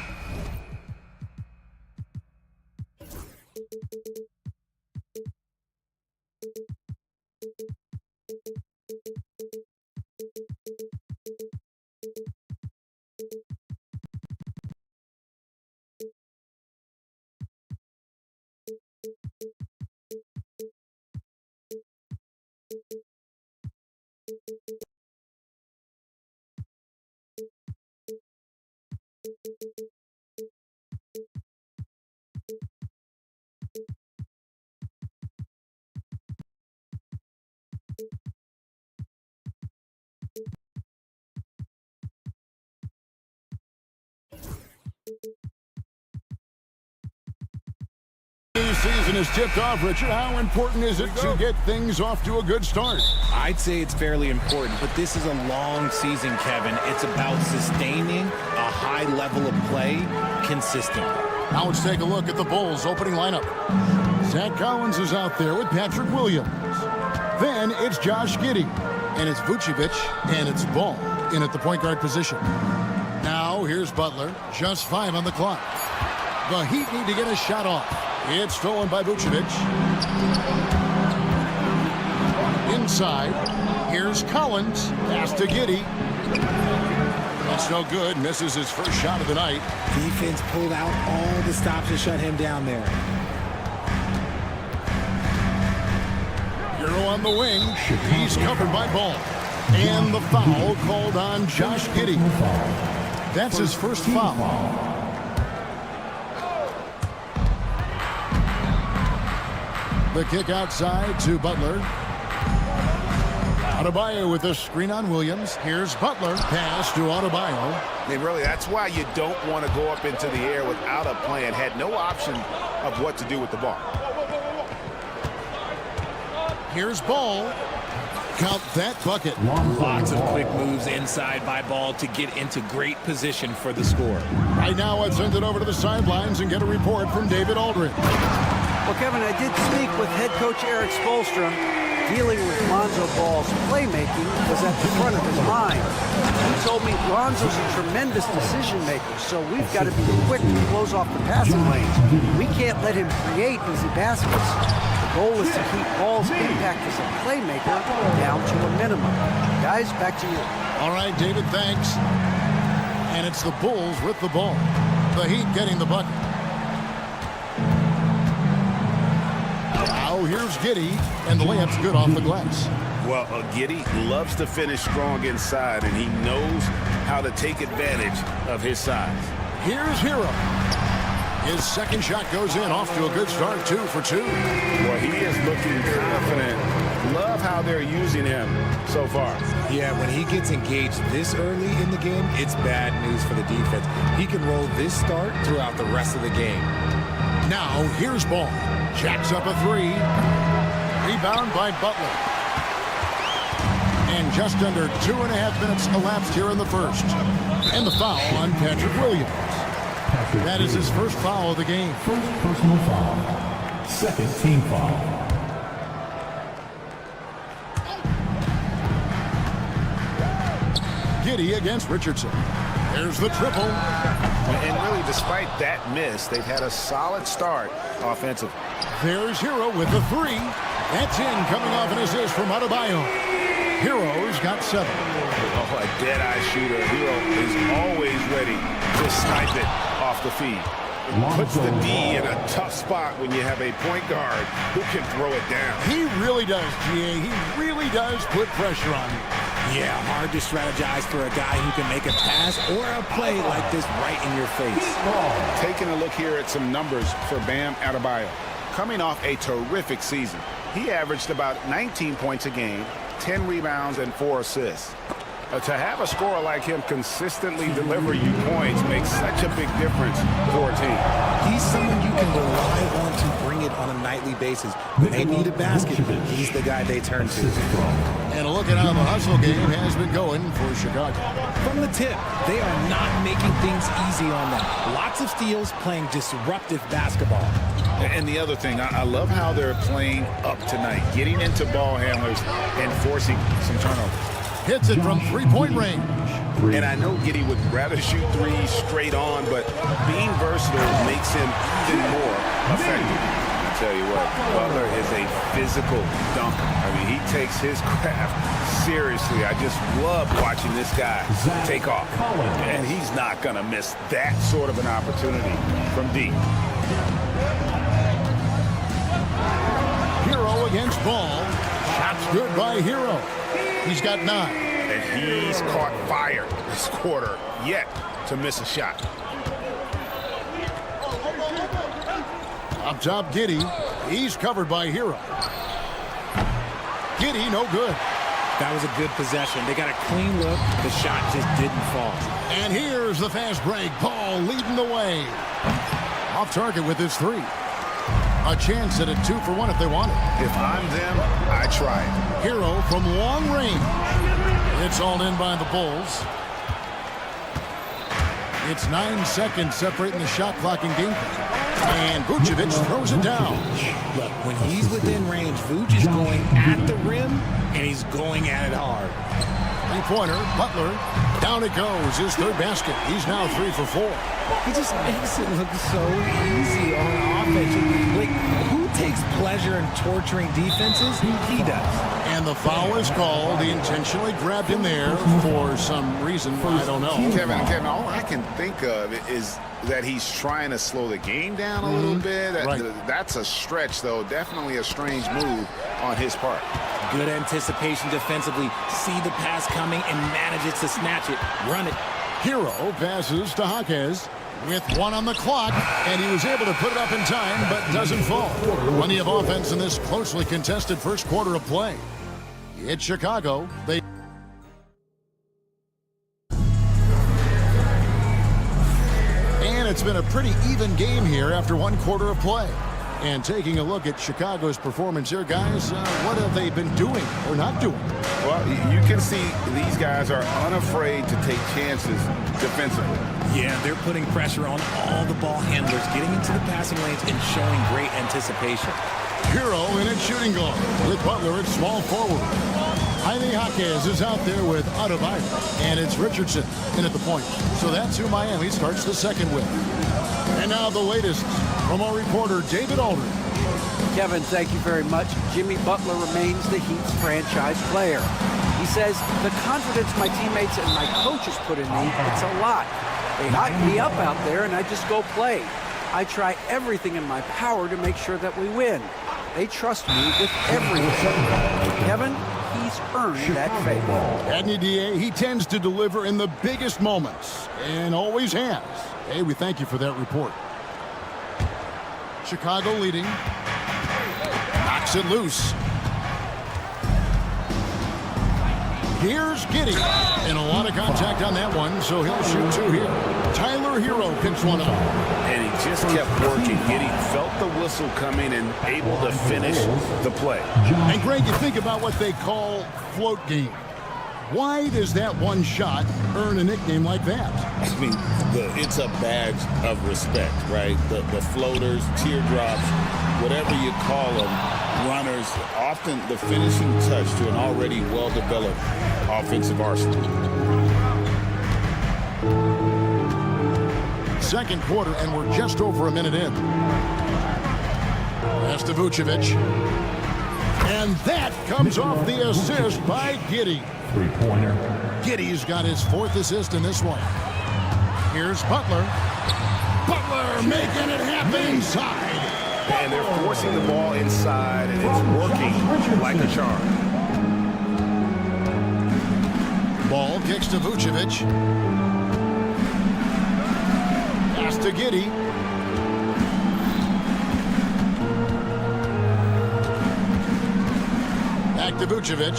season is tipped off, Richard, how important is it to get things off to a good start? I'd say it's fairly important, but this is a long season, Kevin. It's about sustaining a high level of play consistently. Now let's take a look at the Bulls' opening lineup. Zach Collins is out there with Patrick Williams. Then it's Josh Giddey, and it's Vucevic, and it's Ball in at the point guard position. Now here's Butler, just 5 on the clock. The Heat need to get a shot off. It's stolen by Vucevic. Inside, here's Collins. Pass to Giddey. That's no good. Misses his first shot of the night. Defense pulled out all the stops to shut him down there. Hero on the wing. He's covered by Ball. And the foul called on Josh Giddey. That's his first foul. The kick outside to Butler. Adebayo with a screen on Williams. Here's Butler. Pass to Adebayo. I mean, really, that's why you don't want to go up into the air without a plan. Had no option of what to do with the ball. Here's Ball. Count that bucket. Lots of quick moves inside by Ball to get into great position for the score. Right now, let's send it over to the sidelines and get a report from David Aldridge. Well, Kevin, I did speak with head coach Eric Spoelstra. Dealing with Lonzo Ball's playmaking was at the front of his mind. He told me Lonzo's a tremendous decision maker, so we've got to be quick to close off the passing lanes. We can't let him create easy baskets. The goal is to keep Ball's impact as a playmaker down to a minimum. Guys, back to you. All right, David, thanks. And it's the Bulls with the ball. The Heat getting the bucket. Now here's Giddey, and the layup's good off the glass. Well, Giddey loves to finish strong inside, and he knows how to take advantage of his size. Here's Hero. His second shot goes in, off to a good start, 2 for 2. Well, he is looking confident. Love how they're using him so far. Yeah, when he gets engaged this early in the game, it's bad news for the defense. He can roll this start throughout the rest of the game. Now, here's Ball. Jacks up a 3. Rebound by Butler. And just under 2.5 minutes elapsed here in the first. And the foul on Patrick Williams. That is his first foul of the game. First personal foul. Second team foul. Giddey against Richardson. There's the triple. And really, despite that miss, they've had a solid start offensively. There's Hero with the 3. That's in, coming off an assist from Adebayo. Hero's got 7. Oh, a dead-eye shooter. Hero is always ready to snipe it off the feed. It puts the D in a tough spot when you have a point guard who can throw it down. He really does, GA. He really does put pressure on you. Yeah, hard to strategize for a guy who can make a pass or a play like this right in your face. Taking a look here at some numbers for Bam Adebayo. Coming off a terrific season, he averaged about 19 points a game, 10 rebounds, and 4 assists. To have a scorer like him consistently deliver you points makes such a big difference for a team. He's someone you can rely on to bring it on a nightly basis. When they need a basket, he's the guy they turn to. And a look at how the hustle game has been going for Chicago. From the tip, they are not making things easy on them. Lots of steals, playing disruptive basketball. And the other thing, I love how they're playing up tonight, getting into ball handlers and forcing some turnovers. Hits it from three-point range. And I know Giddey would rather shoot threes straight on, but being versatile makes him even more effective. I tell you what, Butler is a physical dunker. I mean, he takes his craft seriously. I just love watching this guy take off. And he's not going to miss that sort of an opportunity from deep. Hero against Ball. Shots good by Hero. He's got 9. And he's caught fire this quarter yet to miss a shot. Up top, Giddey. He's covered by Hero. Giddey, no good. That was a good possession. They got a clean look. The shot just didn't fall. And here's the fast break. Ball leading the way. Off target with his 3. A chance at a 2 for 1 if they want it. If I'm them, I try it. Hero from long range. It's all in by the Bulls. It's 9 seconds separating the shot clock and game clock. And Vucevic throws it down. Look, when he's within range, Vuce is going at the rim, and he's going at it hard. Three-pointer, Butler. Down it goes. His 3rd basket. He's now 3 for 4. He just makes it look so easy on offense. Like, who takes pleasure in torturing defenses? He does. And the foul is called. He intentionally grabbed him there for some reason. I don't know. Kevin, all I can think of is that he's trying to slow the game down a little bit. That's a stretch, though. Definitely a strange move on his part. Good anticipation defensively. See the pass coming and manages to snatch it. Run it. Hero passes to Jaquez with 1 on the clock, and he was able to put it up in time, but doesn't fall. Plenty of offense in this closely contested first quarter of play. It's Chicago. And it's been a pretty even game here after 1 quarter of play. And taking a look at Chicago's performance here, guys, what have they been doing or not doing? Well, you can see these guys are unafraid to take chances defensively. Yeah, they're putting pressure on all the ball handlers, getting into the passing lanes and showing great anticipation. Hero in at shooting guard with Butler at small forward. Jaime Jaquez is out there with Adebayo, and it's Richardson in at the point. So that's who Miami starts the second with. And now the latest from our reporter, David Aldridge. Kevin, thank you very much. Jimmy Butler remains the Heat's franchise player. He says, the confidence my teammates and my coaches put in me, it's a lot. They hype me up out there, and I just go play. I try everything in my power to make sure that we win. They trust me with everything. Kevin, he's earned that favor. Adney DA, he tends to deliver in the biggest moments, and always has. Hey, we thank you for that report. Chicago leading. Knocks it loose. Here's Giddey. And a lot of contact on that one, so he'll shoot 2 here. Tyler Hero picks 1 up. And he just kept working. Giddey felt the whistle coming and able to finish the play. And Greg, you think about what they call float game. Why does that one shot earn a nickname like that? I mean, it's a badge of respect, right? The floaters, teardrops, whatever you call them, runners, often the finishing touch to an already well-developed offensive arsenal. Second quarter, and we're just over a minute in. Pass to Vucevic. And that comes off the assist by Giddey. Three-pointer. Giddey's got his 4th assist in this one. Here's Butler. Butler making it happen inside. And they're forcing the ball inside, and it's working like a charm. Ball kicks to Vucevic. Pass to Giddey. Back to Vucevic.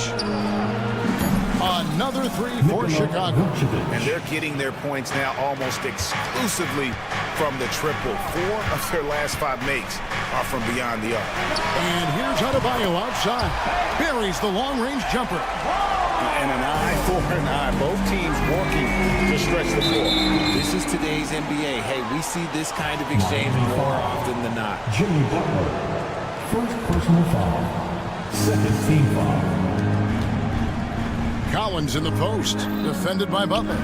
Another 3 for Chicago. And they're getting their points now almost exclusively from the triple. 4 of their last 5 makes are from beyond the arc. And here's Adebayo outside. Buries the long-range jumper. And an eye for an eye. Both teams working to stretch the floor. This is today's NBA. Hey, we see this kind of exchange more often than not. Jimmy Butler. First personal foul. Second team foul. Collins in the post, defended by Butler.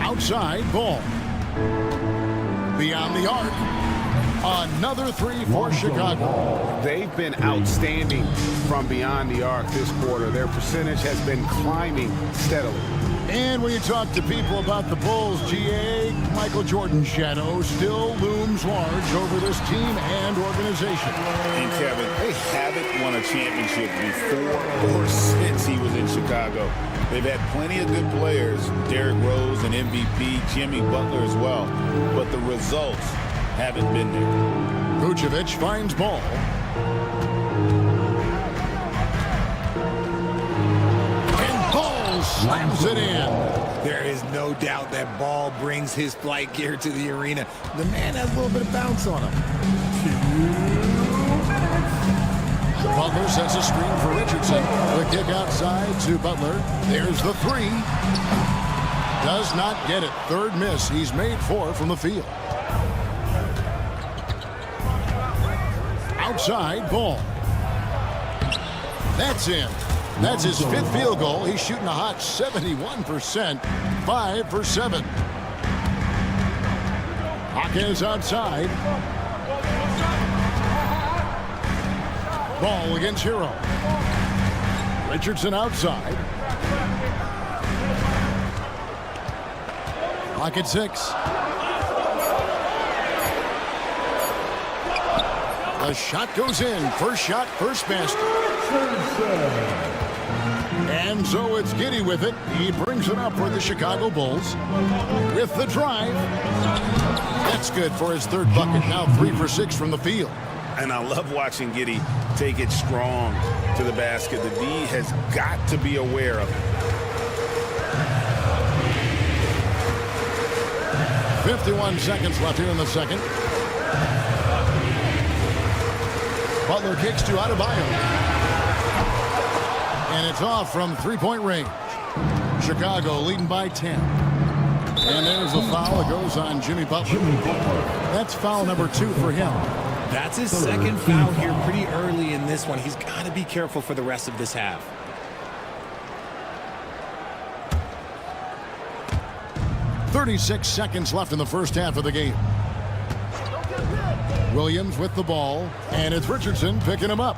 Outside, Ball. Beyond the arc. Another 3 for Chicago. They've been outstanding from beyond the arc this quarter. Their percentage has been climbing steadily. And when you talk to people about the Bulls, GA, Michael Jordan's shadow still looms large over this team and organization. And Kevin, they haven't won a championship before or since he was in Chicago. They've had plenty of good players, Derrick Rose and MVP, Jimmy Butler as well, but the results haven't been there. Vucevic finds Ball. And Ball slams it in. There is no doubt that Ball brings his flight gear to the arena. The man has a little bit of bounce on him. Butler sets a screen for Richardson. The kick outside to Butler. There's the 3. Does not get it. 3rd miss. He's made 4 from the field. Outside, Ball. That's in. That's his 5th field goal. He's shooting a hot 71%. 5 for 7. Hawkins outside. Ball against Hero. Richardson outside. Clock at 6. The shot goes in. First shot, first basket. And so it's Giddey with it. He brings it up for the Chicago Bulls. With the drive. That's good for his 3rd bucket. Now 3 for 6 from the field. And I love watching Giddey take it strong to the basket. The D has got to be aware of it. 51 seconds left here in the second. Butler kicks to Adebayo. And it's off from 3-point range. Chicago leading by 10. And there's a foul that goes on Jimmy Butler. That's foul number 2 for him. That's his 2nd foul here pretty early in this one. He's got to be careful for the rest of this half. .36 seconds left in the first half of the game. Williams with the ball, and it's Richardson picking him up.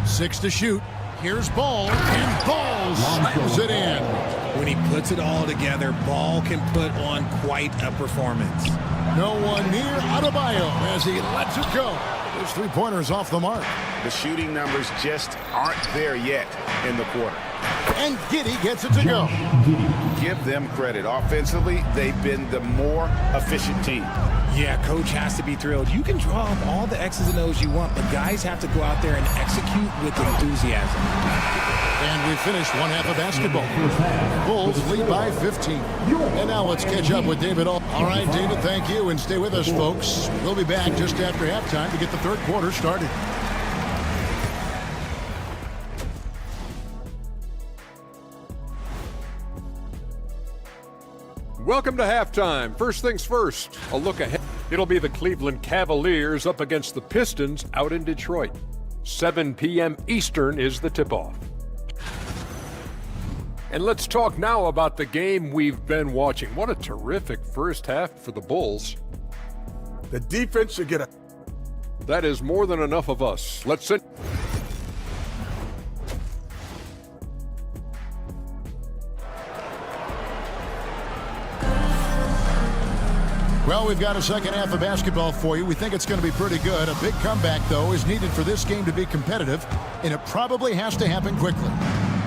6 to shoot. Here's Ball, and Ball slams it in. When he puts it all together, Ball can put on quite a performance. No one near Adebayo as he lets it go. His 3-pointers off the mark. The shooting numbers just aren't there yet in the quarter. And Giddey gets it to go. Give them credit. Offensively, they've been the more efficient team. Yeah, coach has to be thrilled. You can draw up all the X's and O's you want, but guys have to go out there and execute with enthusiasm. And we finished one half of basketball. Bulls lead by 15. And now let's catch up with David. All right, David, thank you. And stay with us, folks. We'll be back just after halftime to get the 3rd quarter started. Welcome to halftime. First things first, a look ahead. It'll be the Cleveland Cavaliers up against the Pistons out in Detroit. 7 p.m. Eastern is the tip-off. And let's talk now about the game we've been watching. What a terrific first half for the Bulls. The defense should get a... That is more than enough of us. Let's send... Well, we've got a second half of basketball for you. We think it's going to be pretty good. A big comeback, though, is needed for this game to be competitive, and it probably has to happen quickly.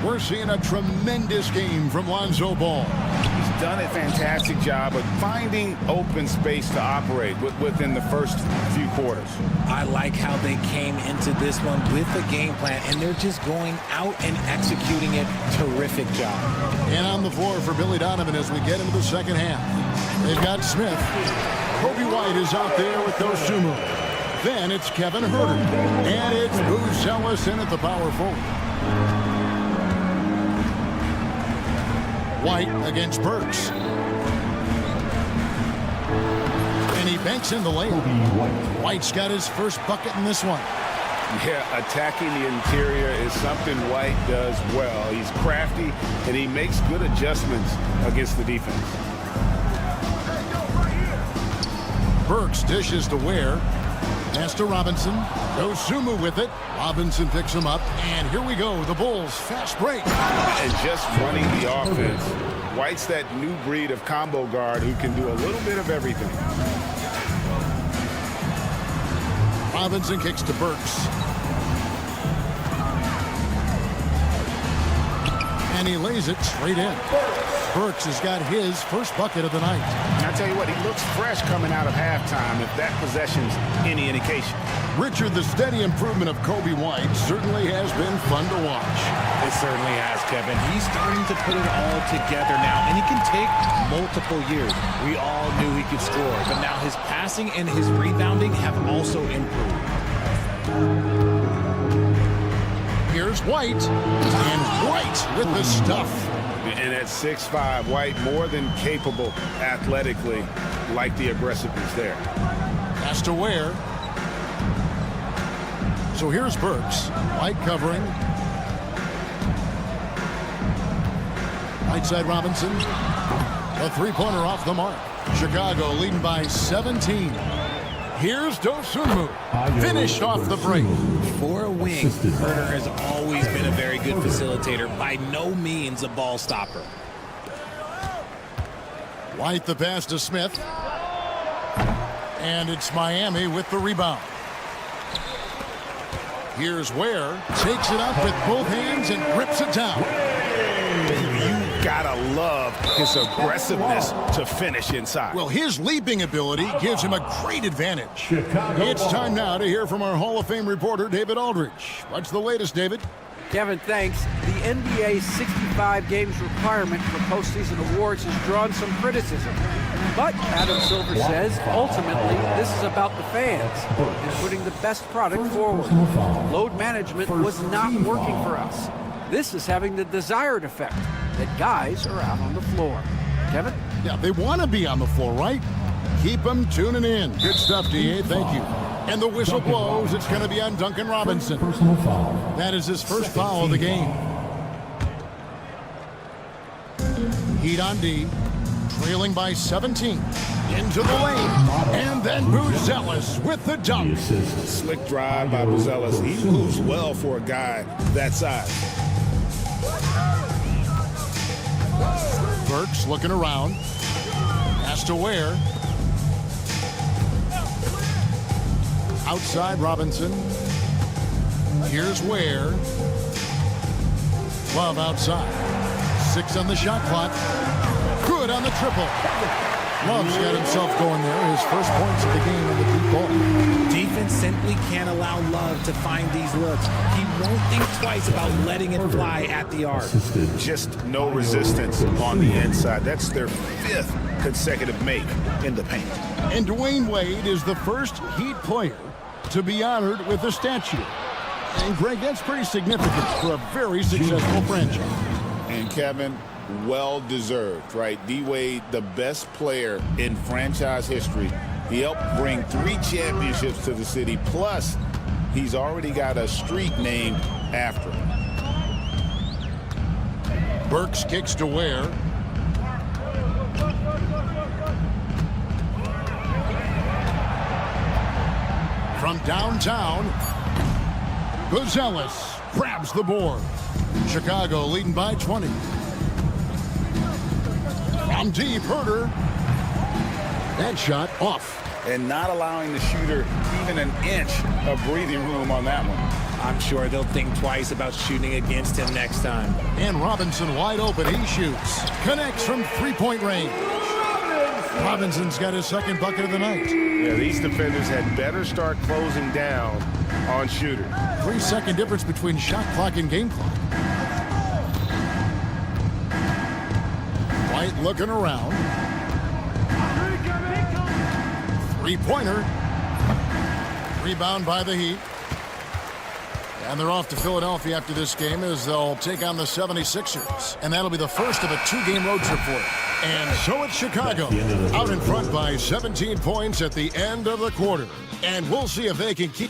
We're seeing a tremendous game from Lonzo Ball. He's done a fantastic job of finding open space to operate within the first few quarters. I like how they came into this one with a game plan, and they're just going out and executing it. Terrific job. And on the floor for Billy Donovan as we get into the second half. They've got Smith. Kobe White is out there with Dosunmu. Then it's Kevin Huerter. And it's Booz Ellis in at the power forward. White against Burks. And he banks in the lane. White's got his first bucket in this one. Yeah, attacking the interior is something White does well. He's crafty, and he makes good adjustments against the defense. Burks dishes to Ware. Pass to Robinson. Dosunmu with it. Robinson picks him up. And here we go. The Bulls fast break. And just running the offense. White's that new breed of combo guard who can do a little bit of everything. Robinson kicks to Burks. And he lays it straight in. Burks has got his first bucket of the night. And I tell you what, he looks fresh coming out of halftime, if that possession's any indication. Richard, the steady improvement of Kobe White certainly has been fun to watch. It certainly has, Kevin. He's starting to put it all together now, and he can take multiple years. We all knew he could score, but now his passing and his rebounding have also improved. Here's White, and White with the stuff. And at 6'5", White more than capable athletically, like the aggressiveness there. Pass to Ware. So here's Burks. White covering. Right side Robinson. A three-pointer off the mark. Chicago leading by 17. Here's Dosunmu. Finished off the break. For a wing, Huerter has always been a very good facilitator. By no means a ball stopper. White the pass to Smith. And it's Miami with the rebound. Here's Ware. Takes it up with both hands and rips it down. You gotta love his aggressiveness to finish inside. Well, his leaping ability gives him a great advantage. It's time now to hear from our Hall of Fame reporter, David Aldridge. What's the latest, David? Kevin, thanks. The NBA's 65 games requirement for postseason awards has drawn some criticism. But Adam Silver says, ultimately, this is about the fans and putting the best product forward. Load management was not working for us. This is having the desired effect, that guys are out on the floor. Kevin? Yeah, they want to be on the floor, right? Keep them tuning in. Good stuff, D.A. Thank you. And the whistle blows. It's going to be on Duncan Robinson. That is his first foul of the game. Heat on D. Trailing by 17. Into the lane. And then Booz Ellis with the dunk. Slick drive by Booz Ellis. He moves well for a guy that size. Burks looking around. Pass to Ware. Outside Robinson. Here's Ware. Love outside. 6 on the shot clock. Good on the triple. Love's got himself going there. His first points of the game on the deep ball. Defense simply can't allow Love to find these looks. He won't think twice about letting it fly at the arc. Just no resistance on the inside. That's their 5th consecutive make in the paint. And Dwayne Wade is the first Heat player to be honored with a statue. And Greg, that's pretty significant for a very successful franchise. And Kevin, well-deserved, right? D-Wade, the best player in franchise history. He helped bring 3 championships to the city, plus he's already got a street named after him. Burks kicks to Ware. From downtown, Gonzalez grabs the board. Chicago leading by 20. From deep, Herter. That shot off. And not allowing the shooter even an inch of breathing room on that one. I'm sure they'll think twice about shooting against him next time. And Robinson wide open. He shoots. Connects from three-point range. Robinson's got his second bucket of the night. Yeah, these defenders had better start closing down on shooters. 3-second difference between shot clock and game clock. White looking around. Three-pointer. Rebound by the Heat. And they're off to Philadelphia after this game as they'll take on the 76ers. And that'll be the first of a two-game road trip for it. And so it's Chicago out in front by 17 points at the end of the quarter. And we'll see if they can keep.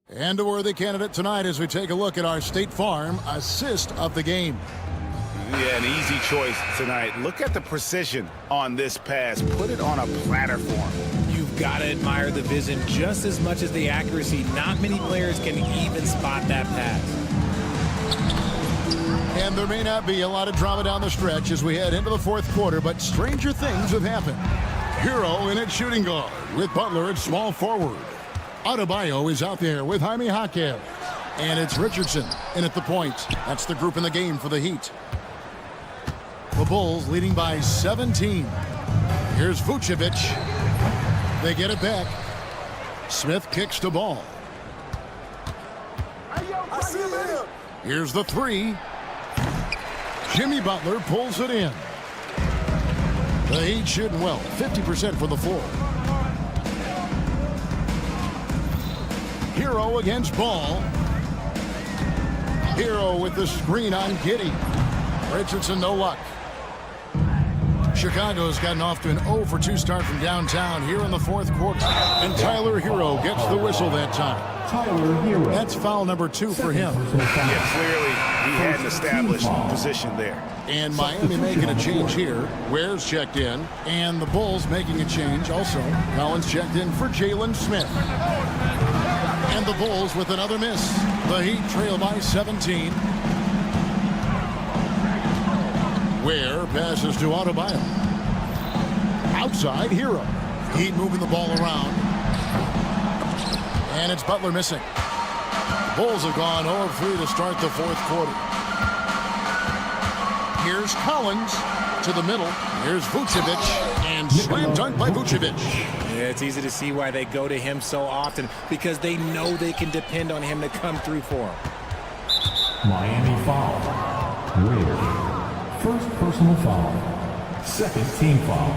And a worthy candidate tonight as we take a look at our State Farm assist of the game. Yeah, an easy choice tonight. Look at the precision on this pass. Put it on a platter form. You've got to admire the vision just as much as the accuracy. Not many players can even spot that pass. And there may not be a lot of drama down the stretch as we head into the fourth quarter, but stranger things have happened. Hero in at shooting guard with Butler at small forward. Adebayo is out there with Jaime Jaquez. And it's Richardson in at the point. That's the group in the game for the Heat. The Bulls leading by 17. Here's Vucevic. They get it back. Smith kicks to Ball. Here's the three. Jimmy Butler pulls it in. The Heat shooting well. 50% for the floor. Hero against Ball. Hero with the screen on Giddey. Richardson no luck. Chicago's gotten off to an 0-for-2 start from downtown here in the fourth quarter. And Tyler Hero gets the whistle that time. Tyler Hero. That's foul number 2 for him. Yeah, clearly he had an established position there. And Miami making a change here. Ware's checked in. And the Bulls making a change also. Collins checked in for Jalen Smith. And the Bulls with another miss. The Heat trail by 17. Ware passes to Adebayo. Outside, Hero. Heat moving the ball around. And it's Butler missing. Bulls have gone 0-3 to start the fourth quarter. Here's Collins to the middle. Here's Vucevic. And slam dunk by Vucevic. Yeah, it's easy to see why they go to him so often, because they know they can depend on him to come through for them. Miami foul. Ware. First personal foul. Second team foul.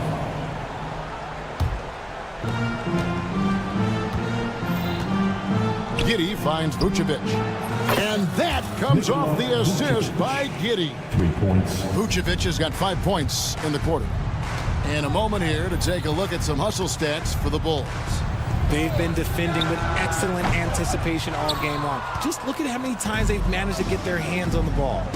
Giddey finds Vucevic. And that comes off the assist by Giddey. 3 points. Vucevic has got 5 points in the quarter. And a moment here to take a look at some hustle stats for the Bulls. They've been defending with excellent anticipation all game long. Just look at how many times they've managed to get their hands on the ball.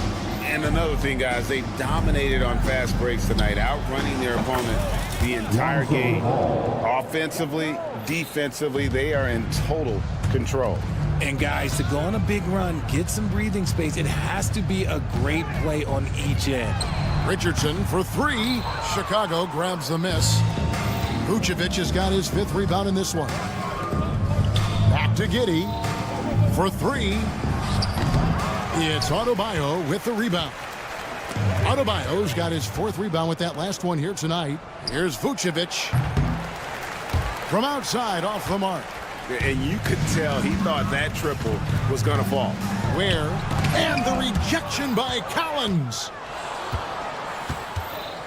And another thing, guys, they dominated on fast breaks tonight, outrunning their opponent the entire game. Offensively, defensively, they are in total control. And guys, to go on a big run, get some breathing space, it has to be a great play on each end. Richardson for 3. Chicago grabs the miss. Vucevic has got his 5th rebound in this one. Back to Giddey for 3. It's Adebayo with the rebound. Adebayo's got his 4th rebound with that last one here tonight. Here's Vucevic from outside off the mark. And you could tell he thought that triple was going to fall. Ware, and the rejection by Collins.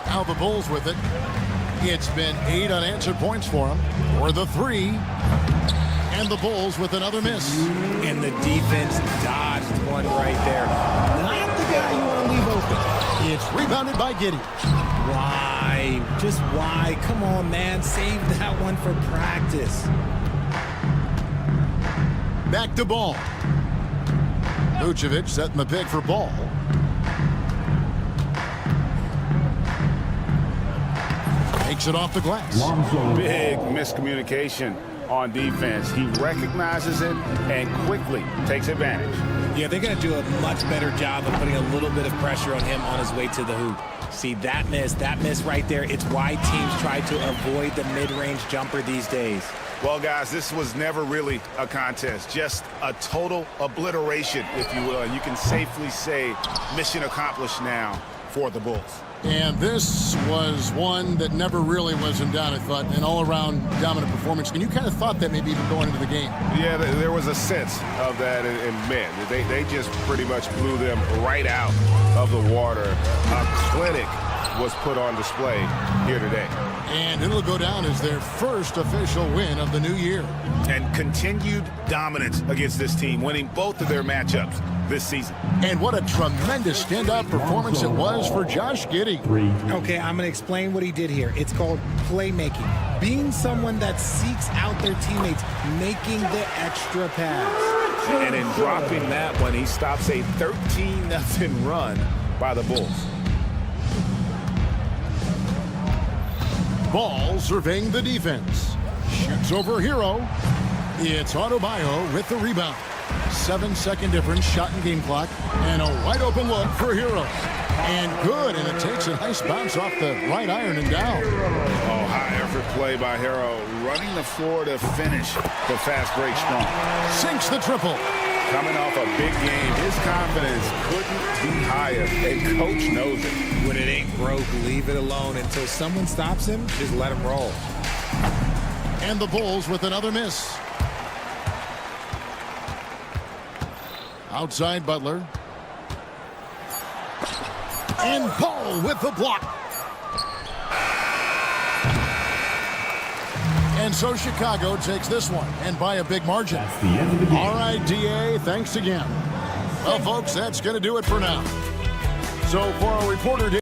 Now the Bulls with it. It's been 8 unanswered points for him. For the 3. And the Bulls with another miss. And the defense dodged one right there. Not the guy you want to leave open. It's rebounded by Giddey. Why? Just why? Come on, man. Save that one for practice. Back to Ball. Vucevic setting the pick for Ball. Takes it off the glass. Big miscommunication on defense. He recognizes it and quickly takes advantage. Yeah, they're going to do a much better job of putting a little bit of pressure on him on his way to the hoop. See, that miss right there, it's why teams try to avoid the mid-range jumper these days. Well, guys, this was never really a contest, just a total obliteration, if you will. And you can safely say mission accomplished now for the Bulls. And this was one that never really was in doubt, I thought, an all-around dominant performance. And you kind of thought that maybe even going into the game. Yeah, there was a sense of that, and man, they just pretty much blew them right out of the water. A clinic was put on display here today. And it'll go down as their first official win of the new year. And continued dominance against this team, winning both of their matchups this season. And what a tremendous standout performance it was for Josh Giddey. Okay, I'm going to explain what he did here. It's called playmaking. Being someone that seeks out their teammates, making the extra pass. And in dropping that one, he stops a 13-0 run by the Bulls. Ball surveying the defense. Shoots over Hero. It's Adebayo with the rebound. 7-second difference, shot and game clock, and a wide open look for Hero. And good, and it takes a nice bounce off the right iron and down. Oh, high effort play by Hero, running the floor to finish the fast break strong. Sinks the triple. Coming off a big game, his confidence couldn't be higher, and coach knows it. When it ain't broke, leave it alone until someone stops him. Just let him roll. And the Bulls with another miss. Outside Butler. And Paul with the block. And so Chicago takes this one, and by a big margin. All right, DA, thanks again. Well, folks, that's going to do it for now. So for our reporter...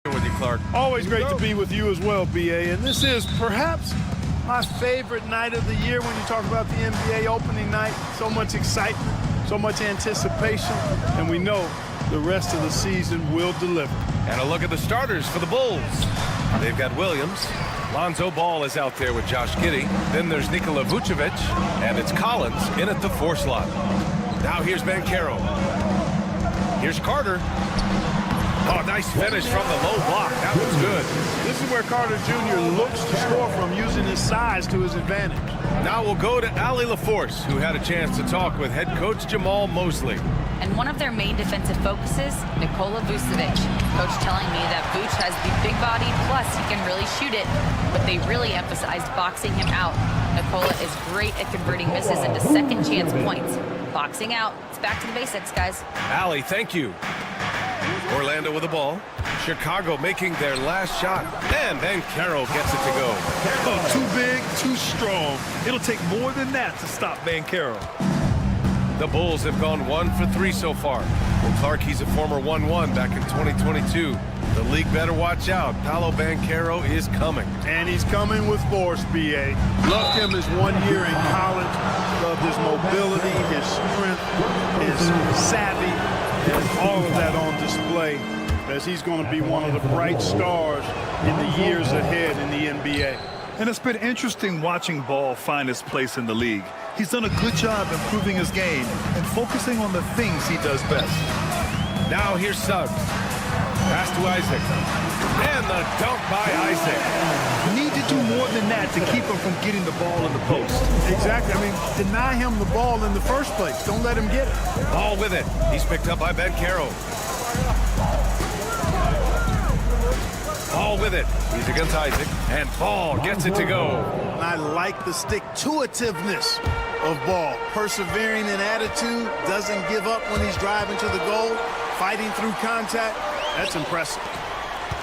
With you, Clark. Always great to be with you as well, BA. And this is perhaps my favorite night of the year when you talk about the NBA opening night. So much excitement, so much anticipation, and we know the rest of the season will deliver. And a look at the starters for the Bulls. They've got Williams. Lonzo Ball is out there with Josh Giddey. Then there's Nikola Vucevic, and it's Collins in at the 4 slot. Now here's Banchero. Here's Carter. Oh, nice finish from the low block. That was good. This is where Carter Jr. looks to score from, using his size to his advantage. Now we'll go to Allie LaForce, who had a chance to talk with head coach Jamal Mosley. And one of their main defensive focuses, Nikola Vucevic. Coach telling me that Vuce has the big body, plus he can really shoot it, but they really emphasized boxing him out. Nikola is great at converting misses into second chance points. Boxing out. It's back to the basics, guys. Allie, thank you. Orlando with the ball. Chicago making their last shot. And Banchero gets it to go. Oh, too big, too strong. It'll take more than that to stop Banchero. The Bulls have gone 1 for 3 so far. Well, Clark, he's a former 1-1 back in 2022. The league better watch out. Paolo Banchero is coming. And he's coming with force, BA. Loved him his 1 year in college. Loved his mobility, his strength, his savvy, and all of that on display, as he's going to be one of the bright stars in the years ahead in the NBA. And it's been interesting watching Ball find his place in the league. He's done a good job improving his game and focusing on the things he does best. Now here's Suggs. Pass to Isaac. And the dunk by Isaac. You need to do more than that to keep him from getting the ball in the post. Exactly. I mean, deny him the ball in the first place. Don't let him get it. Ball with it. He's picked up by Banchero. Ball with it. He's against Isaac. And Ball gets it to go. I like the stick-to-itiveness of Ball. Persevering in attitude, doesn't give up when he's driving to the goal, fighting through contact. That's impressive.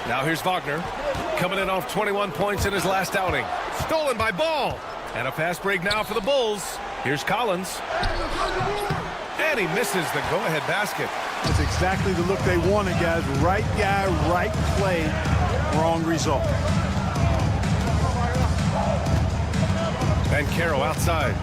Now here's Wagner. Coming in off 21 points in his last outing. Stolen by Ball. And a fast break now for the Bulls. Here's Collins. And he misses the go-ahead basket. That's exactly the look they wanted, guys. Right guy, right play, wrong result. Banchero outside.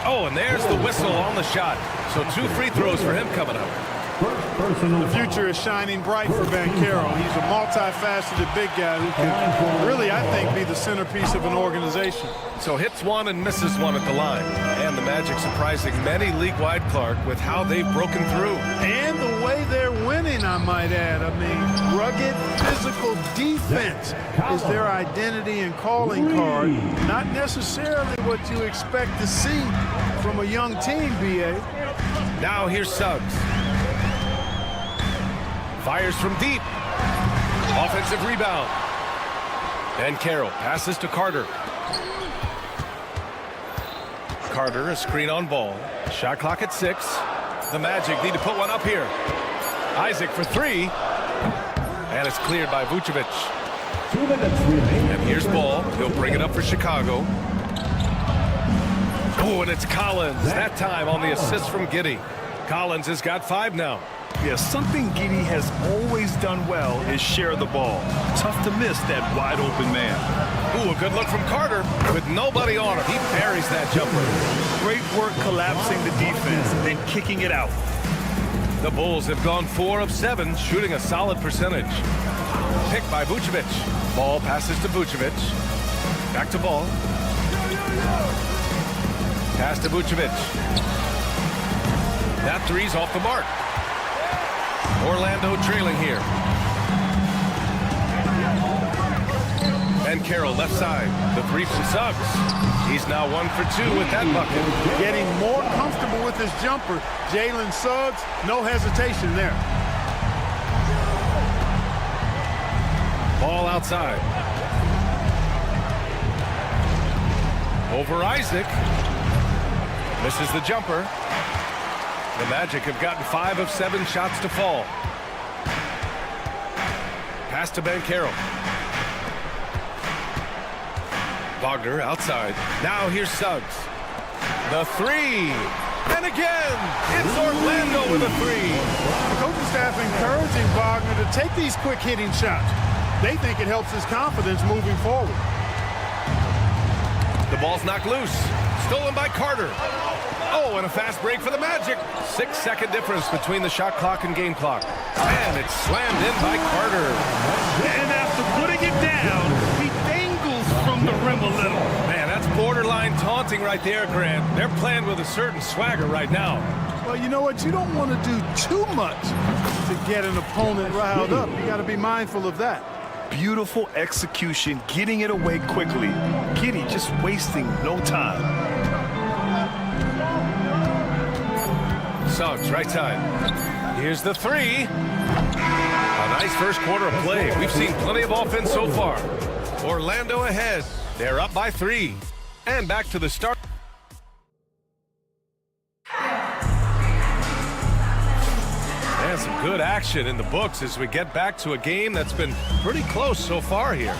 Oh, and there's the whistle on the shot. So 2 free throws for him coming up. The future is shining bright for Banchero. He's a multifaceted big guy who can really, I think, be the centerpiece of an organization. So hits 1 and misses 1 at the line. And the Magic surprising many league-wide, Clark, with how they've broken through. And the way they're winning, I might add. I mean, rugged, physical defense is their identity and calling card. Not necessarily what you expect to see from a young team, BA. Now here's Suggs. Fires from deep. Offensive rebound. Banchero passes to Carter. Carter, a screen on Ball. Shot clock at 6. The Magic need to put one up here. Isaac for 3. And it's cleared by Vucevic. 2 minutes remaining. And here's Ball. He'll bring it up for Chicago. Oh, and it's Collins. That time on the assist from Giddey. Collins has got 5 now. Yeah, something Giddey has always done well is share the ball. Tough to miss that wide open man. Ooh, a good look from Carter with nobody on him. He buries that jumper. Great work collapsing the defense and then kicking it out. The Bulls have gone 4 of 7, shooting a solid percentage. Picked by Vucevic. Ball passes to Vucevic. Back to Ball. Pass to Vucevic. That 3's off the mark. Orlando trailing here. Banchero left side. The 3 from Suggs. He's now 1 for 2 with that bucket. Getting more comfortable with his jumper. Jalen Suggs, no hesitation there. Ball outside. Over Isaac. Misses the jumper. The Magic have gotten 5 of 7 shots to fall. Pass to Banchero. Wagner outside. Now here's Suggs. The 3. And again, it's Orlando. with a three. The coaching staff encouraging Wagner to take these quick hitting shots. They think it helps his confidence moving forward. The ball's knocked loose. Stolen by Carter. Oh, and a fast break for the Magic. 6-second difference between the shot clock and game clock. And it's slammed in by Carter. And after putting it down, he dangles from the rim a little. Man, that's borderline taunting right there, Grant. They're playing with a certain swagger right now. Well, you know what? You don't want to do too much to get an opponent riled up. You got to be mindful of that. Beautiful execution, getting it away quickly. Giddy just wasting no time. Suggs, right side. Here's the three. A nice first quarter of play. We've seen plenty of offense so far. Orlando ahead. They're up by 3. And back to the start. And some good action in the books as we get back to a game that's been pretty close so far here.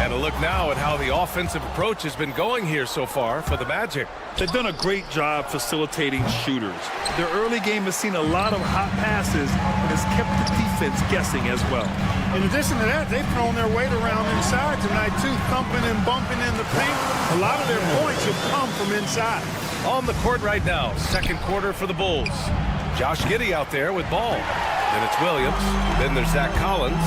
And a look now at how the offensive approach has been going here so far for the Magic. They've done a great job facilitating shooters. Their early game has seen a lot of hot passes and has kept the defense guessing as well. In addition to that, they've thrown their weight around inside tonight, too, thumping and bumping in the paint. A lot of their points have come from inside. On the court right now, second quarter for the Bulls. Josh Giddey out there with ball. Then it's Williams. Then there's Zach Collins.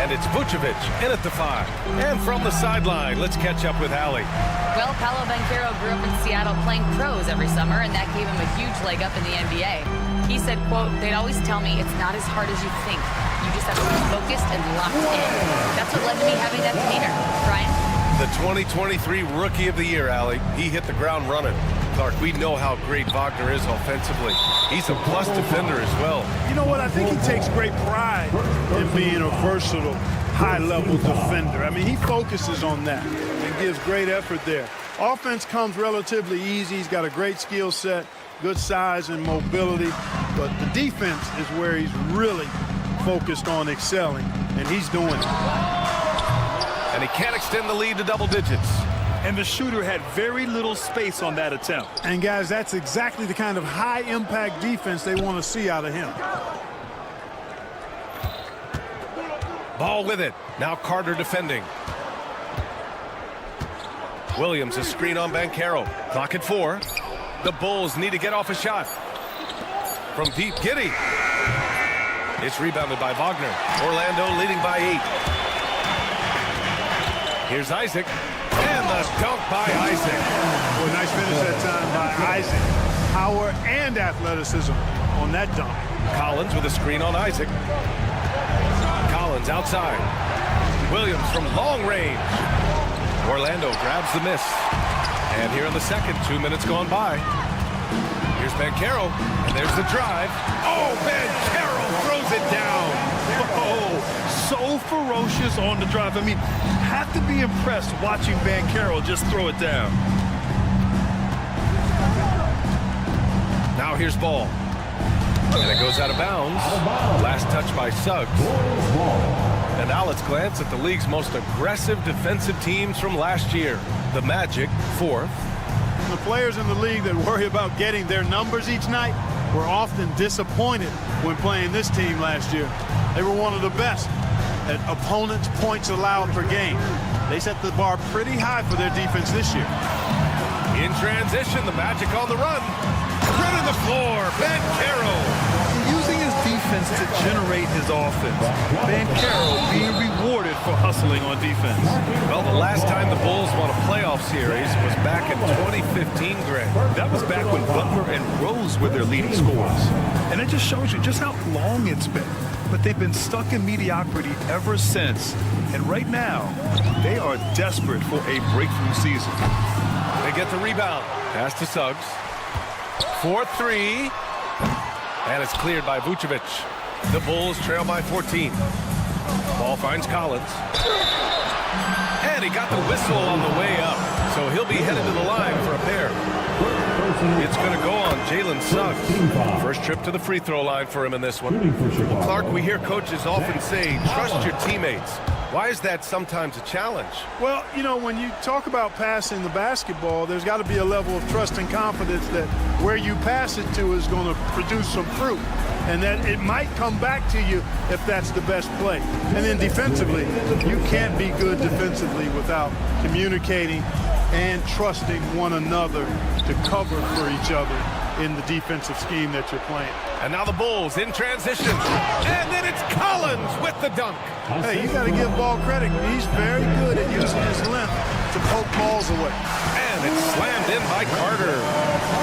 And it's Vucevic in at the 5. And from the sideline, let's catch up with Allie. Well, Paolo Banchero grew up in Seattle playing pros every summer, and that gave him a huge leg up in the NBA. He said, quote, "They'd always tell me it's not as hard as you think. You just have to be focused and locked in." That's what led to me having that demeanor. Brian? The 2023 Rookie of the Year, Allie. He hit the ground running. Clark, we know how great Wagner is offensively. He's a plus defender as well. You know what? I think he takes great pride in being a versatile, high-level defender. I mean, he focuses on that and gives great effort there. Offense comes relatively easy. He's got a great skill set, good size and mobility. But the defense is where he's really focused on excelling, and he's doing it. And he can't extend the lead to double digits. And the shooter had very little space on that attempt. And, guys, that's exactly the kind of high-impact defense they want to see out of him. Ball with it. Now Carter defending. Williams, a screen on Banchero. Clock at 4. The Bulls need to get off a shot. From deep, Giddey. It's rebounded by Wagner. Orlando leading by 8. Here's Isaac. And the dunk by Isaac. Well, nice finish that time by Isaac. Power and athleticism on that dunk. Collins with a screen on Isaac. Collins outside. Williams from long range. Orlando grabs the miss. And here in the second, 2 minutes gone by. Here's Banchero, and there's the drive. Oh, Banchero throws it down. Oh, so ferocious on the drive. I mean, have to be impressed watching Banchero just throw it down. Now here's ball. And it goes out of bounds. Last touch by Suggs. And now let's glance at the league's most aggressive defensive teams from last year. The Magic, 4th. The players in the league that worry about getting their numbers each night were often disappointed when playing this team last year. They were one of the best at opponents' points allowed per game. They set the bar pretty high for their defense this year. In transition, the Magic on the run. Right on the floor, Banchero. Using his defense to generate his offense. Banchero being rewarded for hustling on defense. Well, the last time the Bulls won a playoff series was back in 2015, Greg. That was back when Butler and Rose were their leading scorers. And it just shows you just how long it's been. But they've been stuck in mediocrity ever since. And right now, they are desperate for a breakthrough season. They get the rebound. Pass to Suggs. 4-3. And it's cleared by Vucevic. The Bulls trail by 14. Ball finds Collins. And he got the whistle on the way up. So he'll be headed to the line for a pair. It's going to go on Jalen Suggs. First trip to the free throw line for him in this one. Well, Clark, we hear coaches often say, trust your teammates. Why is that sometimes a challenge? Well, you know, when you talk about passing the basketball, there's got to be a level of trust and confidence that where you pass it to is going to produce some fruit, and that it might come back to you if that's the best play. And then defensively, you can't be good defensively without communicating and trusting one another to cover for each other in the defensive scheme that you're playing. And now the Bulls in transition. And then it's Collins with the dunk. Hey, you got to give Ball credit. He's very good at using his length to poke balls away. And it's slammed in by Carter.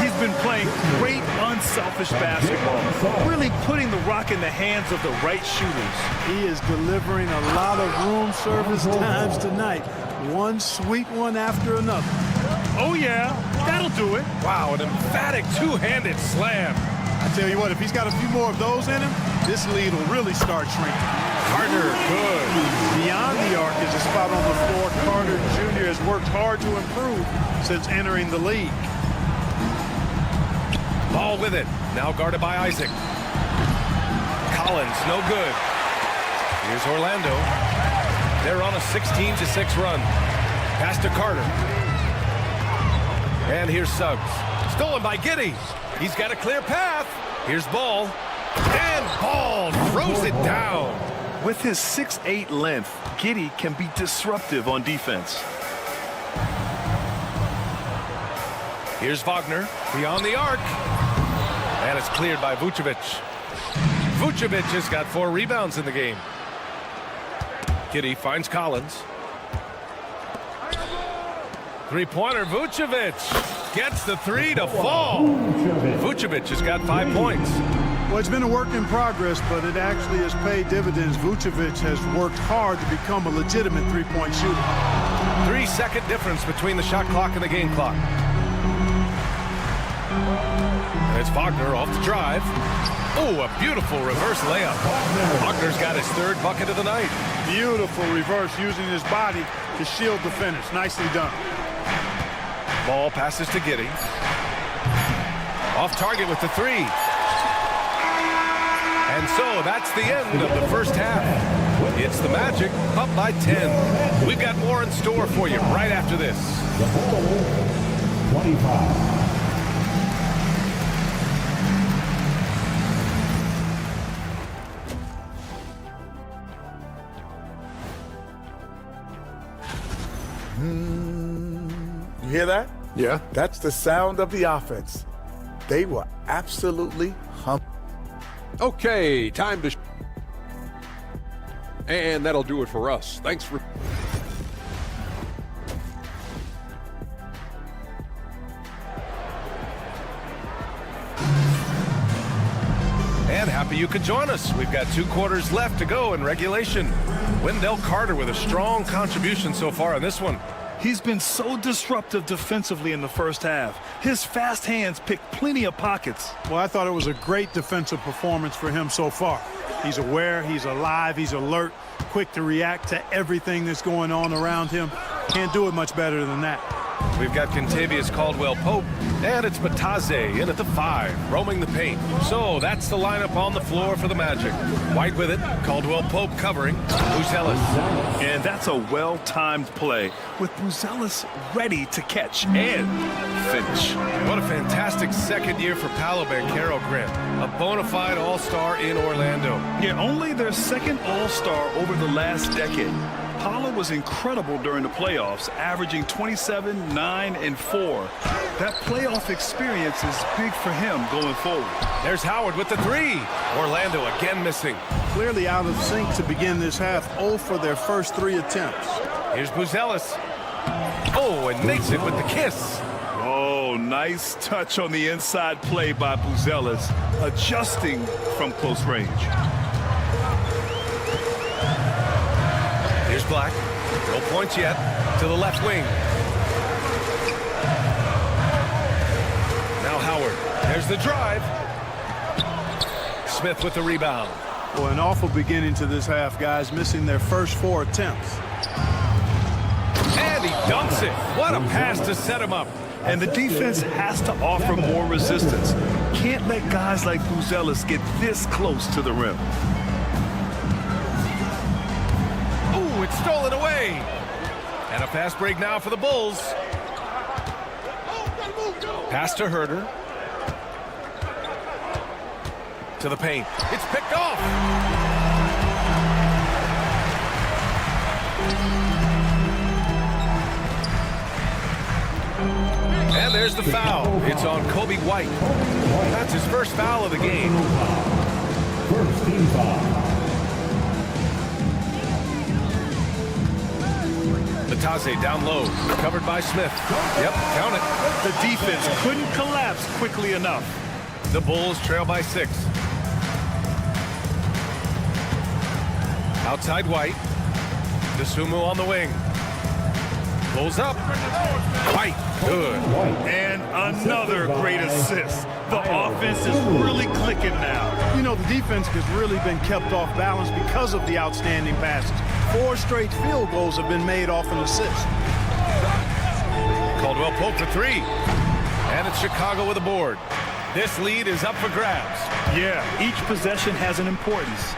He's been playing great, unselfish basketball, really putting the rock in the hands of the right shooters. He is delivering a lot of room service times tonight. One sweet one after another. Oh, yeah, that'll do it. Wow, an emphatic two-handed slam. I tell you what, if he's got a few more of those in him, this lead will really start shrinking. Carter, good. Beyond the arc is a spot on the floor. Carter Jr. has worked hard to improve since entering the league. Ball with it. Now guarded by Isaac. Collins, no good. Here's Orlando. They're on a 16-6 run. Pass to Carter. And here's Suggs. Stolen by Giddey. He's got a clear path. Here's Ball. And Ball throws it down. With his 6'8" length, Giddey can be disruptive on defense. Here's Wagner beyond the arc. And it's cleared by Vucevic. Vucevic has got 4 rebounds in the game. Giddey finds Collins. Three-pointer, Vucevic gets the 3 to fall. Vucevic has got 5 points. Well, it's been a work in progress, but it actually has paid dividends. Vucevic has worked hard to become a legitimate three-point shooter. 3-second difference between the shot clock and the game clock. And it's Wagner off the drive. Oh, a beautiful reverse layup. Wagner's got his 3rd bucket of the night. Beautiful reverse using his body to shield the finish. Nicely done. Ball passes to Giddey. Off target with the 3. And so that's the end of the first half. It's the Magic up by 10. We've got more in store for you right after this. 25. You hear that? Yeah. That's the sound of the offense. They were absolutely humped. Okay, time to... And that'll do it for us. Thanks for... And happy you could join us. We've got 2 quarters left to go in regulation. Wendell Carter with a strong contribution so far in this one. He's been so disruptive defensively in the first half. His fast hands pick plenty of pockets. Well, I thought it was a great defensive performance for him so far. He's aware, he's alive, he's alert, quick to react to everything that's going on around him. Can't do it much better than that. We've got Contavious Caldwell-Pope, and it's Bataze in at the 5, roaming the paint. So that's the lineup on the floor for the Magic. White with it, Caldwell-Pope covering, Buzelis. And that's a well-timed play with Buzelis ready to catch and finish. What a fantastic second year for Paolo Banchero, Grant. A bona fide all-star in Orlando. Yeah, only their second all-star over the last decade. Paolo was incredible during the playoffs, averaging 27, 9, and 4. That playoff experience is big for him going forward. There's Howard with the 3. Orlando again missing. Clearly out of sync to begin this half, 0 for their first 3 attempts. Here's Buzelis. Oh, and makes it with the kiss. Oh, nice touch on the inside play by Buzelis, adjusting from close range. Here's Black. No points yet. To the left wing. Now Howard. There's the drive. Smith with the rebound. Well, an awful beginning to this half, guys, missing their first 4 attempts. And he dunks it. What a pass to set him up. And the defense has to offer more resistance. Can't let guys like Buzelis get this close to the rim. it's stolen away. And a fast break now for the Bulls. Pass to Herder. To the paint. It's picked off. And there's the foul. It's on Kobe White. That's his first foul of the game. First team foul. Batadze down low, covered by Smith. Yep, count it. The defense couldn't collapse quickly enough. The Bulls trail by 6. Outside White. DeSumo on the wing. Pulls up. White, good. And another great assist. The offense is really clicking now. You know, the defense has really been kept off balance because of the outstanding passes. 4 straight field goals have been made off an assist. Caldwell Pope for 3. And it's Chicago with a board. This lead is up for grabs. Yeah, each possession has an importance.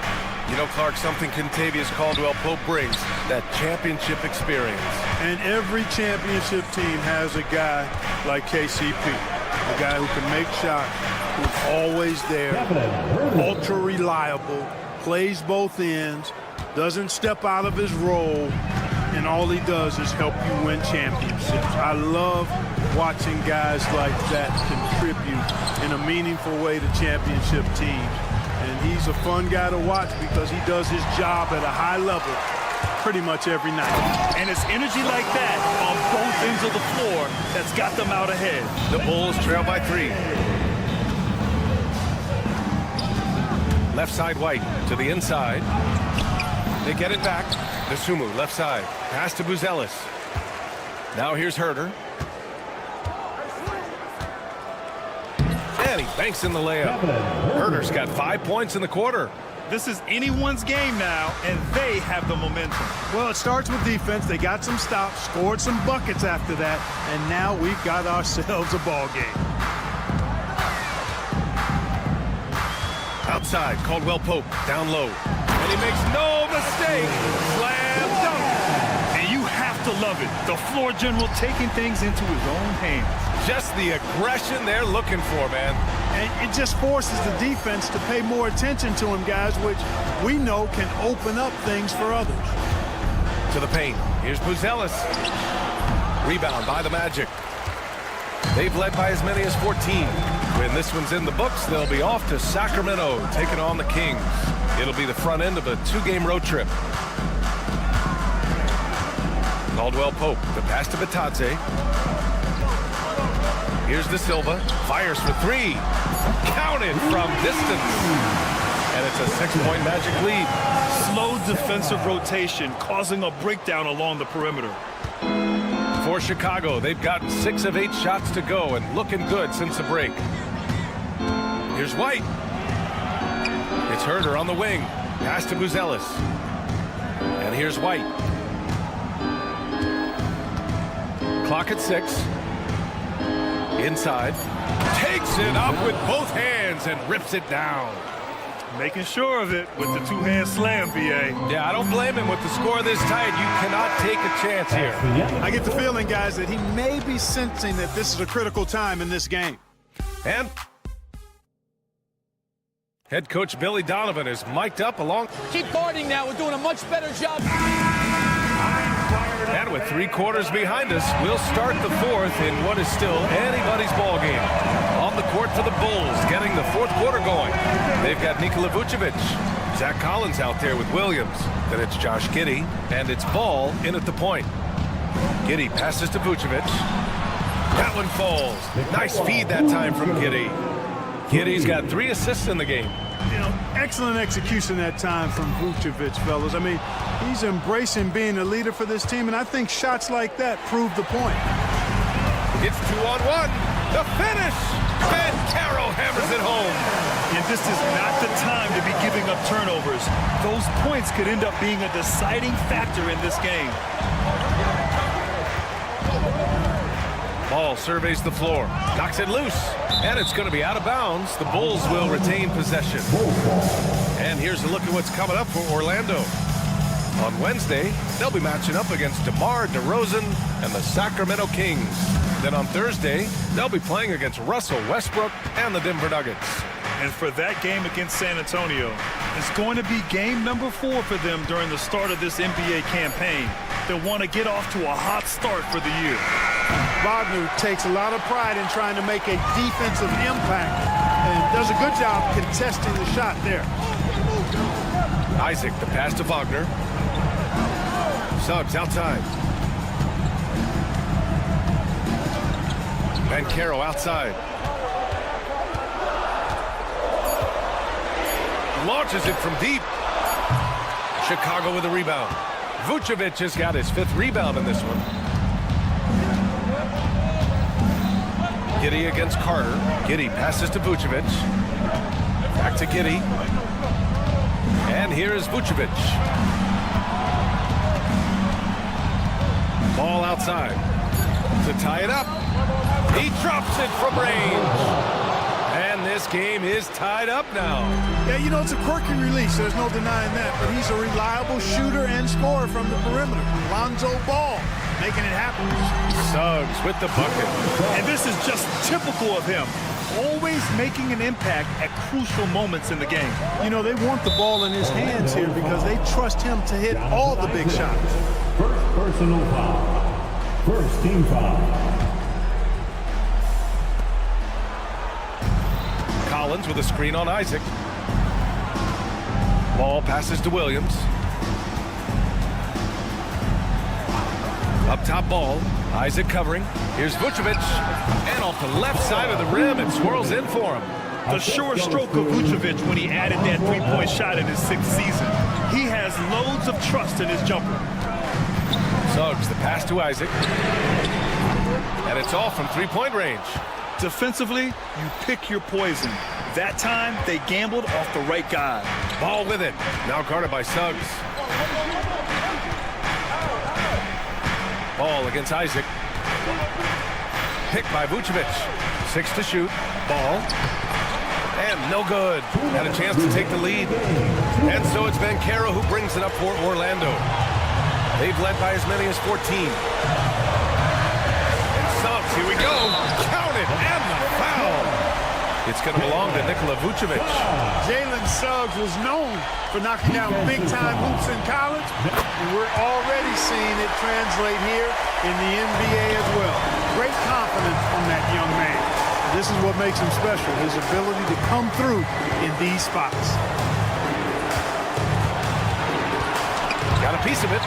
You know, Clark, something Contavious Caldwell Pope brings, that championship experience. And every championship team has a guy like KCP, a guy who can make shots, who's always there, ultra reliable, plays both ends, doesn't step out of his role, and all he does is help you win championships. I love watching guys like that contribute in a meaningful way to championship teams. And he's a fun guy to watch because he does his job at a high level pretty much every night. And it's energy like that on both ends of the floor that's got them out ahead. The Bulls trail by 3. Left side White to the inside. They get it back. DeSumo left side. Pass to Buzelis. Now here's Herder. And he banks in the layup. Herder's got 5 points in the quarter. This is anyone's game now, and they have the momentum. Well, it starts with defense. They got some stops, scored some buckets after that, and now we've got ourselves a ball game. Outside, Caldwell Pope down low. And he makes no mistake. Slam dunk. And you have to love it. The floor general taking things into his own hands. Just the aggression they're looking for, man. And it just forces the defense to pay more attention to him, guys, which we know can open up things for others. To the paint. Here's Buzelis. Rebound by the Magic. They've led by as many as 14. When this one's in the books, they'll be off to Sacramento, taking on the Kings. It'll be the front end of a 2-game road trip. Caldwell Pope, the pass to Batadze. Here's De Silva, fires for 3. Counted from distance. And it's a 6-point Magic lead. Slow defensive rotation, causing a breakdown along the perimeter. For Chicago, they've gotten 6 of 8 shots to go and looking good since the break. Here's White. It's Herder on the wing. Pass to Buzelis. And here's White. Clock at 6. Inside. Takes it up with both hands and rips it down. Making sure of it with the 2-hand slam, BA. Yeah, I don't blame him with the score this tight. You cannot take a chance here. I get the feeling, guys, that he may be sensing that this is a critical time in this game. And head coach Billy Donovan is mic'd up along. Keep guarding now. We're doing a much better job. And with 3 quarters behind us, we'll start the 4th in what is still anybody's ball game. On the court for the Bulls, getting the 4th quarter going. They've got Nikola Vucevic. Zach Collins out there with Williams. Then it's Josh Giddey, and it's Ball in at the point. Giddey passes to Vucevic. That one falls. Nice feed that time from Giddey. Giddey's got 3 assists in the game. You know, excellent execution that time from Vucevic, fellas. I mean, he's embracing being a leader for this team, and I think shots like that prove the point. It's 2-on-1. The finish. Caro hammers it home. And this is not the time to be giving up turnovers. Those points could end up being a deciding factor in this game. Ball surveys the floor, knocks it loose, and it's going to be out of bounds. The Bulls will retain possession. And here's a look at what's coming up for Orlando. On Wednesday, they'll be matching up against DeMar DeRozan and the Sacramento Kings. Then on Thursday, they'll be playing against Russell Westbrook and the Denver Nuggets. And for that game against San Antonio, it's going to be game number 4 for them during the start of this NBA campaign. They'll want to get off to a hot start for the year. Wagner takes a lot of pride in trying to make a defensive impact and does a good job contesting the shot there. Isaac, the pass to Wagner. Suggs outside. Banchero outside. Launches it from deep. Chicago with a rebound. Vucevic has got his 5th rebound in this one. Giddey against Carter. Giddey passes to Vucevic. Back to Giddey. And here is Vucevic. Ball outside. To tie it up. He drops it from range. And this game is tied up now. Yeah, you know, it's a quirky release. There's no denying that. But he's a reliable shooter and scorer from the perimeter. Lonzo Ball making it happen. Suggs with the bucket. And this is just typical of him. Always making an impact at crucial moments in the game. You know, they want the ball in his hands here because they trust him to hit all the big shots. First personal foul. First team foul. Collins with a screen on Isaac. Ball passes to Williams. Up top ball. Isaac covering. Here's Vucevic. And off the left side of the rim, it swirls in for him. The sure stroke of Vucevic when he added that 3-point shot in his 6th season. He has loads of trust in his jumper. Suggs, the pass to Isaac. And it's off from 3-point range. Defensively, you pick your poison. That time, they gambled off the right guy. Ball with it. Now guarded by Suggs. Ball against Isaac. Picked by Vucevic. 6 to shoot. Ball. And no good. Had a chance to take the lead. And so it's Banchero who brings it up for Orlando. They've led by as many as 14. And Suggs, here we go. Count it. And the foul. It's going to belong to Nikola Vucevic. Jalen Suggs was known for knocking down big-time hoops in college, and we're already seeing it translate here in the NBA as well. Great confidence from that young man. This is what makes him special, his ability to come through in these spots. Got a piece of it.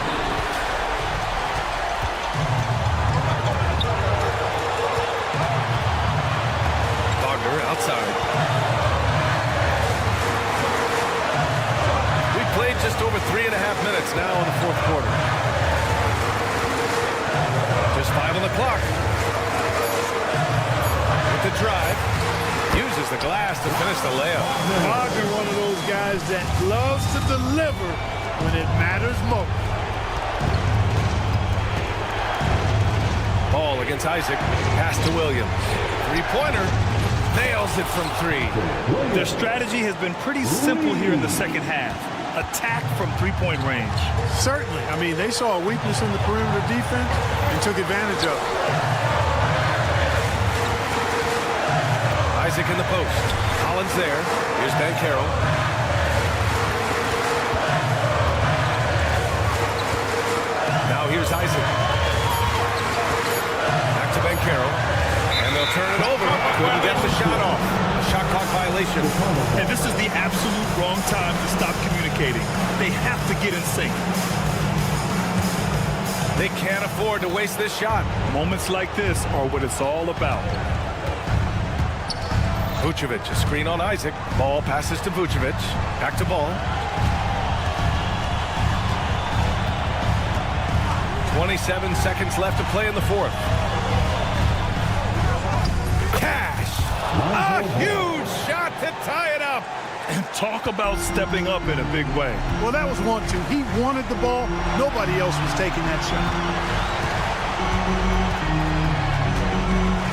Outside. We've played just over 3.5 minutes now in the 4th quarter. Just 5 on the clock. With the drive, uses the glass to finish the layup. Wagner, one of those guys that loves to deliver when it matters most. Ball against Isaac. Pass to Williams. 3-pointer. Nails it from 3. Their strategy has been pretty simple here in the 2nd half. Attack from 3-point range. Certainly. I mean, they saw a weakness in the perimeter defense and took advantage of it. Isaac in the post. Collins there. Here's Banchero. Now here's Isaac. Back to Banchero. And they'll turn it over. Couldn't get the shot off. A shot clock violation. And this is the absolute wrong time to stop communicating. They have to get in sync. They can't afford to waste this shot. Moments like this are what it's all about. Vucevic, a screen on Isaac. Ball passes to Vucevic. Back to Ball. 27 seconds left to play in the 4th. A huge shot to tie it up. And talk about stepping up in a big way. Well, that was 1-2. He wanted the ball. Nobody else was taking that shot.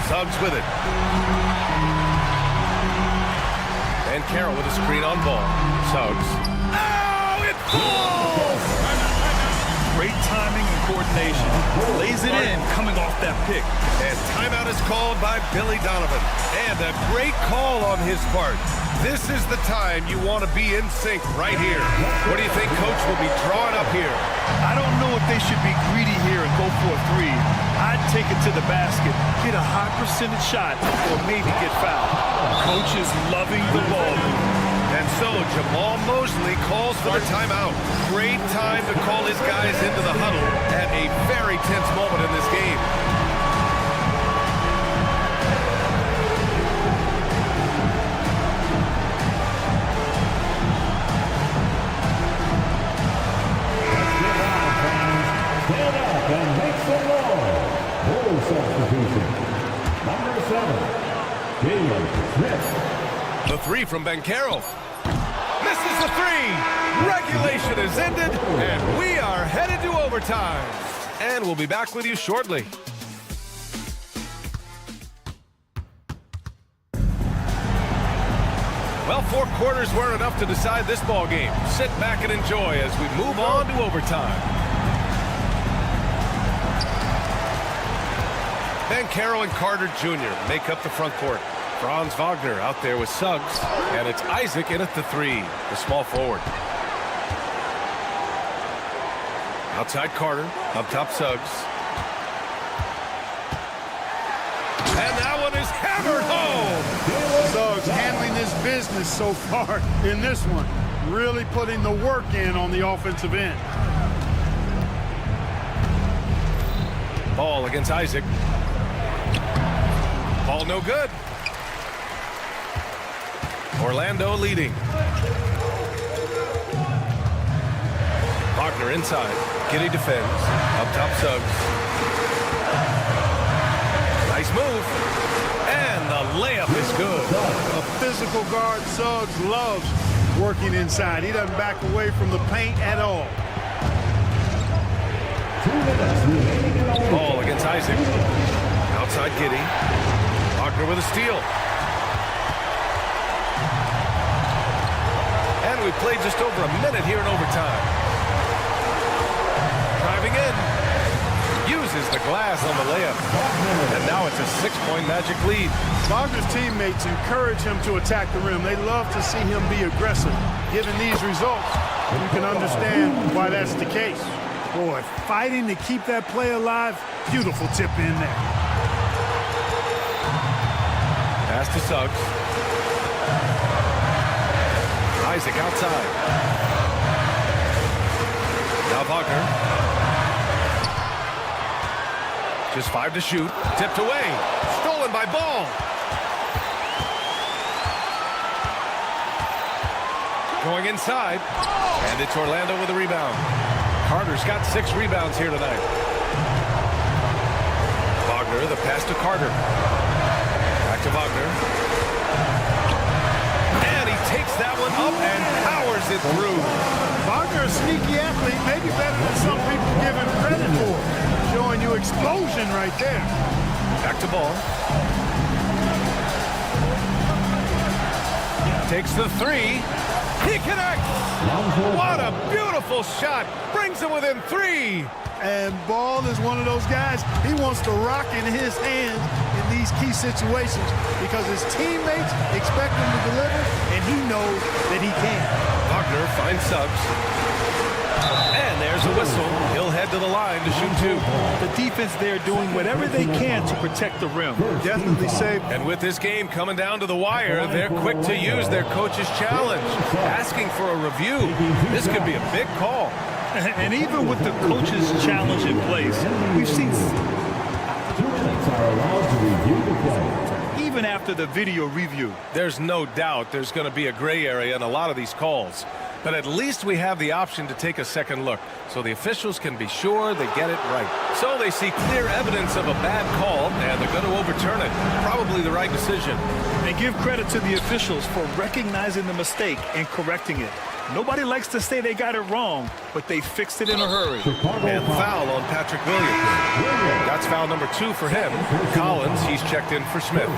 Suggs with it. And Carroll with a screen on Ball. Suggs. Oh, it falls! Great timing and coordination. Lays it in coming off that pick. And timeout is called by Billy Donovan. And a great call on his part. This is the time you want to be in sync right here. What do you think Coach will be drawing up here? I don't know if they should be greedy here and go for a three. I'd take it to the basket, get a high percentage shot, or maybe get fouled. Coach is loving the ball. And so Jamal Mosley calls for the timeout. Great time to call his guys into the huddle at a very tense moment in this game. Stand up and make some noise. Full substitution. Number 7, Jalen Smith. The three from Banchero. Misses the three. Regulation is ended, and we are headed to overtime. And we'll be back with you shortly. Well, 4 quarters weren't enough to decide this ball game. Sit back and enjoy as we move on to overtime. Banchero and Carter Jr. make up the front court. Franz Wagner out there with Suggs, and it's Isaac in at the 3, the small forward. Outside Carter, up top Suggs. And that one is hammered home! Suggs handling his business so far in this one. Really putting the work in on the offensive end. Ball against Isaac. Ball no good. Orlando leading. Wagner inside. Giddy defends. Up top Suggs. Nice move. And the layup is good. A physical guard Suggs loves working inside. He doesn't back away from the paint at all. Ball against Isaac. Outside Giddy. Wagner with a steal. And we've played just over a minute here in overtime. Driving in. Uses the glass on the layup. And now it's a 6-point Magic lead. Wagner's teammates encourage him to attack the rim. They love to see him be aggressive. Given these results, you can understand why that's the case. Boy, fighting to keep that play alive. Beautiful tip in there. Pass to Suggs. Isaac outside. Now Wagner. Just 5 to shoot. Tipped away. Stolen by Ball. Going inside. And it's Orlando with a rebound. Carter's got 6 rebounds here tonight. Wagner, the pass to Carter. Back to Wagner. And he takes that one up and powers it through. Wagner, a sneaky athlete, maybe better than some people give him credit for. Showing you explosion right there. Back to Ball. Takes the 3. He connects. What a beautiful shot. Brings him within 3. And Ball is one of those guys, he wants to rock in his hands in these key situations because his teammates expect him to deliver, and he knows that he can. Wagner finds Suggs. And there's a whistle. He'll head to the line to shoot 2. The defense there doing whatever they can to protect the rim. Definitely safe. And with this game coming down to the wire, they're quick to use their coach's challenge, asking for a review. This could be a big call. And even with the coach's challenge in place, we've seen 2 minutes are allowed to review the play. even after the video review. There's no doubt there's going to be a gray area in a lot of these calls. But at least we have the option to take a second look, so the officials can be sure they get it right. So they see clear evidence of a bad call, and they're going to overturn it. Probably the right decision. They give credit to the officials for recognizing the mistake and correcting it. Nobody likes to say they got it wrong, but they fixed it in a hurry. And foul on Patrick Williams. That's foul number 2 for him. Collins, he's checked in for Smith.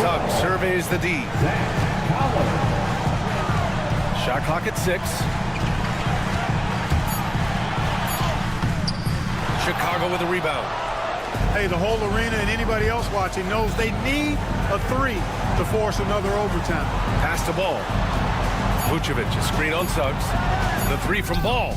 Suggs surveys the D. Shot clock at 6. Chicago with a rebound. Hey, the whole arena and anybody else watching knows they need a 3 to force another overtime. Pass to Ball. Vucevic, a screen on Suggs. The 3 from Ball.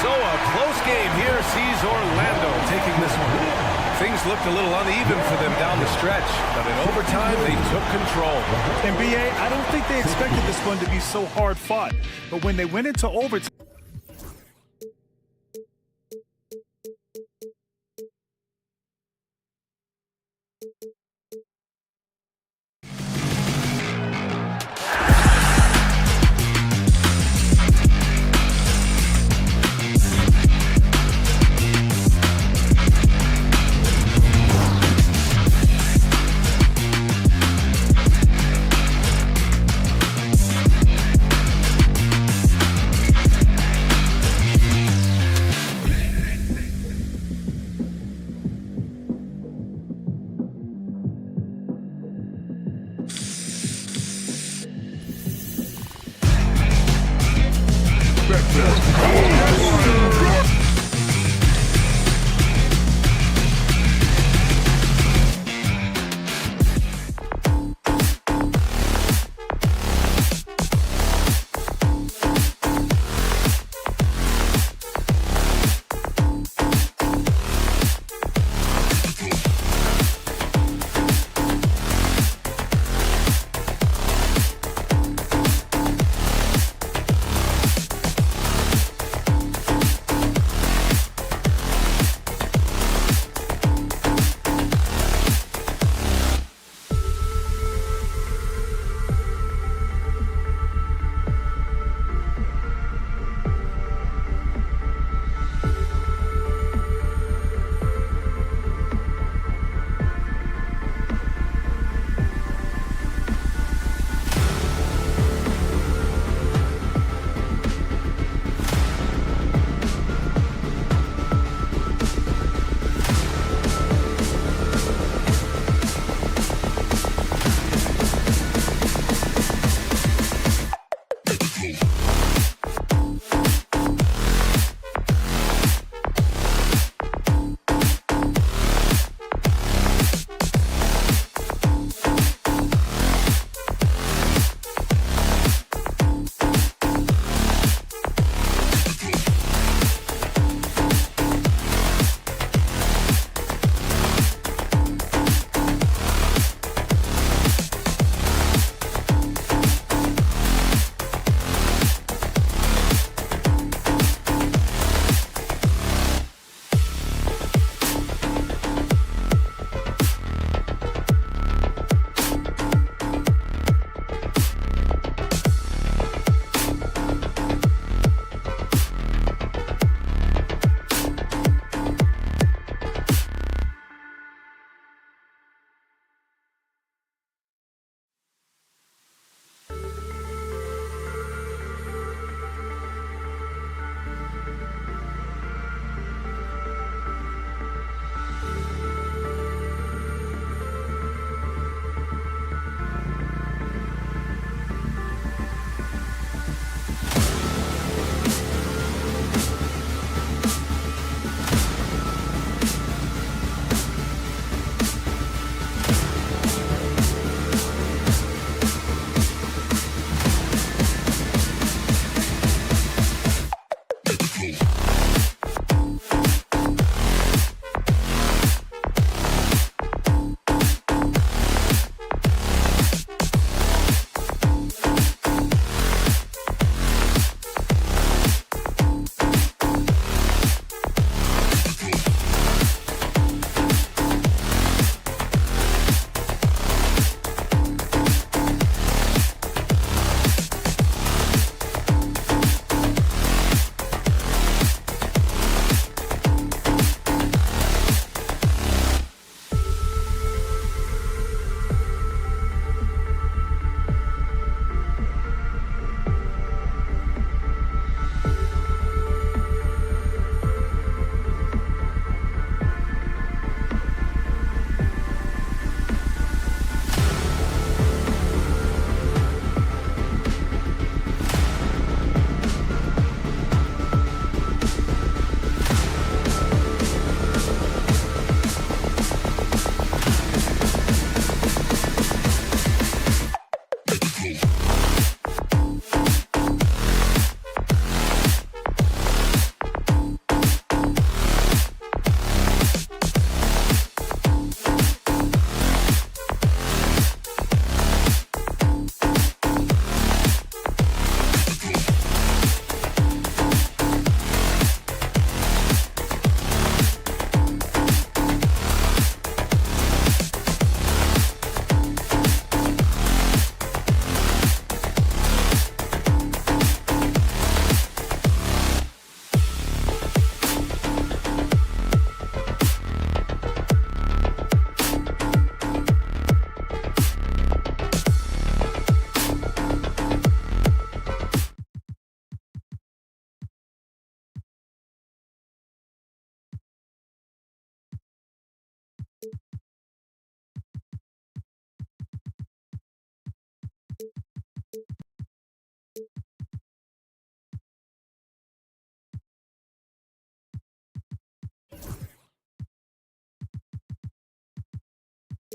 So a close game here sees Orlando taking this one. Things looked a little uneven for them down the stretch, but in overtime they took control. NBA, I don't think they expected this one to be so hard fought, but when they went into overtime,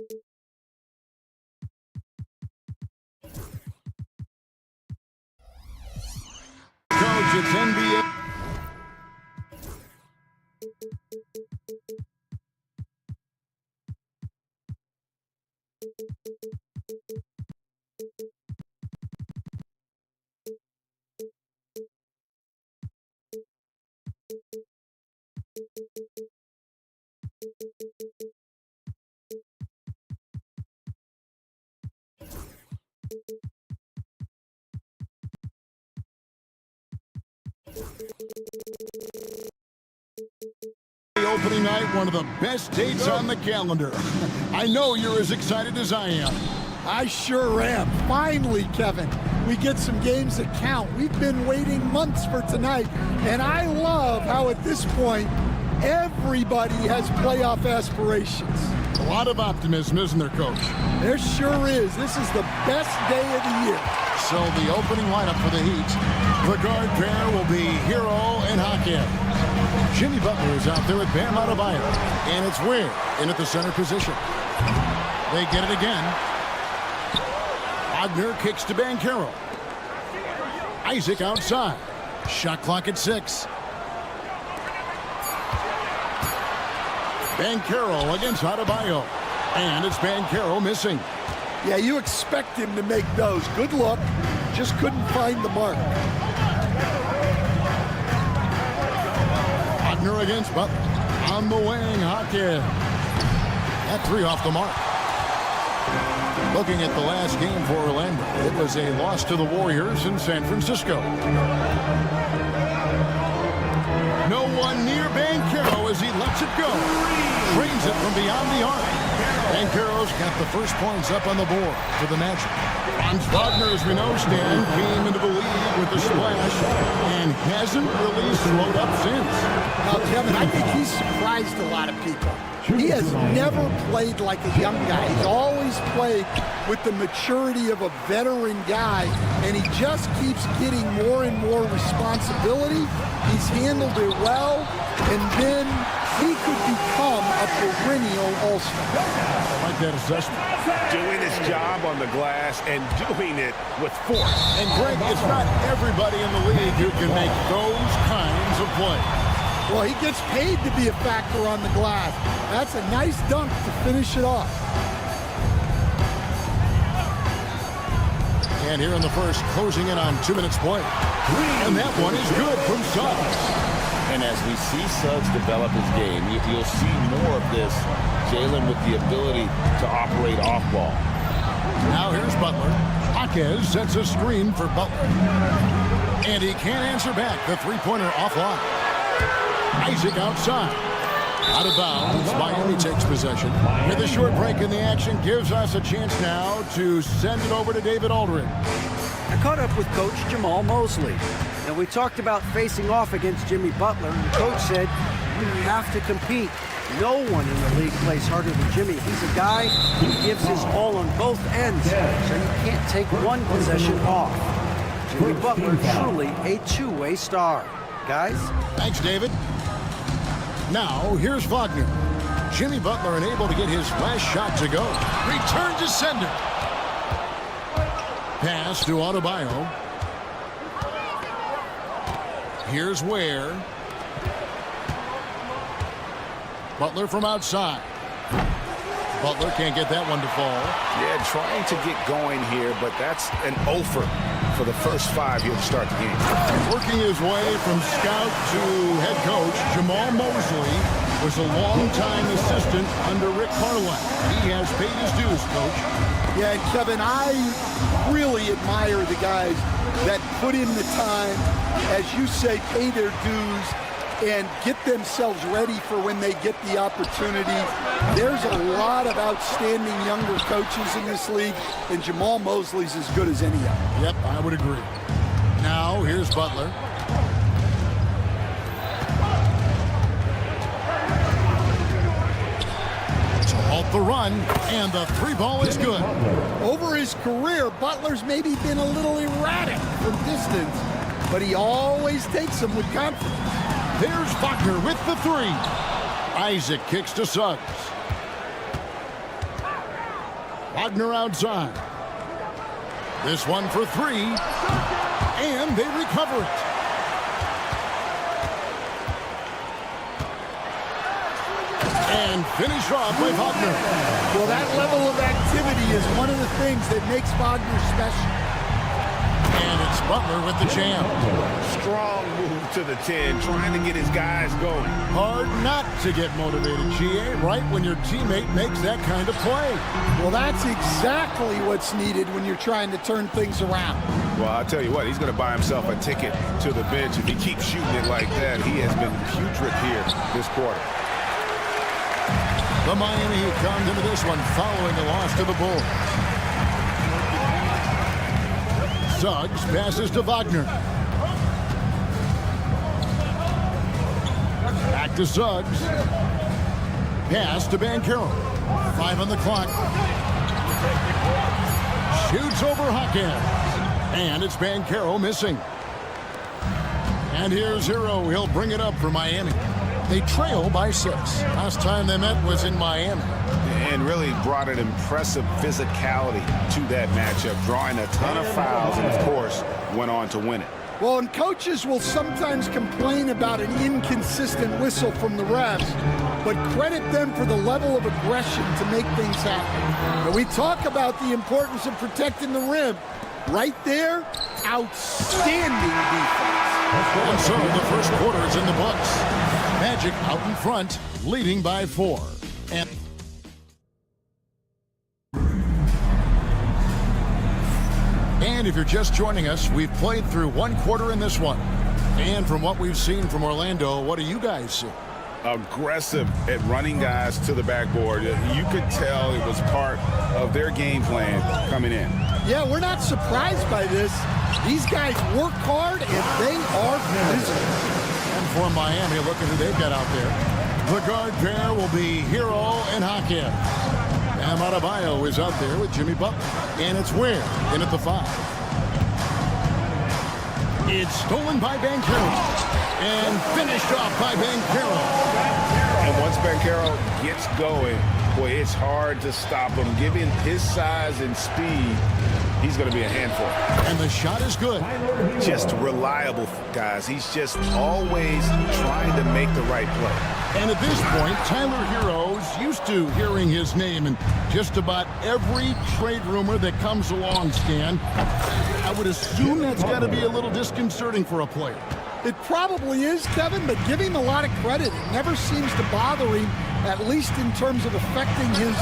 Coach, it's NBA. Opening night, one of the best dates on the calendar. I know you're as excited as I am. I sure am. Finally, Kevin, we get some games that count. We've been waiting months for tonight, and I love how at this point, everybody has playoff aspirations. A lot of optimism, isn't there, Coach? There sure is. This is the best day of the year. So the opening lineup for the Heat, the guard pair will be Hero and Hackett. Jimmy Butler is out there with Bam Adebayo, and it's Ware in at the center position. They get it again. Wagner kicks to Banchero. Isaac outside. Shot clock at 6. Banchero against Adebayo, and it's Banchero missing. Yeah, you expect him to make those. Good look. Just couldn't find the mark. Wagner against Butler. On the wing, Hackett. That 3 off the mark. Looking at the last game for Orlando, it was a loss to the Warriors in San Francisco. No one near Banchero as he lets it go. Trains it from beyond the arc. Banchero's got the first points up on the board for the Magic. Franz Wagner, as we know, Stan, came into the league with a splash and hasn't really slowed up since. Now, Kevin, I think he's surprised a lot of people. He has never played like a young guy. He's always played with the maturity of a veteran guy, and he just keeps getting more and more responsibility. He's handled it well, and then he could become a perennial all-star. I like that assessment. Doing his job on the glass and doing it with force. And Greg, it's not everybody in the league who can make those kinds of plays. Well, he gets paid to be a factor on the glass. That's a nice dunk to finish it off. And here in the first, closing in on 2 minutes play. And that one is good from Suggs. And as we see Suggs develop his game, you'll see more of this. Jalen with the ability to operate off ball. Now here's Butler. Jaquez sets a screen for Butler. And he can't answer back. The three-pointer offline. Isaac outside. Out of bounds. Miami takes possession. With a short break in the action, gives us a chance now to send it over to David Aldridge. I caught up with Coach Jamal Mosley, and we talked about facing off against Jimmy Butler, and the coach said, you have to compete. No one in the league plays harder than Jimmy. He's a guy who gives his all on both ends, so you can't take one possession off. Jimmy Butler, truly a two-way star. Guys? Thanks, David. Now, here's Wagner. Jimmy Butler unable to get his last shot to go. Return to sender. Pass to Adebayo. Here's Ware. Butler from outside. Butler can't get that one to fall. Yeah, trying to get going here, but that's an offer for the first 5 here to start the game. Working his way from scout to head coach, Jamal Mosley was a longtime assistant under Rick Carlisle. He has paid his dues, Coach. Yeah, and Kevin, I really admire the guys that put in the time, as you say, pay their dues, and get themselves ready for when they get the opportunity. There's a lot of outstanding younger coaches in this league, and Jamal Mosley's as good as any of them. Yep, I would agree. Now, here's Butler. To halt the run, and the three ball is good. Over his career, Butler's maybe been a little erratic from distance, but he always takes them with confidence. There's Wagner with the three. Isaac kicks to Suggs. Wagner outside. This one for three. And they recover it. And finish off by Wagner. Well, that level of activity is one of the things that makes Wagner special. And it's Butler with the jam. Strong move to the 10, trying to get his guys going. Hard not to get motivated, GA, right when your teammate makes that kind of play. Well, that's exactly what's needed when you're trying to turn things around. Well, I'll tell you what, he's going to buy himself a ticket to the bench. If he keeps shooting it like that, he has been putrid here this quarter. The Miami Heat comes into this one following a loss to the Bulls. Suggs passes to Wagner. Back to Suggs. Pass to Banchero. 5 on the clock. Shoots over Hawkins. And it's Banchero missing. And here's Hero. He'll bring it up for Miami. They trail by 6. Last time they met was in Miami. And really brought an impressive physicality to that matchup, drawing a ton of fouls, and of course, went on to win it. Well, and coaches will sometimes complain about an inconsistent whistle from the refs, but credit them for the level of aggression to make things happen. When we talk about the importance of protecting the rim, right there, outstanding defense. And so the first quarter is in the books. Magic out in front, leading by 4. And if you're just joining us, we've played through one quarter in this one. And from what we've seen from Orlando, what do you guys see? Aggressive at running guys to the backboard. You could tell it was part of their game plan coming in. Yeah, we're not surprised by this. These guys work hard, and they are physical. And for Miami, look at who they've got out there. The guard pair will be Hero and Hawkins. And Romario is out there with Jimmy Butler. And it's Ware in at the 5. It's stolen by Banchero. And finished off by Banchero. And once Banchero gets going, boy, it's hard to stop him. Given his size and speed, he's going to be a handful. And the shot is good. Just reliable, guys. He's just always trying to make the right play. And at this point, Tyler Hero's used to hearing his name in just about every trade rumor that comes along, Stan. I would assume that's got to be a little disconcerting for a player. It probably is, Kevin, but give him a lot of credit. It never seems to bother him, at least in terms of affecting his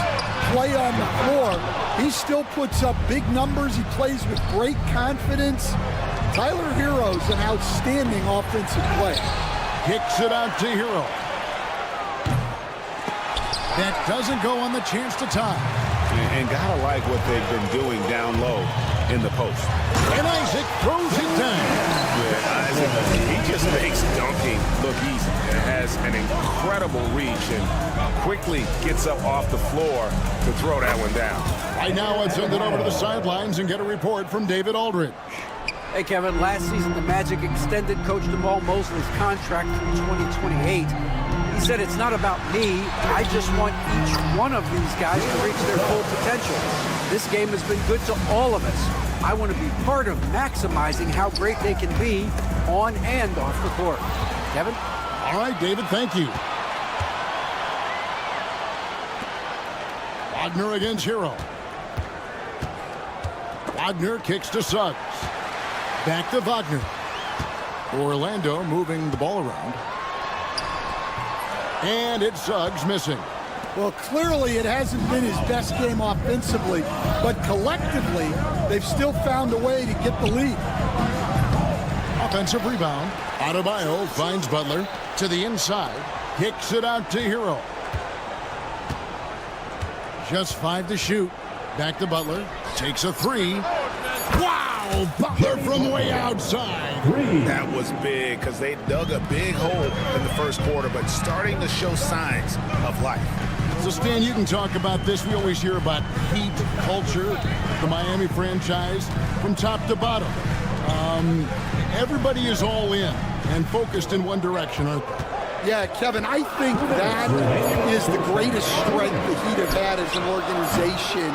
play on the floor. He still puts up big numbers. He plays with great confidence. Tyler Hero's an outstanding offensive player. Kicks it out to Hero. That doesn't go on the chance to tie. And gotta like what they've been doing down low in the post. And Isaac throws it down. Yeah, Isaac, he just makes dunking look easy. It has an incredible reach and quickly gets up off the floor to throw that one down. Right now, let's send it over to the sidelines and get a report from David Aldridge. Hey, Kevin, last season the Magic extended Coach Jamal Mosley's contract through 2028. He said, it's not about me. I just want each one of these guys to reach their full potential. This game has been good to all of us. I want to be part of maximizing how great they can be on and off the court. Kevin? All right, David, thank you. Wagner against Hero. Wagner kicks to Suggs. Back to Wagner. Orlando moving the ball around. And it's Suggs missing. Well, clearly it hasn't been his best game offensively, but collectively, they've still found a way to get the lead. Offensive rebound. Adebayo finds Butler to the inside. Kicks it out to Hero. Just 5 to shoot. Back to Butler. Takes a 3. Wow! Butler from way outside. That was big because they dug a big hole in the first quarter, but starting to show signs of life. So, Stan, you can talk about this. We always hear about Heat culture, the Miami franchise, from top to bottom. Everybody is all in and focused in one direction, aren't they? Yeah, Kevin, I think that is the greatest strength the Heat have had as an organization,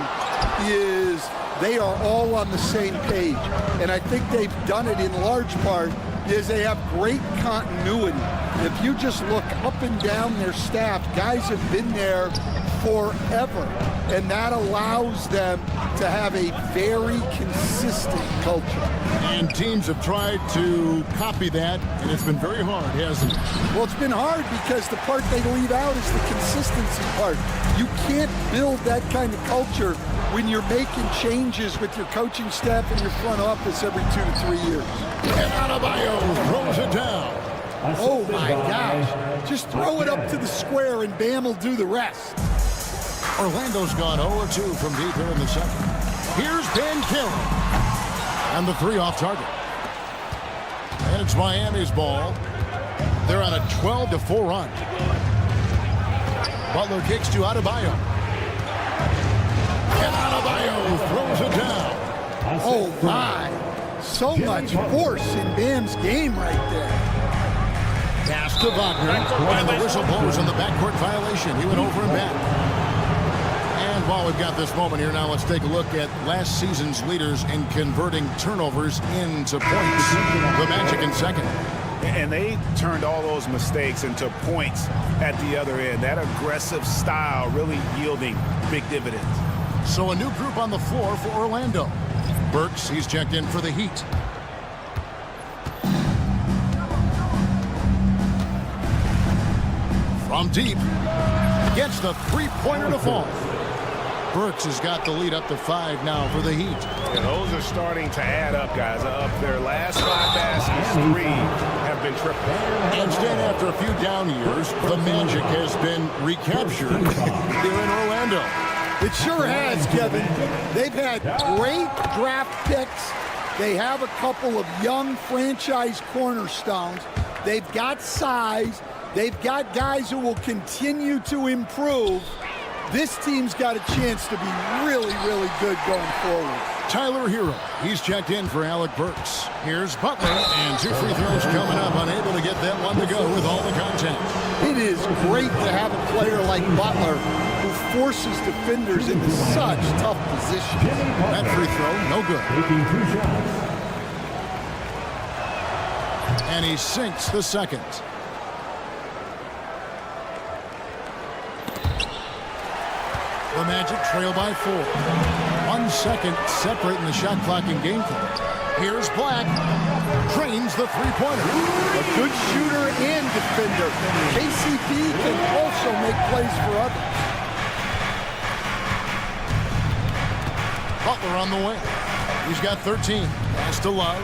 is they are all on the same page. And I think they've done it in large part is they have great continuity. If you just look up and down their staff, guys have been there forever. And that allows them to have a very consistent culture. And teams have tried to copy that, and it's been very hard, hasn't it? Well, it's been hard because the part they leave out is the consistency part. You can't build that kind of culture when you're making changes with your coaching staff and your front office every 2 to 3 years. And Adebayo throws it down. Oh, my gosh. Just throw it up to the square, and Bam will do the rest. Orlando's gone 0-2 from deep here in the second. Here's Banchero. And the 3 off target. And it's Miami's ball. They're on a 12-4 run. Butler kicks to Adebayo. And Adebayo throws it down. Oh, my. So much force in Bam's game right there. Pass to Wagner. And the whistle blows on the backcourt violation. He went over and back. And while we've got this moment here now, let's take a look at last season's leaders in converting turnovers into points. The Magic in second. And they turned all those mistakes into points at the other end. That aggressive style really yielding big dividends. So a new group on the floor for Orlando. Burks, he's checked in for the Heat. From deep, gets the three-pointer to fall. Burks has got the lead up to 5 now for the Heat. And those are starting to add up, guys. Up their last 5 baskets, 3 have been triple. And Stan, after a few down years, the Magic has been recaptured here in Orlando. It sure has, Kevin. They've had great draft picks. They have a couple of young franchise cornerstones. They've got size. They've got guys who will continue to improve. This team's got a chance to be really, really good going forward. Tyler Hero, he's checked in for Alec Burks. Here's Butler, and 2 free throws coming up, unable to get that one to go with all the contact. It is great to have a player like Butler who forces defenders into such tough positions. That free throw, no good. And he sinks the second. The Magic trail by 4. 1 second separating the shot clock and game clock. Here's Black. Drains the three-pointer. A good shooter and defender. KCP can also make plays for others. Butler on the wing. He's got 13. Pass to Love.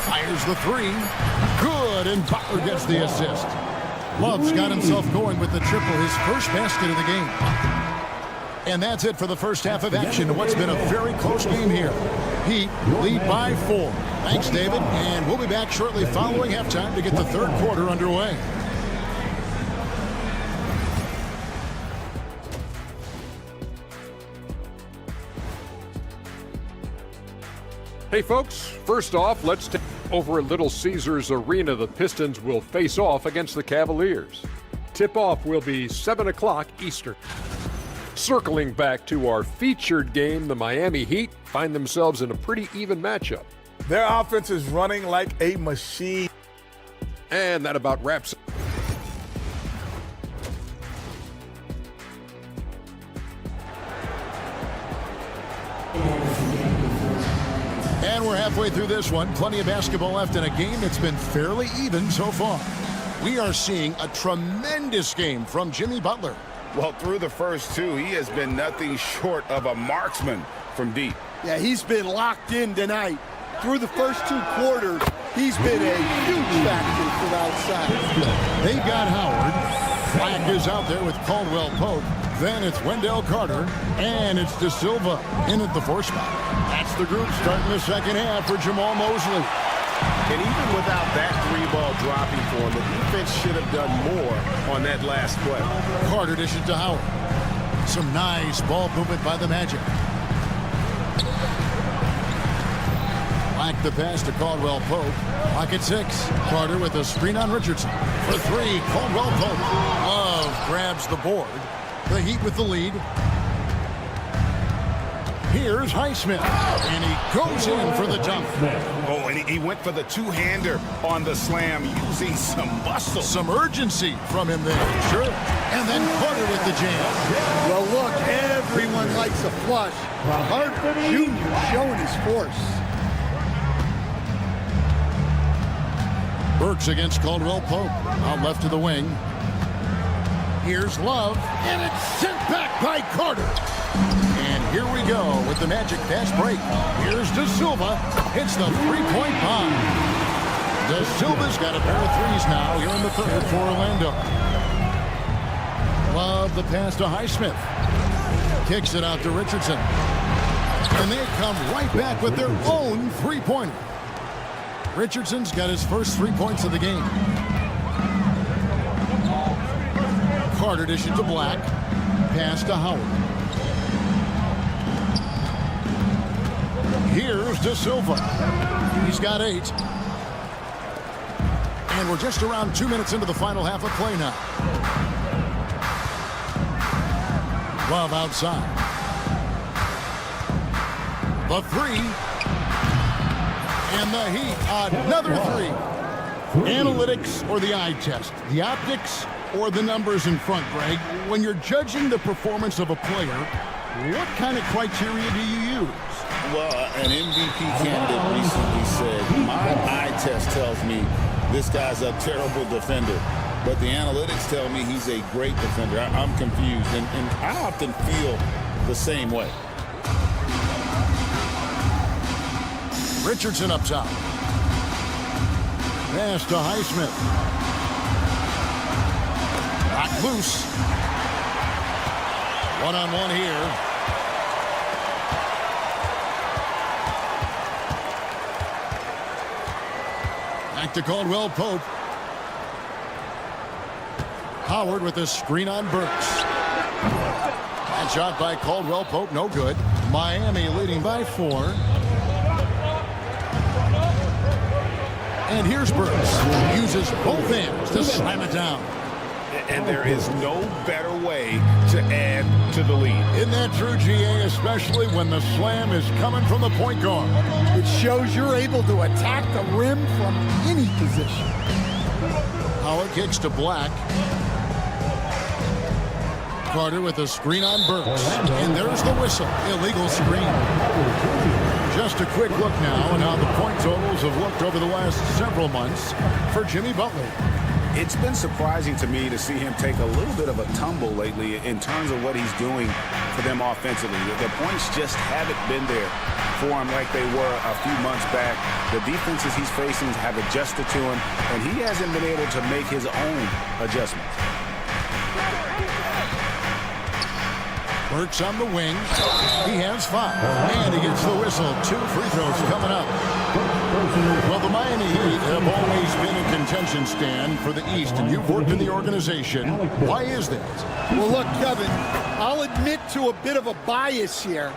Fires the 3. Good, and Butler gets the assist. Love's got himself going with the triple, his first basket of the game. And that's it for the first half of action. What's been a very close game here. Heat lead by 4. Thanks, David. And we'll be back shortly following halftime to get the third quarter underway. Hey folks, first off, let's take over at Little Caesars Arena. The Pistons will face off against the Cavaliers. Tip-off will be 7 o'clock Eastern. Circling back to our featured game, the Miami Heat find themselves in a pretty even matchup. Their offense is running like a machine. And that about wraps it. And we're halfway through this one. Plenty of basketball left in a game that's been fairly even so far. We are seeing a tremendous game from Jimmy Butler. Well, through the first 2, he has been nothing short of a marksman from deep. Yeah, he's been locked in tonight. Through the first 2 quarters, he's been a huge factor from outside. They've got Howard. Black is out there with Caldwell Pope. Then it's Wendell Carter, and it's De Silva in at the 4 spot. That's the group starting the second half for Jamal Mosley. And even without that 3-ball dropping for him, the defense should have done more on that last play. Carter dishes to Howard. Some nice ball movement by the Magic. Black the pass to Caldwell Pope. Pocket 6. Carter with a screen on Richardson. For 3, Caldwell Pope. Love grabs the board. The Heat with the lead. Here's Highsmith, and he goes in for the dunk. Oh, and he went for the two-hander on the slam, using some muscle. Some urgency from him there. Sure. And then Carter with the jam. Well, look, everyone likes a flush. Carter Jr. showing his force. Burks against Caldwell Pope. Out left to the wing. Here's Love, and it's sent back by Carter. And here we go with the Magic fast break. Here's De Silva. Hits the three-point bomb. De Silva's got a pair of threes now here in the third for Orlando. Love the pass to Highsmith. Kicks it out to Richardson. And they come right back with their own three-pointer. Richardson's got his first 3 points of the game. Carter dishes to Black. Pass to Howard. Here's De Silva. He's got 8. And we're just around 2 minutes into the final half of play now. Love outside. The 3. And the Heat, another 3. Analytics or the eye test? The optics or the numbers in front, Greg? When you're judging the performance of a player, what kind of criteria do you use? Well, an MVP candidate recently said, my eye test tells me this guy's a terrible defender, but the analytics tell me he's a great defender. I'm confused, and I often feel the same way. Richardson up top. Pass to Highsmith. Knocked loose. One-on-one here. Back to Caldwell Pope. Howard with a screen on Burks. That shot by Caldwell Pope, no good. Miami leading by 4. And here's Burks. Uses both hands to slam it down. And there is no better way to add to the lead. Isn't that true, GA, especially when the slam is coming from the point guard? It shows you're able to attack the rim from any position. Howard kicks to Black. Carter with a screen on Burks. And there's the whistle. Illegal screen. Just a quick look now and how the point totals have looked over the last several months for Jimmy Butler. It's been surprising to me to see him take a little bit of a tumble lately in terms of what he's doing for them offensively. The points just haven't been there for him like they were a few months back. The defenses he's facing have adjusted to him, and he hasn't been able to make his own adjustments. Burks on the wing. He has 5. And he gets the whistle. 2 free throws coming up. Well, the Miami Heat have always been a contention stand for the East, and you've worked in the organization. Why is that? Well, look, Kevin, I'll admit to a bit of a bias here,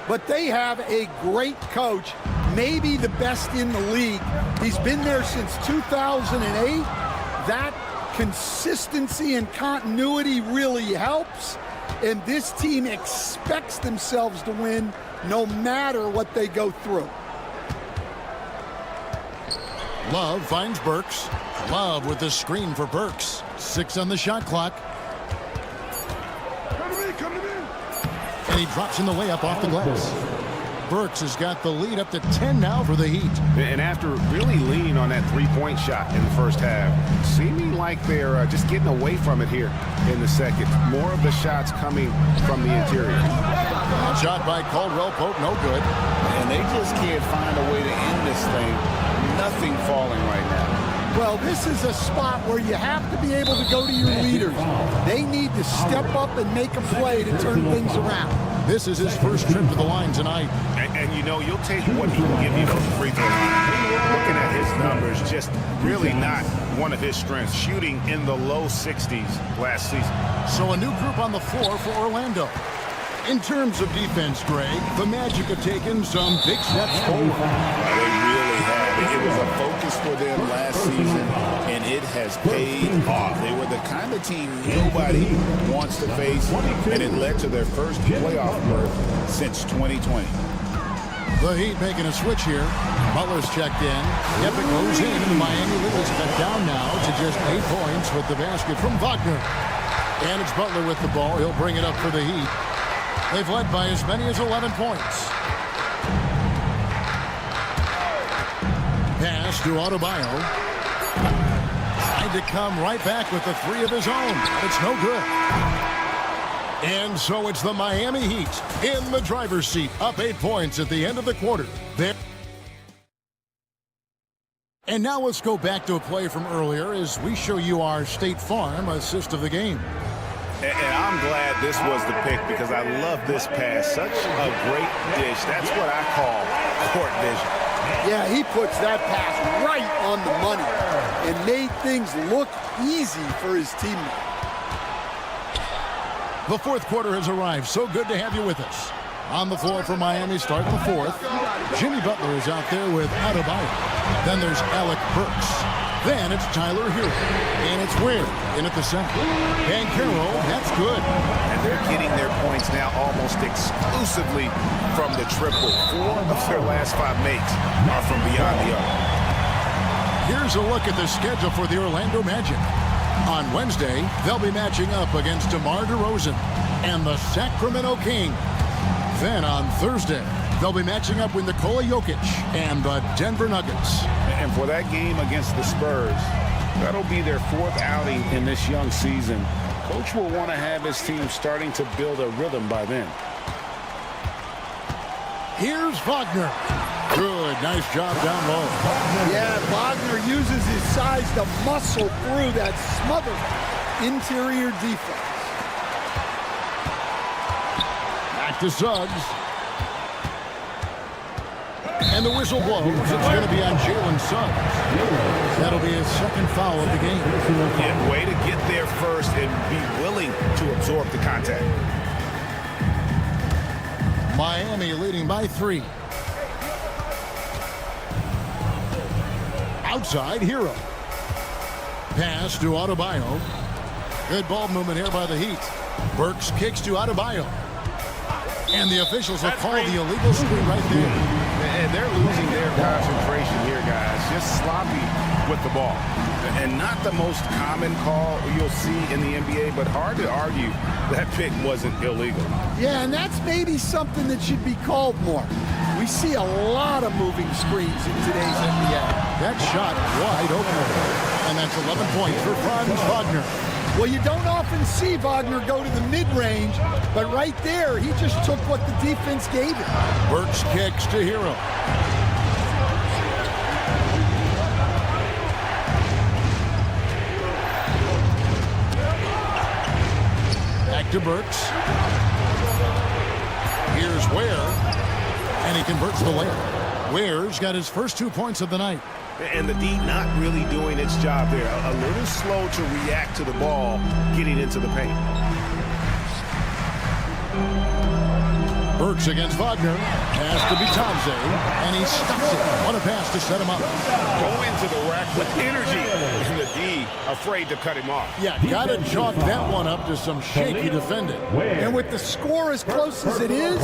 but they have a great coach, maybe the best in the league. He's been there since 2008. That consistency and continuity really helps. And this team expects themselves to win no matter what they go through. Love finds Burks. Love with the screen for Burks. 6 on the shot clock. And he drops in the layup off the glass. Burks has got the lead up to 10 now for the Heat. And after really leaning on that three-point shot in the first half, seeming like they're just getting away from it here in the second. More of the shots coming from the interior. Shot by Caldwell Pope, no good. And they just can't find a way to end this thing. Nothing falling right now. Well, this is a spot where you have to be able to go to your leaders. They need to step up and make a play to turn things around. This is his first trip to the line tonight. And you know, you'll take what he can give you from the free throw line. Looking at his numbers, just really not one of his strengths. Shooting in the low 60s last season. So a new group on the floor for Orlando. In terms of defense, Greg, the Magic have taken some big steps forward. They really It was a focus for them last season, and it has paid off. They were the kind of team nobody wants to face, and it led to their first playoff berth since 2020. The Heat making a switch here. Butler's checked in. Epic goes in, and the Miami lead is cut down now to just 8 points with the basket from Wagner. And it's Butler with the ball. He'll bring it up for the Heat. They've led by as many as 11 points. Pass to Adebayo. Tried to come right back with the 3 of his own, but it's no good. And so it's the Miami Heat in the driver's seat, up 8 points at the end of the quarter. And now let's go back to a play from earlier as we show you our State Farm assist of the game. And I'm glad this was the pick because I love this pass. Such a great dish. That's what I call court vision. Yeah, he puts that pass right on the money and made things look easy for his teammate. The fourth quarter has arrived. So good to have you with us. On the floor for Miami, starting the fourth. Jimmy Butler is out there with Adebayo. Then there's Alec Burks. Then it's Tyler Hero. And it's Ware in at the center. Banchero, that's good. And they're getting their points now almost exclusively from the triple. 4 of their last 5 makes are from beyond the arc. Here's a look at the schedule for the Orlando Magic. On Wednesday, they'll be matching up against DeMar DeRozan and the Sacramento Kings. Then on Thursday, they'll be matching up with Nikola Jokic and the Denver Nuggets. And for that game against the Spurs, that'll be their 4th outing in this young season. Coach will want to have his team starting to build a rhythm by then. Here's Wagner. Good, nice job down low. Yeah, Wagner uses his size to muscle through that smothered interior defense. Back to Suggs. And the whistle blows. It's going to be on Jalen Suggs. That'll be his 2nd foul of the game. Yeah, way to get there first and be willing to absorb the contact. Miami leading by 3. Outside, Hero. Pass to Adebayo. Good ball movement here by the Heat. Burks kicks to Adebayo. And the officials have called the illegal screen right there. And they're losing their concentration here, guys. Just sloppy with the ball. And not the most common call you'll see in the NBA, but hard to argue that pick wasn't illegal. Yeah, and that's maybe something that should be called more. We see a lot of moving screens in today's NBA. That shot wide open. And that's 11 points for Franz Wagner. Well, you don't often see Wagner go to the mid-range, but right there, he just took what the defense gave him. Burks kicks to Hero. Back to Burks. Here's Ware. And he converts the layup. Ware's got his first 2 points of the night. And the D not really doing its job there. A little slow to react to the ball getting into the paint. Burks against Wagner. Pass to Bitanze. And he stuffs it. What a pass to set him up. Go into the rack with energy. And the D afraid to cut him off. Yeah, got to chalk that one up to some shaky defending. And with the score as close as it is,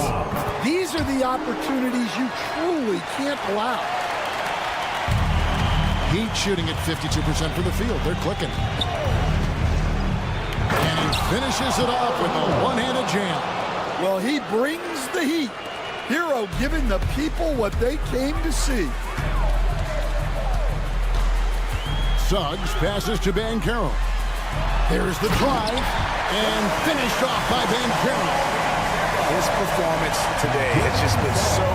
these are the opportunities you truly can't allow. Heat shooting at 52% for the field. They're clicking. And he finishes it off with a one-handed jam. Well, he brings the heat. Hero giving the people what they came to see. Suggs passes to Banchero. There's the drive. And finished off by Banchero. His performance today has just been so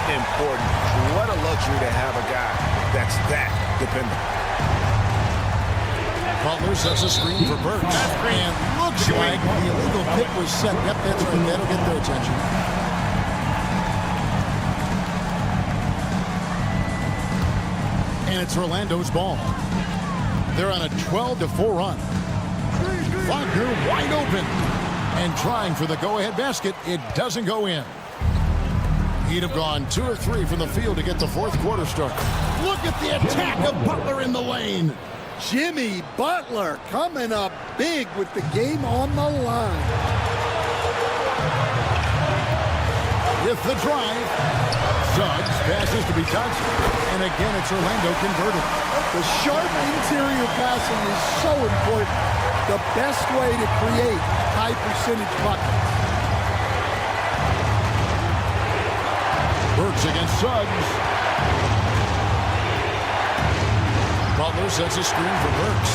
important. What a luxury to have a guy that's that dependable. Butler sets a screen for Burks. And looks like the illegal pick was set. Yep, that's right. That'll get their attention. And it's Orlando's ball. They're on a 12-4 run. Wagner wide open. And trying for the go-ahead basket. It doesn't go in. He'd have gone 2 or 3 from the field to get the fourth quarter started. Look at the attack of Butler in the lane. Jimmy Butler coming up big with the game on the line. With the drive, Suggs passes to be touched, and again it's Orlando converted. The sharp interior passing is so important. The best way to create high percentage buckets. Burks against Suggs. Butler sets a screen for Burks.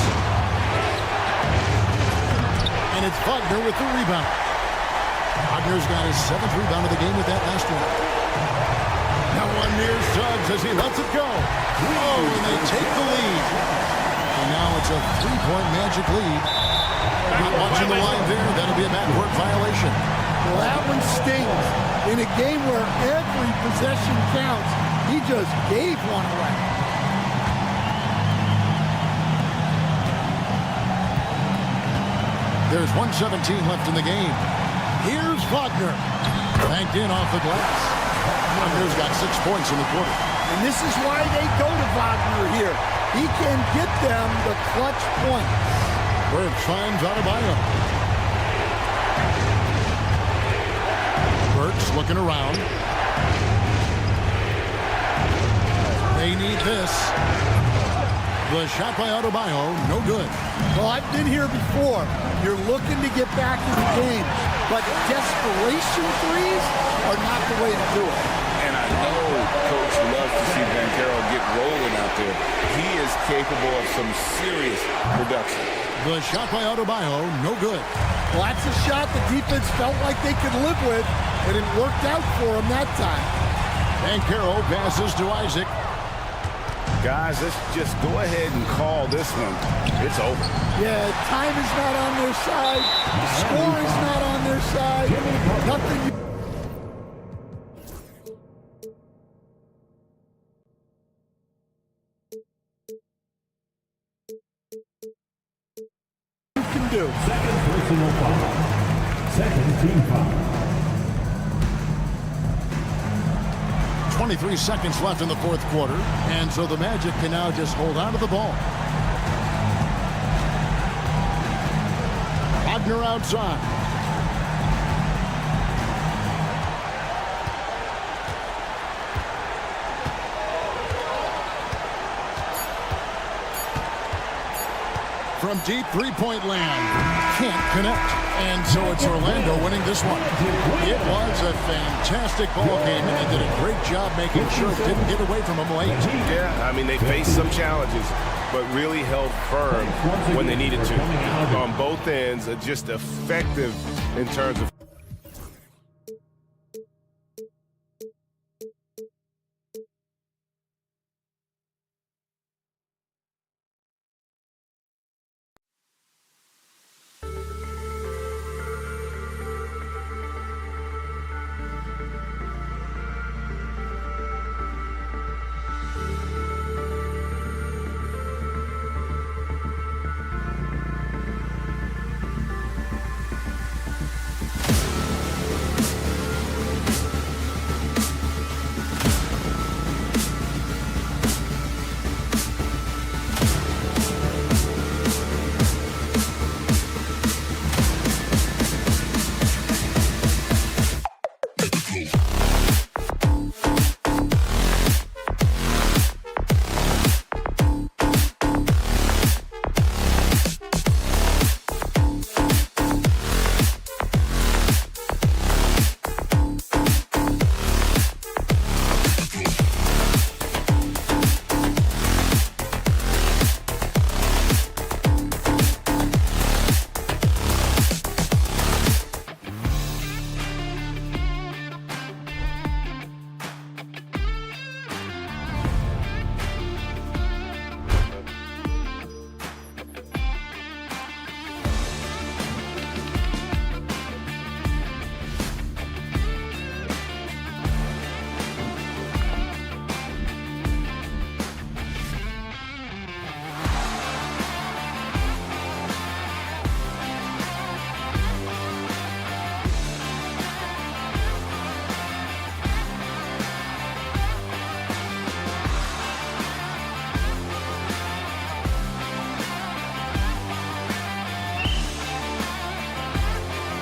And it's Wagner with the rebound. Wagner's got his 7th rebound of the game with that last one. Now one near Suggs as he lets it go. Oh, and they take the lead. And now it's a 3-point Magic lead. Not watching the line there. That'll be a backcourt violation. Well, that one stings. In a game where every possession counts, he just gave one away. There's 1:17 left in the game. Here's Wagner. Banked in off the glass. Wagner's got 6 points in the quarter. And this is why they go to Wagner here. He can get them the clutch points. Burks finds Adebayo. Burks looking around. They need this. The shot by Adebayo, no good. Well, I've been here before. You're looking to get back in the game, but desperation threes are not the way to do it. And I know Coach loves to see Banchero get rolling out there. He is capable of some serious production. The shot by Adebayo, no good. Well, that's a shot the defense felt like they could live with, and it worked out for them that time. Banchero passes to Isaac. Guys, let's just go ahead and call this one. It's over. Yeah, time is not on their side. The score is not on their side. Nothing you can do. Second personal foul. Second team foul. 23 seconds left in the fourth quarter, and so the Magic can now just hold on to the ball. Wagner outside. From deep three-point land, can't connect. And so it's Orlando winning this one. It was a fantastic ball game, and they did a great job making sure it didn't get away from them late. Yeah, I mean, they faced some challenges, but really held firm when they needed to. On both ends, just effective in terms of